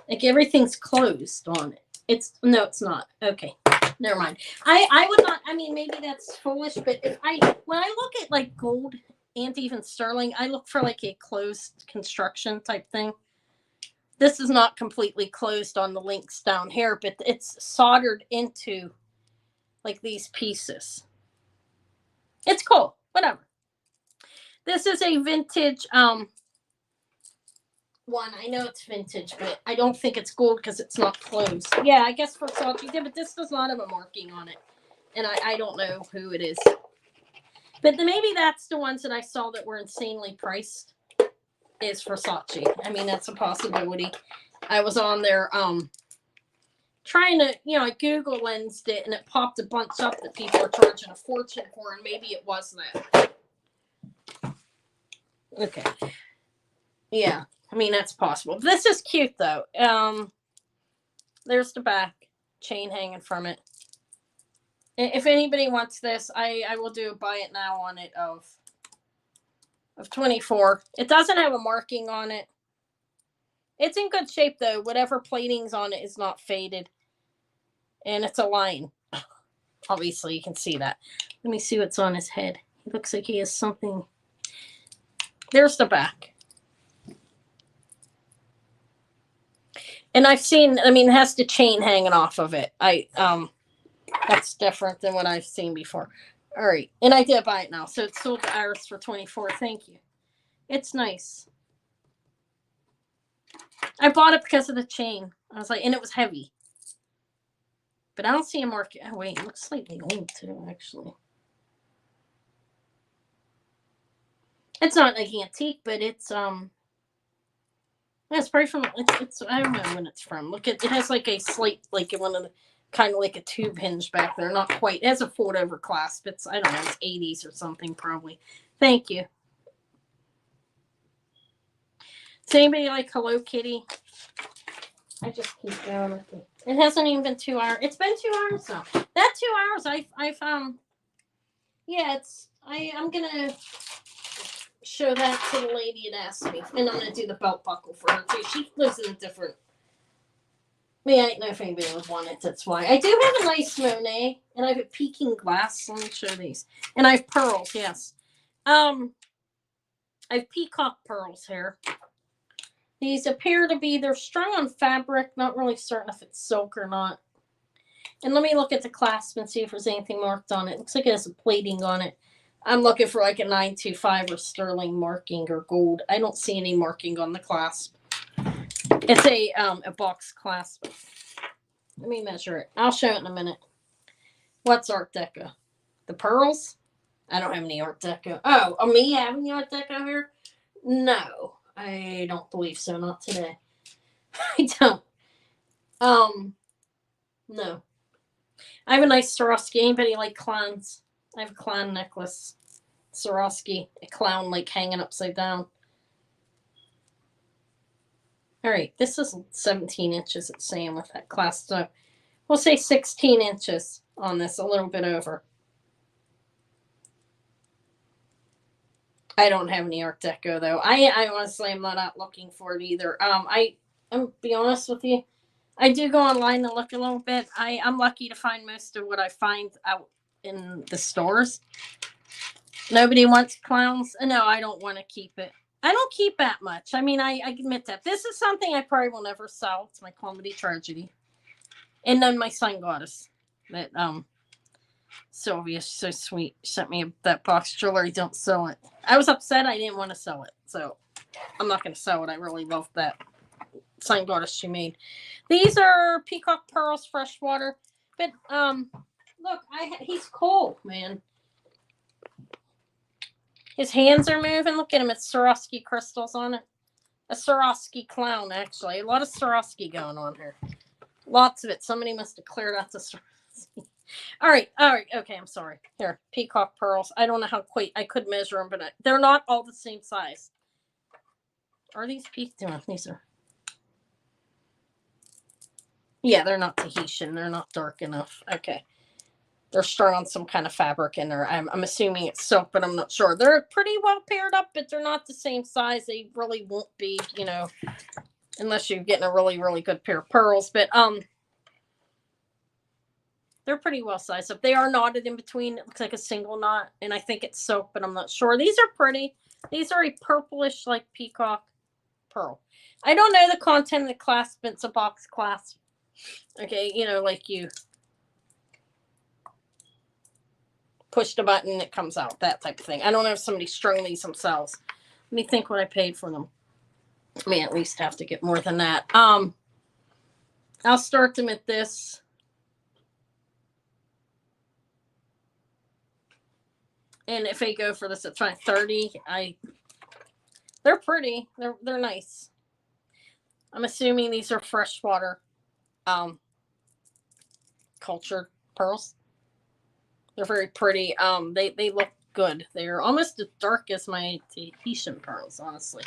Like everything's closed on it. No, it's not. Okay. Never mind. I would not, I mean, maybe that's foolish, but when I look at like gold and even sterling, I look for like a closed construction type thing. This is not completely closed on the links down here, but it's soldered into like these pieces. It's cool. Whatever. This is a vintage one. I know it's vintage, but I don't think it's gold because it's not closed. Yeah, I guess Versace did, but this does not have a marking on it. And I don't know who it is. But maybe that's the ones that I saw that were insanely priced is Versace. I mean, that's a possibility. I was on there trying to, I Google lensed it and it popped a bunch up that people are charging a fortune for, and maybe it was that. Okay. Yeah, I mean, that's possible. This is cute, though. There's the back chain hanging from it. If anybody wants this, I will do a buy it now on it of 24. It doesn't have a marking on it. It's in good shape, though. Whatever plating's on it is not faded. And it's a line. Obviously, you can see that. Let me see what's on his head. He looks like he has something. There's the back. And I've seen, I mean, it has the chain hanging off of it. That's different than what I've seen before. All right. And I did buy it now. So it's sold to Iris for 24. Thank you. It's nice. I bought it because of the chain. I was like, and it was heavy. But I don't see a market. Oh, wait. It looks slightly old, too, actually. It's not like antique, but it's, it's probably from, it's I don't know when it's from. Look at, it has like a slight, like one of the, kind of like a tube hinge back there. Not quite. It has a fold over clasp. It's, I don't know, it's 80s or something probably. Thank you. Does anybody like Hello Kitty? I just keep going with it. It hasn't even been 2 hours. It's been 2 hours now. That 2 hours, yeah, I'm gonna show that to the lady that asked me, and I'm gonna do the belt buckle for her too. She lives in a different. I mean, I don't know if anybody would want it. That's why I do have a nice Monet, and I have a peeking glass. Let me show these, and I have pearls. Yes, I have peacock pearls here. These appear to be, they're strung on fabric. Not really certain if it's silk or not. And let me look at the clasp and see if there's anything marked on it. Looks like it has a plating on it. I'm looking for like a 925 or sterling marking or gold. I don't see any marking on the clasp. It's a box clasp. Let me measure it. I'll show it in a minute. What's Art Deco? The pearls? I don't have any Art Deco. Oh, me having the Art Deco here? No, I don't believe so. Not today. I don't. No. I have a nice Swarovski. Anybody like clowns? I have a clown necklace. Swarovski. A clown like hanging upside down. All right. This is 17 inches it's saying with that clasp. So we'll say 16 inches on this. A little bit over. I don't have any Art Deco though. I honestly am not out looking for it either. I'm be honest with you. I do go online and look a little bit. I'm lucky to find most of what I find out in the stores. Nobody wants clowns. No, I don't want to keep it. I don't keep that much. I mean, I admit that. This is something I probably will never sell. It's my comedy tragedy. And then my sun goddess that Sylvia, so sweet, sent me that box of jewelry. Don't sell it. I was upset. I didn't want to sell it, so I'm not going to sell it. I really love that sun goddess she made. These are peacock pearls, freshwater. But look, he's cool, man. His hands are moving. Look at him. It's Swarovski crystals on it. A Swarovski clown, actually. A lot of Swarovski going on here. Lots of it. Somebody must have cleared out the Swarovski. All right. Okay, I'm sorry. Here, peacock pearls. I don't know how quite I could measure them, but they're not all the same size. Are these peacock? These are. Yeah, they're not Tahitian. They're not dark enough. Okay. They're strung on some kind of fabric in there. I'm assuming it's silk, but I'm not sure. They're pretty well paired up, but they're not the same size. They really won't be, you know, unless you're getting a really, really good pair of pearls. But they're pretty well sized up. They are knotted in between. It looks like a single knot, and I think it's silk, but I'm not sure. These are pretty. These are a purplish, like peacock pearl. I don't know the content of the clasp, but it's a box clasp. Okay, you know, like you push the button, it comes out, that type of thing. I don't know if somebody strung these themselves. Let me think what I paid for them. I may at least have to get more than that. I'll start them at this. And if they go for this, it's fine. 30. They're pretty. They're nice. I'm assuming these are freshwater cultured pearls. They're very pretty. They look good. They're almost as dark as my Tahitian pearls, honestly.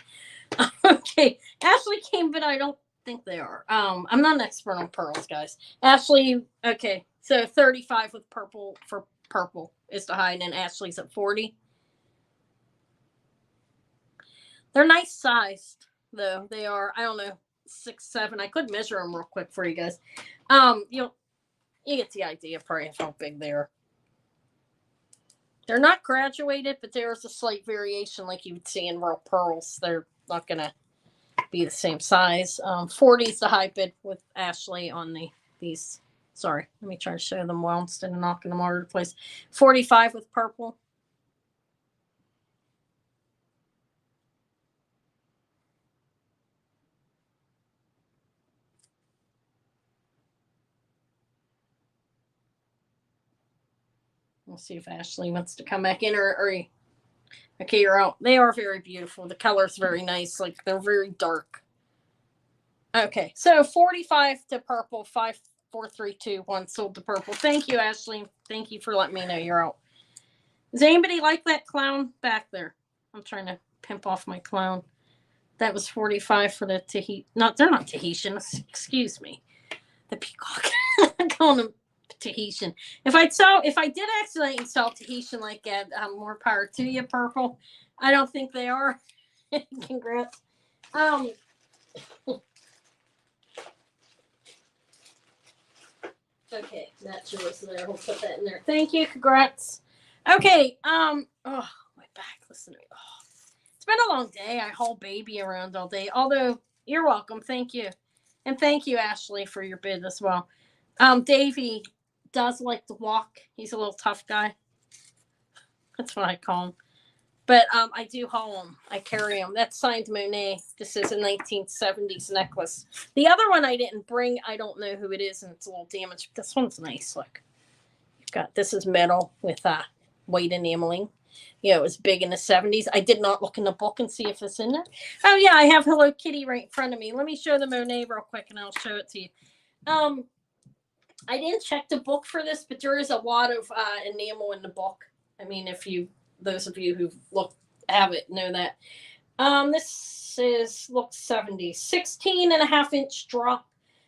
Okay, Ashley came, but I don't think they are. I'm not an expert on pearls, guys. Ashley, okay, so 35 with purple for purple is the high, and then Ashley's at 40. They're nice sized, though. They are, I don't know, 6, 7. I could measure them real quick for you guys. You get the idea probably of how big they are. They're not graduated, but there's a slight variation like you would see in real pearls. They're not going to be the same size. 40 is the high bid with Ashley on these. Sorry, let me try to show them well instead of knocking them all over the place. 45 with purple. We'll see if Ashley wants to come back in or okay, you're out. They are very beautiful. The color's very nice. Like they're very dark. Okay, so 45 to purple, 5, 4, 3, 2, 1 sold to purple. Thank you, Ashley. Thank you for letting me know you're out. Does anybody like that clown back there? I'm trying to pimp off my clown. That was 45 for the Tahitian. No, they're not Tahitian. Excuse me. The peacock. I'm calling them Tahitian. If I did accidentally sell Tahitian like that, more power to you, purple. I don't think they are. Congrats. Okay, that's yours there. We'll put that in there. Thank you. Congrats. Okay. Oh, my back. Listen to me. Oh, it's been a long day. I haul baby around all day. Although you're welcome. Thank you, and thank you, Ashley, for your bid as well. Davey does like to walk. He's a little tough guy. That's what I call him. But I do haul him. I carry him. That's signed Monet. This is a 1970s necklace. The other one I didn't bring. I don't know who it is, and it's a little damaged. But this one's nice. Look, you've got this is metal with white enameling. You know, it was big in the 70s. I did not look in the book and see if it's in there. Oh yeah, I have Hello Kitty right in front of me. Let me show the Monet real quick, and I'll show it to you. I didn't check the book for this, but there is a lot of enamel in the book. I mean, those of you who have it know that. This looks 70, 16.5-inch drop.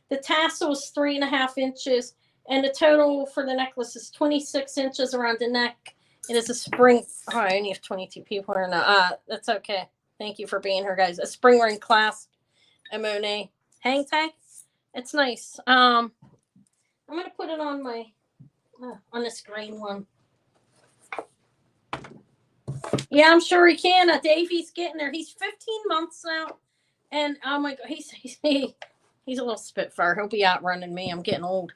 The tassel is 3.5 inches, and the total for the necklace is 26 inches around the neck. It is a spring. Oh, I only have 22 people here now. That's okay. Thank you for being here, guys. A spring ring clasp, a Monet hang tag. It's nice. I'm gonna put it on on this green one. Yeah, I'm sure he can. Davey's getting there. He's 15 months out, and oh my God, he's a little spitfire. He'll be outrunning me. I'm getting old.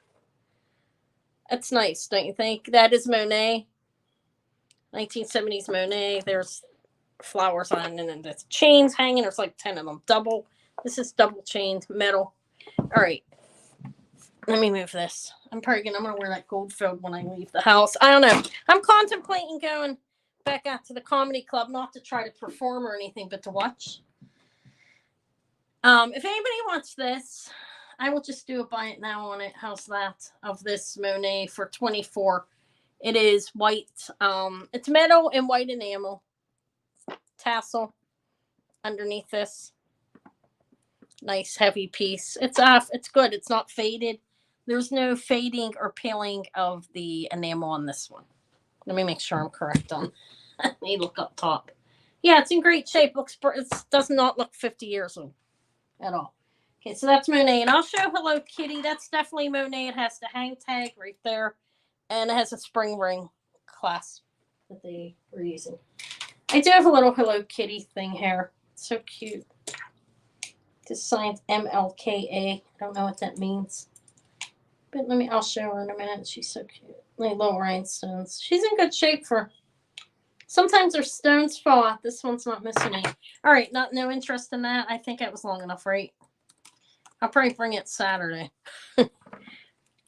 That's nice, don't you think? That is Monet, 1970s Monet. There's flowers on, and then there's chains hanging. There's like 10 of them. Double. This is double chained metal. All right. Let me move this. I'm gonna wear that gold filled when I leave the house. I don't know. I'm contemplating going back out to the comedy club, not to try to perform or anything, but to watch. If anybody wants this, I will just do a buy it now on it. How's that? Of this Monet for $24. It is white. It's metal and white enamel. Tassel underneath this. Nice heavy piece. It's good. It's not faded. There's no fading or peeling of the enamel on this one. Let me make sure I'm correct on. Let me look up top. Yeah, it's in great shape. It does not look 50 years old at all. Okay, so that's Monet. And I'll show Hello Kitty. That's definitely Monet. It has the hang tag right there. And it has a spring ring clasp that they were using. I do have a little Hello Kitty thing here. It's so cute. It's signed MLKA. I don't know what that means. But I'll show her in a minute. She's so cute. Like little rhinestones. She's in good shape for. Sometimes her stones fall out. This one's not missing any. All right, no interest in that. I think that was long enough, right? I'll probably bring it Saturday.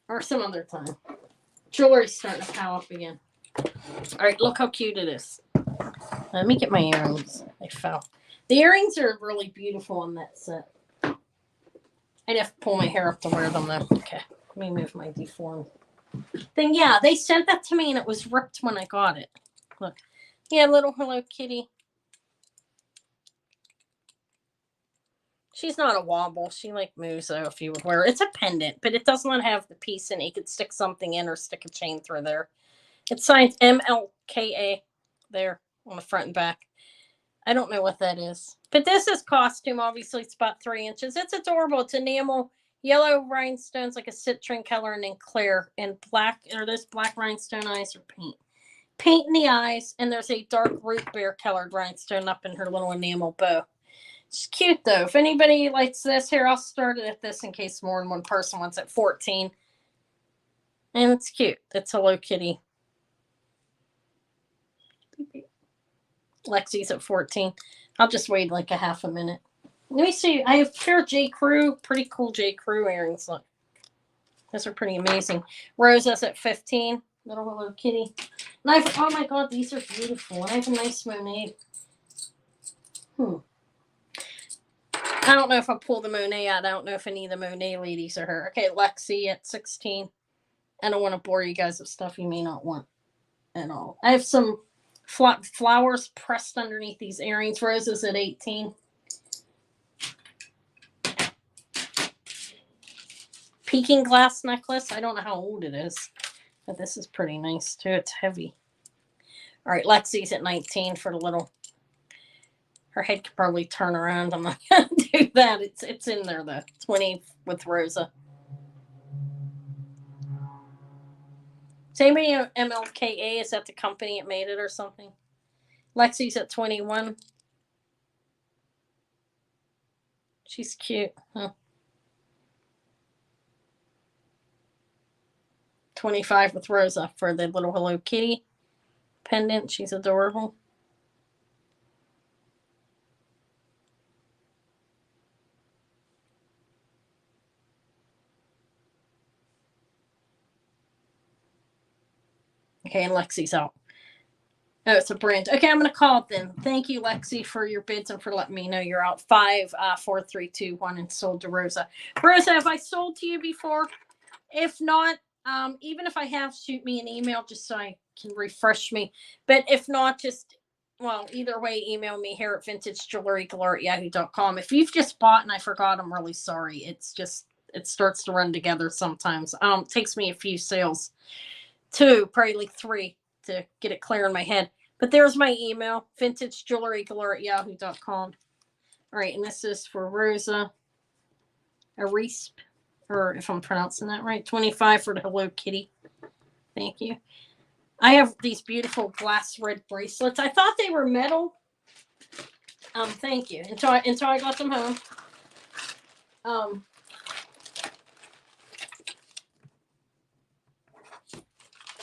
Or some other time. Jewelry's starting to pile up again. All right, look how cute it is. Let me get my earrings. They fell. The earrings are really beautiful on that set. I'd have to pull my hair up to wear them though. Okay, let me move my deformed thing. Yeah, they sent that to me and it was ripped when I got it. Look. Yeah, little Hello Kitty. She's not a wobble. She like moves though if you would wear it. It's a pendant, but it does not have the piece in it. You could stick something in or stick a chain through there. It's signed MLKA there on the front and back. I don't know what that is. But this is costume. Obviously, it's about 3 inches. It's adorable. It's enamel, yellow rhinestones, like a citron color, and then clear. And black, are those black rhinestone eyes or paint? Paint in the eyes, and there's a dark root beer colored rhinestone up in her little enamel bow. It's cute, though. If anybody likes this, here, I'll start it at this in case more than one person wants it. 14. And it's cute. It's Hello Kitty. Lexi's at 14. I'll just wait like a half a minute. Let me see. I have a pair of J. Crew. Pretty cool J. Crew earrings. Look. Those are pretty amazing. Rosa's at 15. Little Hello Kitty. And oh my God, these are beautiful. And I have a nice Monet. I don't know if I'll pull the Monet out. I don't know if any of the Monet ladies are her. Okay, Lexi at 16. I don't want to bore you guys with stuff you may not want at all. I have some flowers pressed underneath these earrings. Rosa's at 18. Peking glass necklace. I don't know how old it is, but this is pretty nice too. It's heavy. All right, Lexi's at 19 for the little. Her head could probably turn around. I'm not gonna do that. It's in there though. 20 with Rosa. Same MLKA. Is that the company that made it or something? Lexi's at 21. She's cute, huh? 25 with Rosa for the little Hello Kitty pendant. She's adorable. Okay, and Lexi's out. Oh, it's a brand. Okay, I'm going to call it then. Thank you, Lexi, for your bids and for letting me know you're out. 5, 4, 3, 2, 1, and sold to Rosa. Rosa, have I sold to you before? If not, even if I have, shoot me an email just so I can refresh me. But if not, either way, email me here at vintagejewelrygalore@yahoo.com. If you've just bought and I forgot, I'm really sorry. It's just, it starts to run together sometimes. It takes me a few sales, 2, probably like 3 to get it clear in my head. But there's my email, vintagejewelrygalore@yahoo.com. All right, and this is for Rosa Arisp, or if I'm pronouncing that right, 25 for the Hello Kitty. Thank you. I have these beautiful glass red bracelets. I thought they were metal. Thank you. Until I got them home.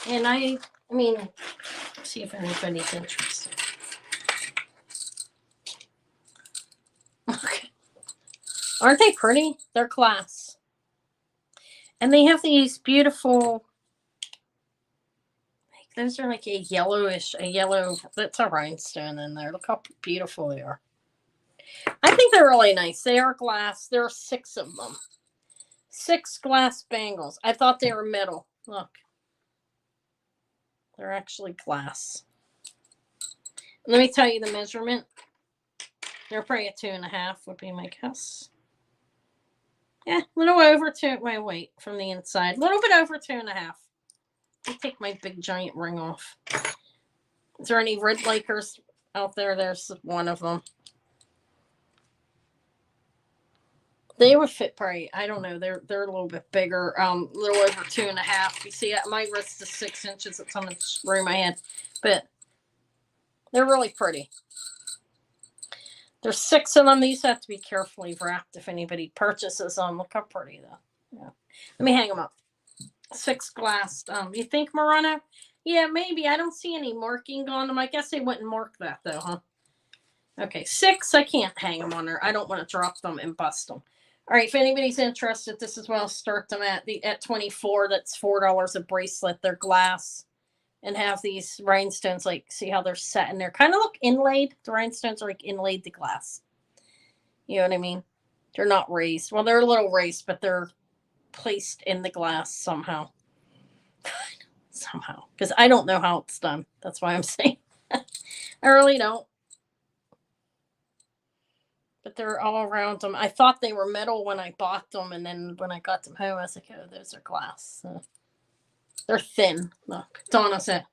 And I mean, let's see if anybody's interested. Okay. Aren't they pretty? They're glass. And they have these beautiful, those are like a yellow, that's a rhinestone in there. Look how beautiful they are. I think they're really nice. They are glass. There are 6 of them. 6 glass bangles. I thought they were metal. Look. They're actually glass. Let me tell you the measurement. They're probably a 2.5 would be my guess. Yeah, a little over two. Wait, from the inside. A little bit over 2.5. Let me take my big giant ring off. Is there any red Lakers out there? There's one of them. They would fit probably. I don't know. They're a little bit bigger. A little over 2.5. You see, my wrist is 6 inches. It's on the room I had, but they're really pretty. There's 6 of them. These have to be carefully wrapped if anybody purchases them. Look how pretty though. Yeah. Let me hang them up. 6 glassed. You think Murano? Yeah, maybe. I don't see any marking on them. I guess they wouldn't mark that though, huh? Okay, 6. I can't hang them on there. I don't want to drop them and bust them. All right, if anybody's interested, this is what I'll start them at 24. That's $4 a bracelet. They're glass and have these rhinestones. Like, see how they're set in there? Kind of look inlaid. The rhinestones are like inlaid to glass. You know what I mean? They're not raised. Well, they're a little raised, but they're placed in the glass somehow. Somehow, because I don't know how it's done. That's why I'm saying I really don't. But they're all around them. I thought they were metal when I bought them, and then when I got them home, I was like, "Oh, those are glass." So they're thin. Look, Donna's at.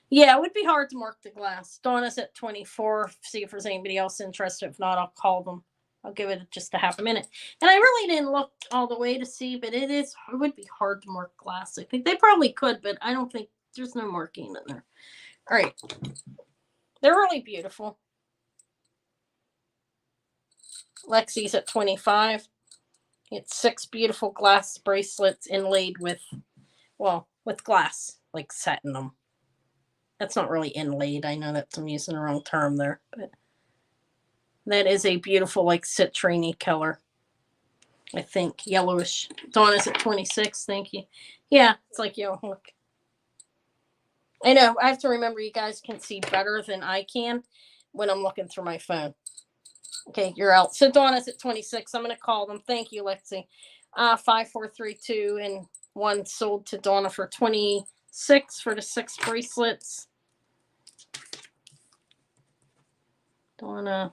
Yeah, it would be hard to mark the glass. Donna's at 24. See if there's anybody else interested. If not, I'll call them. I'll give it just a half a minute. And I really didn't look all the way to see, but it would be hard to mark glass. I think they probably could, but I don't think there's no marking in there. All right. They're really beautiful. Lexi's at 25. It's 6 beautiful glass bracelets inlaid with glass, like set in them. That's not really inlaid. I know that I'm using the wrong term there, but that is a beautiful, like, citrine color. I think yellowish. Donna's at 26. Thank you. Yeah, it's like yellow. Look. I know. I have to remember you guys can see better than I can when I'm looking through my phone. Okay, you're out. So Donna's at 26. I'm going to call them. Thank you, Lexi. 5432 and 1 sold to Donna for 26 for the 6 bracelets. Donna.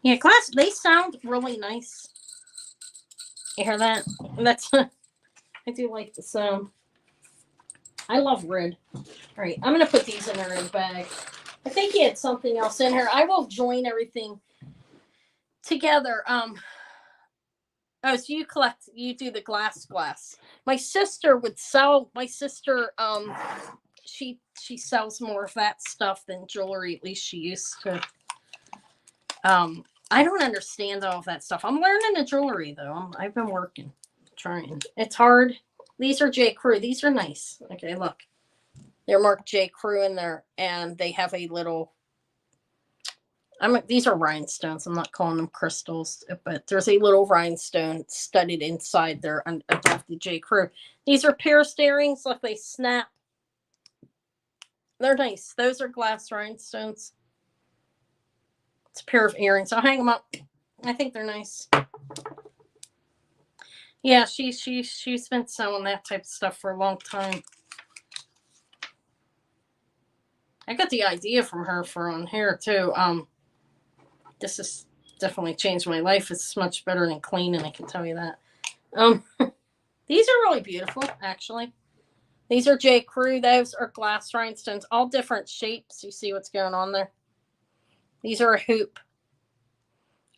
Yeah, glass, they sound really nice. You hear that? That's I do like the sound. I love red. All right, I'm going to put these in a red bag. I think he had something else in here. I will join everything together. Oh, so you do the glass. My sister would sell, she sells more of that stuff than jewelry. At least she used to. I don't understand all of that stuff. I'm learning the jewelry though. I've been working, trying. It's hard. These are J. Crew. These are nice. Okay, look. They're marked J. Crew in there, and they have a little. These are rhinestones. I'm not calling them crystals, but there's a little rhinestone studded inside there above the J. Crew. These are pierced earrings. Look, they snap. They're nice. Those are glass rhinestones. It's a pair of earrings. I'll hang them up. I think they're nice. Yeah, she's been selling that type of stuff for a long time. I got the idea from her for on here too. This has definitely changed my life. It's much better than cleaning, I can tell you that. These are really beautiful, actually. These are J. Crew. Those are glass rhinestones, all different shapes. You see what's going on there? These are a hoop.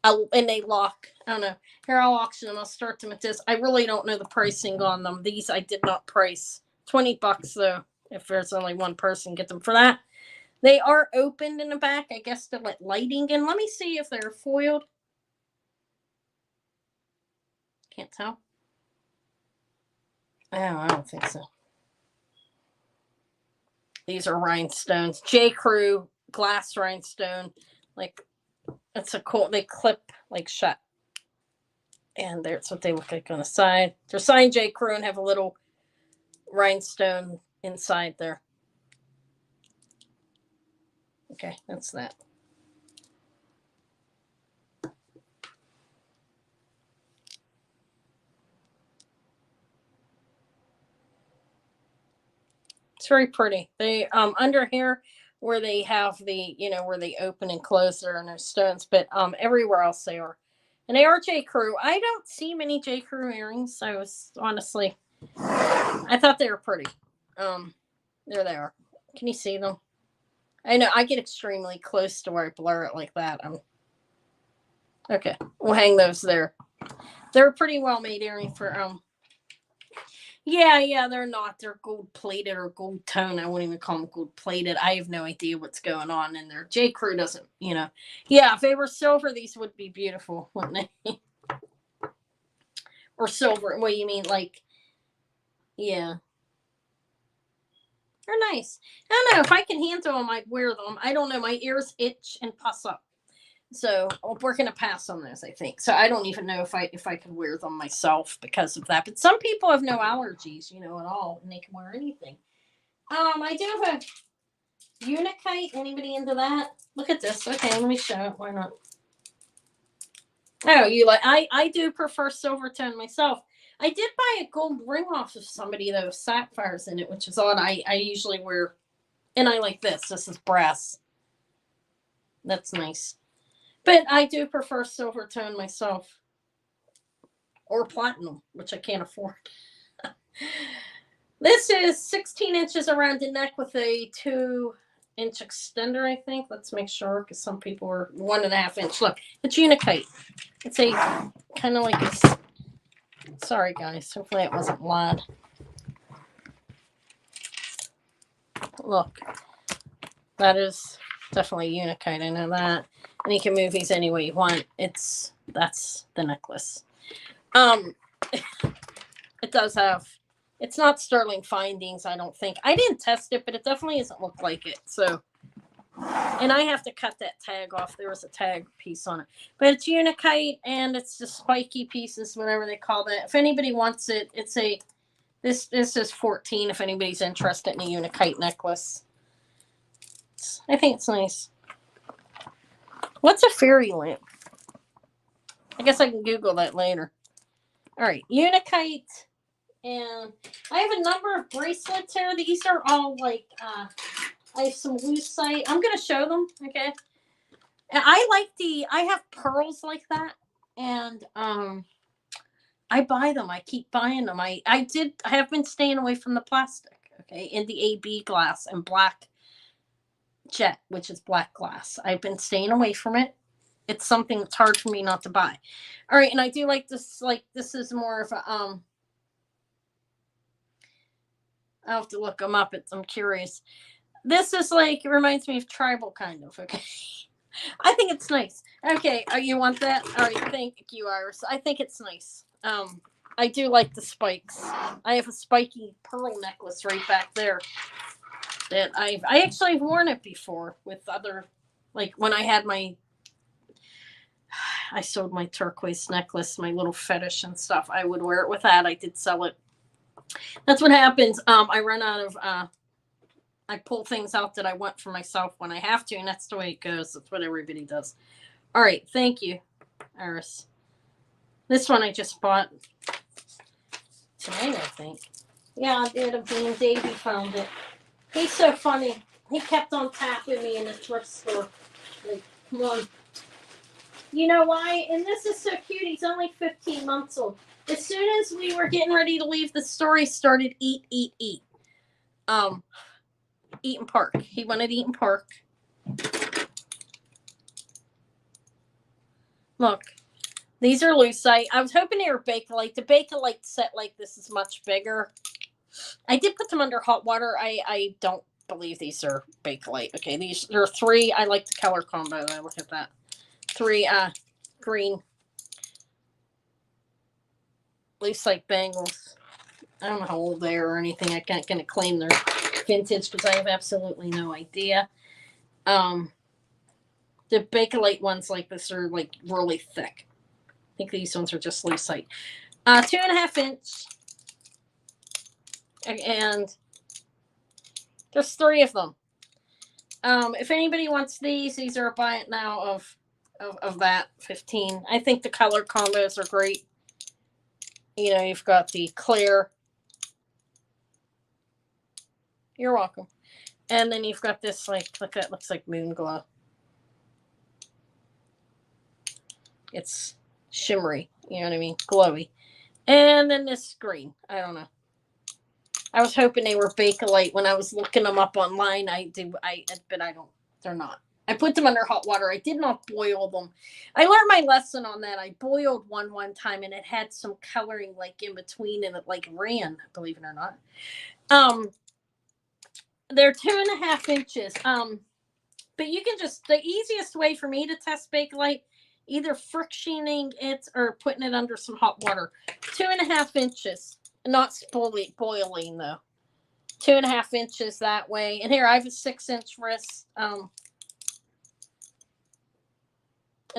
And they lock. I don't know. Here, I'll auction them. I'll start them at this. I really don't know the pricing on them. These I did not price. $20 though. If there's only one person, get them for that. They are opened in the back, I guess, to let lighting in. Let me see if they're foiled. Can't tell. Oh, I don't think so. These are rhinestones. J. Crew glass rhinestone. Like, it's a cool. They clip like shut. And that's what they look like on the side. They're signed J. Crew and have a little rhinestone inside there. Okay, that's that. It's very pretty. They under here where they have the, where they open and close, there are no stones, but everywhere else they are. And they are J. Crew. I don't see many J. Crew earrings, so it's honestly, I thought they were pretty. There they are. Can you see them? I know I get extremely close to where I blur it like that. Okay. We'll hang those there. They're a pretty well made earring for Yeah, they're not. They're gold plated or gold tone. I wouldn't even call them gold plated. I have no idea what's going on in there. J. Crew doesn't, Yeah, if they were silver, these would be beautiful, wouldn't they? Or silver. What do you mean? Like, yeah. They're nice. I don't know. If I can handle them, I'd wear them. I don't know. My ears itch and puss up. So we're gonna pass on those, I think. So I don't even know if I could wear them myself because of that. But some people have no allergies, at all, and they can wear anything. I do have a Unikite. Anybody into that? Look at this. Okay, let me show it. Why not? Oh, you like? I do prefer silver tone myself. I did buy a gold ring off of somebody though, with sapphires in it, which is odd. I usually wear, and I like this. This is brass. That's nice. But I do prefer silver tone myself. Or platinum, which I can't afford. This is 16 inches around the neck with a 2-inch extender, I think. Let's make sure, because some people are 1.5 inch. Look, it's Unikite. It's a kind of like a... Sorry, guys. Hopefully it wasn't loud. Look. That is definitely Unikite. I know that. And you can move these any way you want. That's the necklace. It does have, it's not sterling findings, I don't think. I didn't test it, but it definitely doesn't look like it. So, and I have to cut that tag off. There was a tag piece on it, but it's Unikite and it's the spiky pieces, whatever they call that. If anybody wants it, this is 14. If anybody's interested in a Unikite necklace, I think it's nice. What's a fairy lamp? I guess I can Google that later. All right, Unikite. And I have a number of bracelets here. These are all like, I have some lucite. I'm going to show them, okay? And I have pearls like that. And I buy them. I keep buying them. I have been staying away from the plastic, okay? In the AB glass and black jet, which is black glass. I've been staying away from it. It's something that's hard for me not to buy. All right, and I do like this. Like, this is more of a I'll have to look them up. I'm curious. This is like, it reminds me of tribal kind of. Okay, I think it's nice. Okay, you want that? All right, thank you, Iris. I think it's nice. I do like the spikes. I have a spiky pearl necklace right back there that I actually worn it before with other, like when I sold my turquoise necklace, my little fetish and stuff. I would wear it with that. I did sell it. That's what happens. I run out of, I pull things out that I want for myself when I have to, and that's the way it goes. That's what everybody does. All right. Thank you, Iris. This one I just bought tonight, I think. Yeah, I did. And Davey found it. He's so funny. He kept on tapping me in the thrift store. Like, come on. You know why? And this is so cute. He's only 15 months old. As soon as we were getting ready to leave the store, he started eat. Eaton Park. He wanted Eaton Park. Look, these are lucite. I was hoping they were Bakelite. The Bakelite set like this is much bigger. I did put them under hot water. I don't believe these are Bakelite. Okay, there are 3. I like the color combo. Look at that. 3 green lucite bangles. I don't know how old they are or anything. I can't gonna claim they're vintage because I have absolutely no idea. The Bakelite ones like this are like really thick. I think these ones are just lucite. 2.5 inch. And there's 3 of them. If anybody wants these are a buy it now of that 15. I think the color combos are great. You've got the clear. You're welcome. And then you've got this, like, look, that looks like moon glow. It's shimmery, you know what I mean? Glowy. And then this green. I don't know. I was hoping they were Bakelite when I was looking them up online. But I don't. They're not. I put them under hot water. I did not boil them. I learned my lesson on that. I boiled one time, and it had some coloring like in between, and it like ran. Believe it or not. They're 2.5 inches. But you can just, the easiest way for me to test Bakelite, either frictioning it or putting it under some hot water. 2.5 inches. Not boiling though. 2.5 inches that way. And here I have a 6-inch wrist. And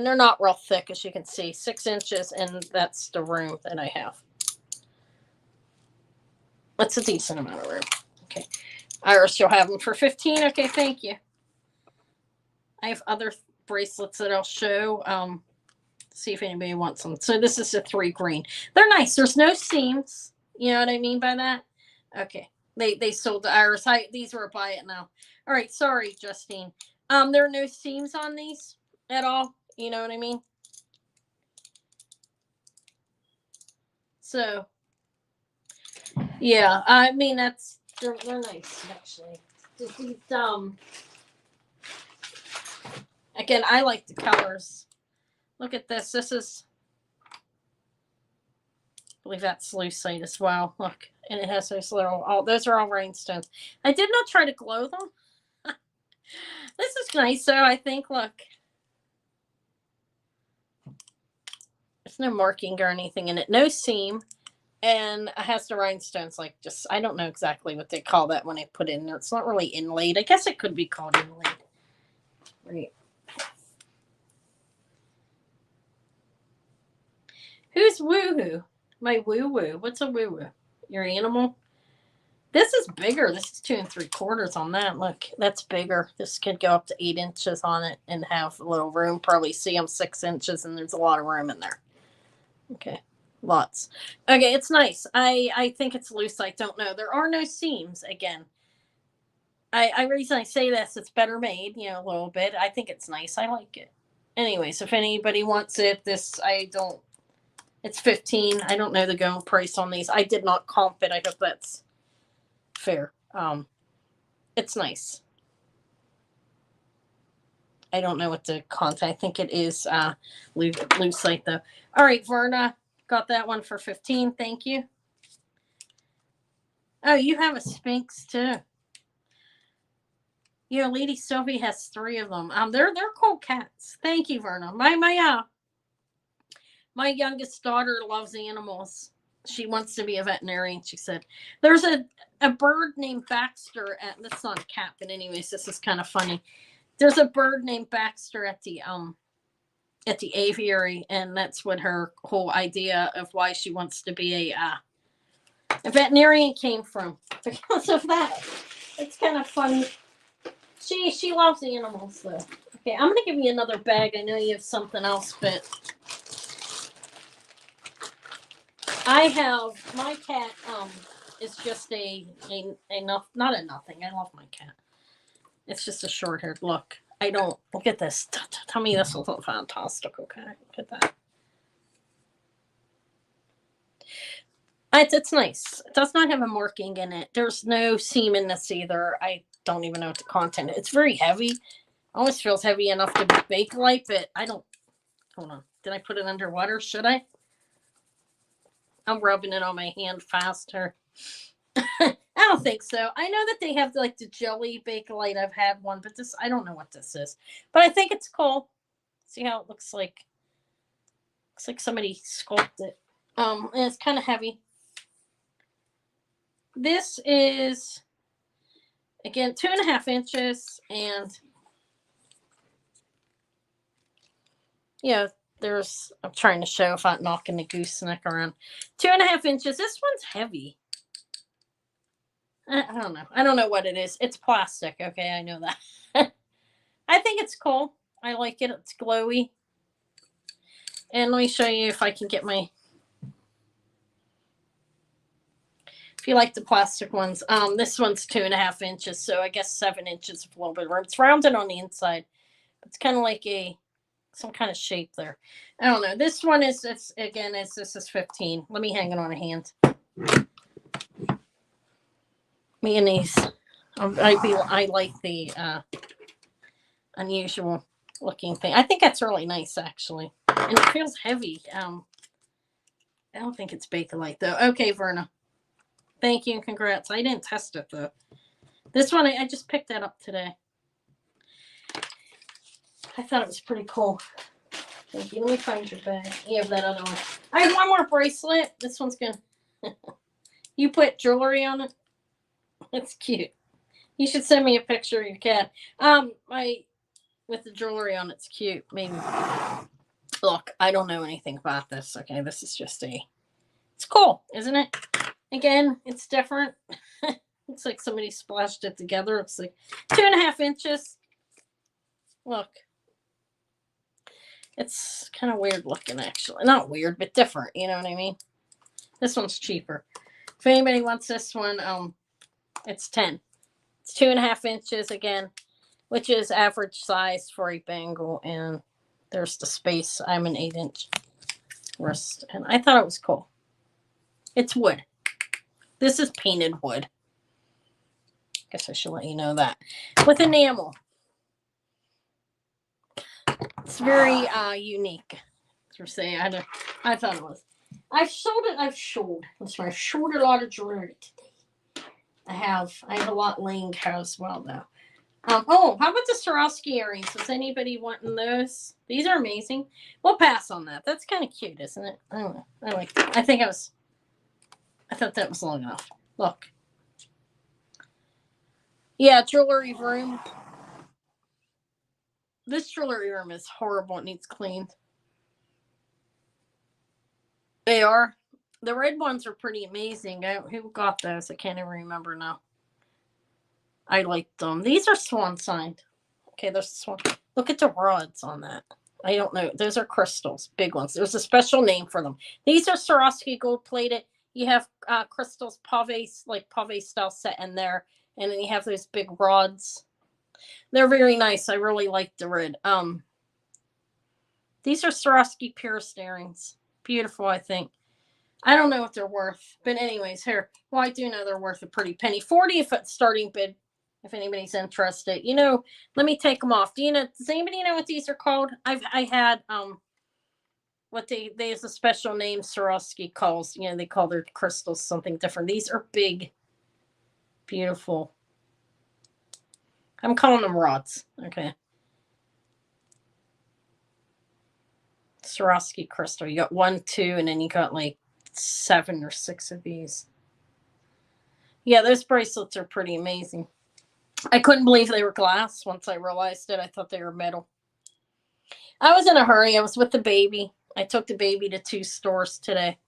they're not real thick, as you can see. 6 inches, and that's the room that I have. That's a decent amount of room. Okay. Iris, you'll have them for 15. Okay, thank you. I have other bracelets that I'll show. See if anybody wants them. So this is a 3 green. They're nice. There's no seams. You know what I mean by that? Okay. They sold the Iris. These were a buy it now. All right. Sorry, Justine. There are no seams on these at all. You know what I mean? So, yeah. I mean, they're nice, actually. These, again, I like the colors. Look at this. This is, I believe that's lucite as well. Look, and it has those little, those are all rhinestones. I did not try to glow them. This is nice, so I think, look. There's no marking or anything in it. No seam. And it has the rhinestones, like just, I don't know exactly what they call that when they put in there. It's not really inlaid. I guess it could be called inlaid. Right. Who's woohoo? My woo-woo. What's a woo-woo? Your animal? This is bigger. This is 2 3/4 on that. Look, that's bigger. This could go up to 8 inches on it and have a little room. Probably see them 6 inches, and there's a lot of room in there. Okay, lots. Okay, it's nice. I think it's loose. I don't know. There are no seams. Again, reason I say this, it's better made. You know, a little bit. I think it's nice. I like it. Anyways, if anybody wants it, it's 15. I don't know the going price on these. I did not comp it. I hope that's fair. It's nice. I don't know what the content. I think it is lucite though. All right, Verna, got that one for 15. Thank you. Oh, you have a Sphinx too. You know, Lady Sylvie has 3 of them. They're cool cats. Thank you, Verna. My youngest daughter loves animals. She wants to be a veterinarian. She said there's a bird named Baxter that's not a cat, but anyways, this is kind of funny. There's a bird named Baxter at the aviary, and that's what her whole idea of why she wants to be a veterinarian came from, because of that. It's kind of funny. She loves animals though. Okay, I'm gonna give you another bag. I know you have something else, but I have my cat. Is just not a nothing. I love my cat. It's just a short-haired look. I don't look at this. Tell me this wasn't fantastic. Okay, look at that. It's nice. It does not have a marking in it. There's no seam in this either. I don't even know what the content is. It's very heavy. Almost feels heavy enough to be Bakelite, but I don't. Hold on. Did I put it underwater? Should I? I'm rubbing it on my hand faster. I don't think so. I know that they have like the jelly Bakelite. I've had one, but this, I don't know what this is. But I think it's cool. See how it looks like? Looks like somebody sculpted it. And it's kind of heavy. This is, again, 2.5 inches, and yeah, I'm trying to show if I'm knocking the gooseneck around. 2.5 inches. This one's heavy. I don't know. I don't know what it is. It's plastic. Okay, I know that. I think it's cool. I like it. It's glowy. And let me show you if I can get my... If If you like the plastic ones, this one's 2.5 inches, so I guess 7 inches of a little bit of room. It's rounded on the inside. It's kind of like some kind of shape there. I don't know. This one is this is 15. Let me hang it on a hand. Me and these. I like the unusual looking thing. I think that's really nice actually, and it feels heavy. I don't think it's Bakelite though. Okay, Verna. Thank you and congrats. I didn't test it though. This one I just picked that up today. I thought it was pretty cool. Thank you. Let me find your bag. You have that other one. I have one more bracelet. This one's gonna. You put jewelry on it. That's cute. You should send me a picture of your cat. With the jewelry on, it's cute. Maybe. Look, I don't know anything about this. Okay, this is just it's cool, isn't it? Again, it's different. Looks like somebody splashed it together. It's like 2.5 inches. Look. It's kind of weird looking, actually. Not weird, but different. You know what I mean? This one's cheaper. If anybody wants this one, it's 10. It's 2.5 inches again, which is average size for a bangle. And there's the space. I'm an 8-inch wrist, and I thought it was cool. It's wood. This is painted wood. Guess I should let you know that. With enamel. It's very unique. As we're saying, I thought it was. I've sold a lot of jewelry today. I have a lot laying out as well though. Oh, how about the Swarovski earrings? Is anybody wanting those? These are amazing. We'll pass on that. That's kind of cute, isn't it? I don't know. I like that. I thought that was long enough. Look. Yeah, jewelry room. This jewelry room is horrible. It needs cleaned. They are. The red ones are pretty amazing. Who got those? I can't even remember now. I like them. These are swan signed. Okay, there's swan. Look at the rods on that. I don't know. Those are crystals, big ones. There's a special name for them. These are Swarovski gold plated. You have crystals, pave style set in there, and then you have those big rods. They're very nice. I really like the red. These are Swarovski pierced earrings. Beautiful, I think. I don't know what they're worth, but anyways, here. Well, I do know they're worth a pretty penny. 40 if it's starting bid. If anybody's interested, let me take them off. Does anybody know what these are called? I had what there's a special name Swarovski calls. They call their crystals something different. These are big, beautiful. I'm calling them rods. Okay. Swarovski crystal. You got 1, 2, and then you got like 7 or 6 of these. Yeah, those bracelets are pretty amazing. I couldn't believe they were glass once I realized it. I thought they were metal. I was in a hurry. I was with the baby. I took the baby to 2 stores today.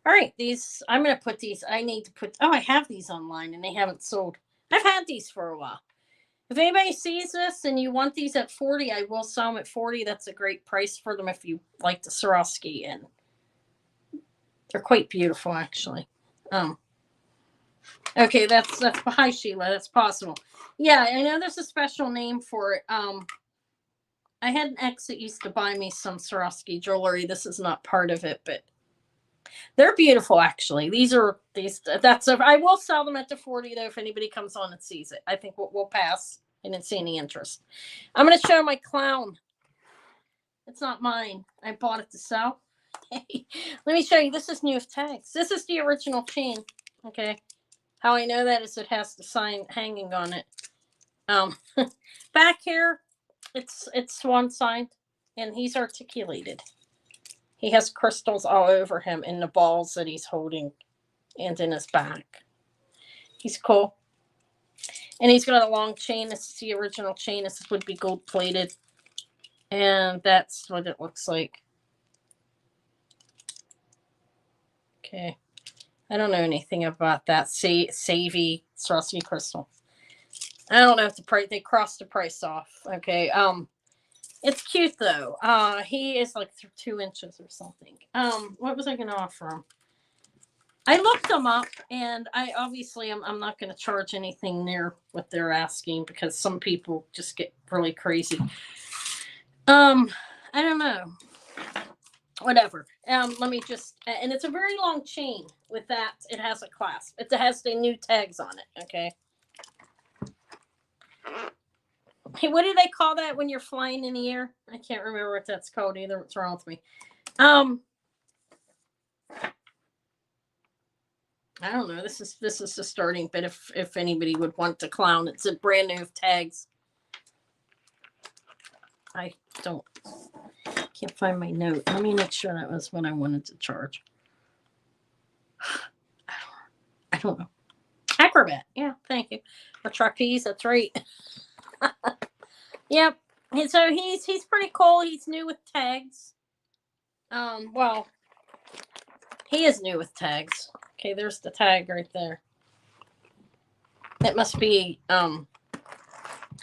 All right, these, I'm going to put these, I have these online and they haven't sold. I've had these for a while. If anybody sees this and you want these at 40, I will sell them at 40. That's a great price for them if you like the Swarovski, and they're quite beautiful actually. Okay, that's hi Sheila. That's possible. Yeah, I know there's a special name for it. I had an ex that used to buy me some Swarovski jewelry. This is not part of it, but they're beautiful actually. I will sell them at the 40 though if anybody comes on and sees it. I think we'll pass. I didn't see any interest. I'm going to show my clown. It's not mine. I bought it to sell. Let me show you. This is new with tags. This is the original chain. Okay. How I know that is it has the sign hanging on it. Back here, it's swan signed, and he's articulated. He has crystals all over him in the balls that he's holding and in his back. He's cool. And he's got a long chain. This is the original chain. This would be gold plated. And that's what it looks like. Okay. I don't know anything about that. Savvy Swarovski crystal. I don't know if they crossed the price off. Okay. It's cute though. He is like 2 inches or something. What was I going to offer him? I looked them up, and I obviously I'm not going to charge anything near what they're asking because some people just get really crazy. Um, I don't know. Whatever. Let me just, and it's a very long chain. With that, it has a clasp. It has the new tags on it. Okay. Hey, what do they call that when you're flying in the air? I can't remember what that's called either. What's wrong with me? I don't know. This is the starting bit. If anybody would want to clown, it's a brand new tags. I can't find my note. Let me make sure that was what I wanted to charge. I don't know. Acrobat. Yeah, thank you. Or trapeze. That's right. Yep. And so he's pretty cool. He's new with tags. Well, he is new with tags. Okay, there's the tag right there. It must be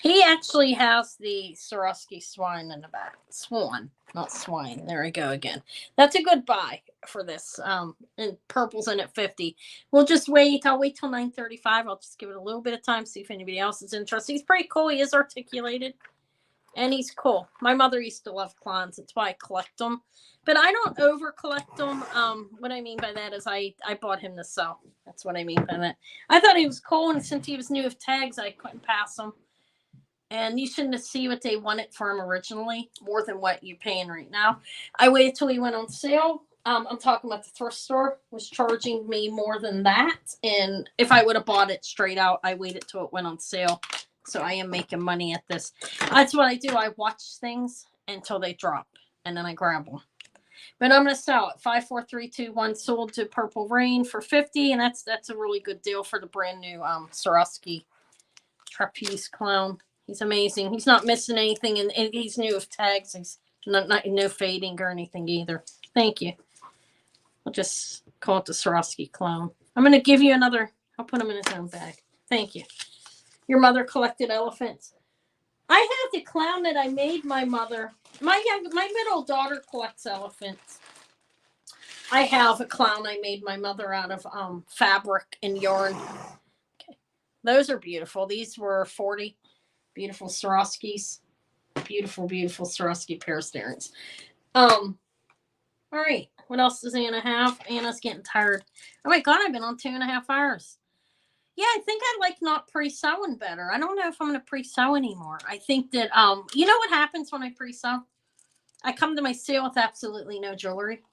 he actually has the Swarovski swine in the back. Swan, not swine. There we go again. That's a good buy for this. And purple's in at 50. We'll just wait. I'll wait till 9:35. I'll just give it a little bit of time, see if anybody else is interested. He's pretty cool. He is articulated. And he's cool. My mother used to love clowns. That's why I collect them. But I don't over collect them. What I mean by that is I bought him to sell. That's what I mean by that. I thought he was cool, and since he was new with tags, I couldn't pass him. And you shouldn't have seen what they wanted for him originally, more than what you're paying right now. I waited till he went on sale. I'm talking about the thrift store was charging me more than that. And if I would have bought it straight out, I waited till it went on sale. So I am making money at this. That's what I do. I watch things until they drop, and then I grab them. But I'm going to sell it. 54321 sold to Purple Rain for 50, and that's a really good deal for the brand new Swarovski trapeze clown. He's amazing. He's not missing anything, and he's new with tags. He's not no fading or anything either. Thank you. I'll just call it the Swarovski clown. I'm going to give you another. I'll put him in his own bag. Thank you. Your mother collected elephants. I have the clown that I made my mother. My middle daughter collects elephants. I have a clown I made my mother out of fabric and yarn. Okay. Those are beautiful. These were 40. Beautiful Swarovskis. Beautiful, beautiful Swarovski pair of earrings. All right. What else does Anna have? Anna's getting tired. Oh my God, I've been on 2.5 hours. Yeah, I think I like not pre-sewing better. I don't know if I'm going to pre-sew anymore. I think that, you know what happens when I pre-sew? I come to my sale with absolutely no jewelry.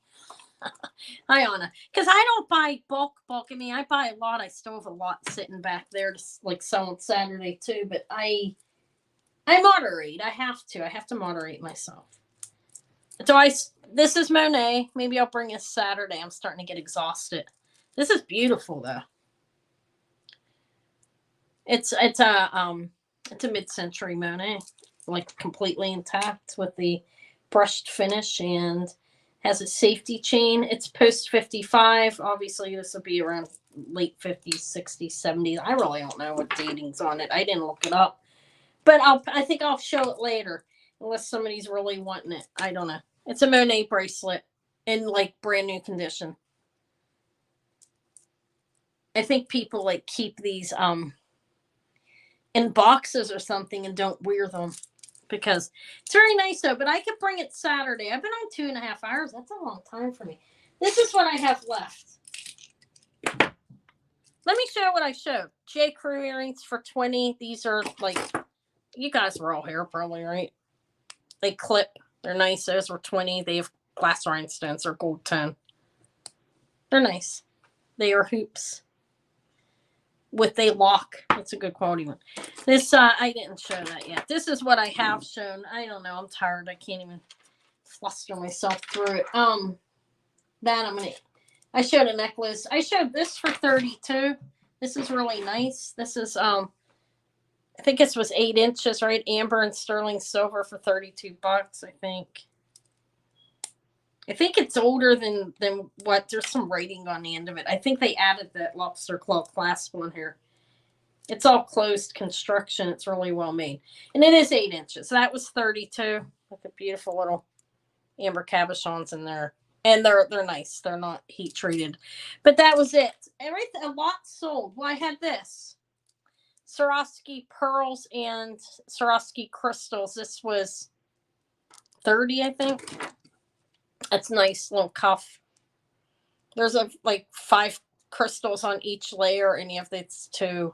Hi, Anna. Because I don't buy bulk. I mean, I buy a lot. I still have a lot sitting back there to like sell on Saturday too. But I moderate. I have to moderate myself. So this is Monet. Maybe I'll bring it Saturday. I'm starting to get exhausted. This is beautiful though. It's a mid-century Monet, like completely intact with the brushed finish, and has a safety chain. It's post 55. Obviously, this will be around late 50s, 60s, 70s. I really don't know what dating's on it. I didn't look it up, but I think I'll show it later, unless somebody's really wanting it. I don't know. It's a Monet bracelet in like brand new condition. I think people like keep these in boxes or something and don't wear them because it's very nice though. But I could bring it Saturday. I've been on 2.5 hours. That's a long time for me. This is what I have left. Let me show what I showed. J. Crew earrings for 20. These are like, you guys were all here probably, right? They clip. They're nice. Those were 20. They have glass rhinestones. They're gold tone. They're nice. They are hoops with a lock. That's a good quality one. This, I didn't show that yet. This is what I have shown. I don't know. I'm tired. I can't even fluster myself through it. I showed a necklace. I showed this for 32. This is really nice. This is, I think this was 8 inches, right? Amber and sterling silver for $32, I think. I think it's older than what. There's some writing on the end of it. I think they added that lobster claw clasp on here. It's all closed construction. It's really well made. And it is 8 inches. So that was 32. Look at beautiful little amber cabochons in there. And they're nice. They're not heat treated. But that was it. Everything, a lot sold. Well, I had this Swarovski pearls and Swarovski crystals. This was 30, I think. That's nice little cuff. There's like 5 crystals on each layer, and you have this 2.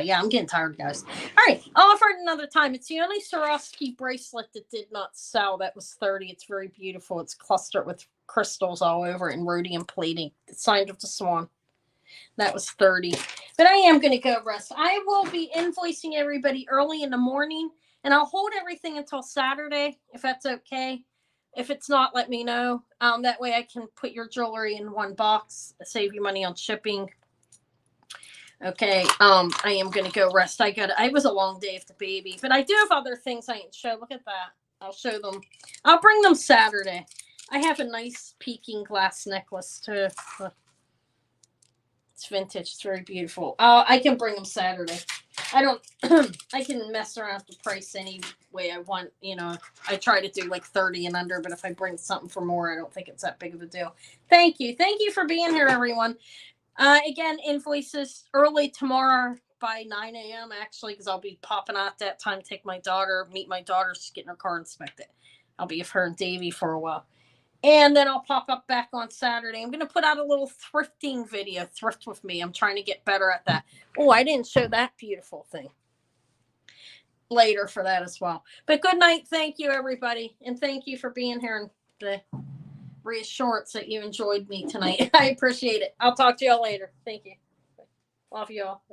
Yeah, I'm getting tired, guys. All right, I'll offer it another time. It's the only Swarovski bracelet that did not sell. That was 30. It's very beautiful. It's clustered with crystals all over it and rhodium plating. It's signed with the swan. That was 30. But I am going to go rest. I will be invoicing everybody early in the morning, and I'll hold everything until Saturday, if that's okay. If it's not, let me know. That way I can put your jewelry in one box, save you money on shipping. Okay. I am going to go rest. It was a long day with the baby, but I do have other things I can show. Look at that. I'll show them. I'll bring them Saturday. I have a nice peking glass necklace too. It's vintage. It's very beautiful. I can bring them Saturday. I don't, I can mess around with the price any way I want. You know, I try to do like 30 and under, but if I bring something for more, I don't think it's that big of a deal. Thank you. Thank you for being here, everyone. Again, invoices early tomorrow by 9 a.m. actually, because I'll be popping out that time to take my daughter, meet my daughter. She's getting her car inspected. I'll be with her and Davey for a while. And then I'll pop up back on Saturday. I'm going to put out a little thrifting video, thrift with me. I'm trying to get better at that. Oh, I didn't show that beautiful thing later for that as well. But good night. Thank you, everybody. And thank you for being here and the reassurance that you enjoyed me tonight. I appreciate it. I'll talk to y'all later. Thank you. Love you all.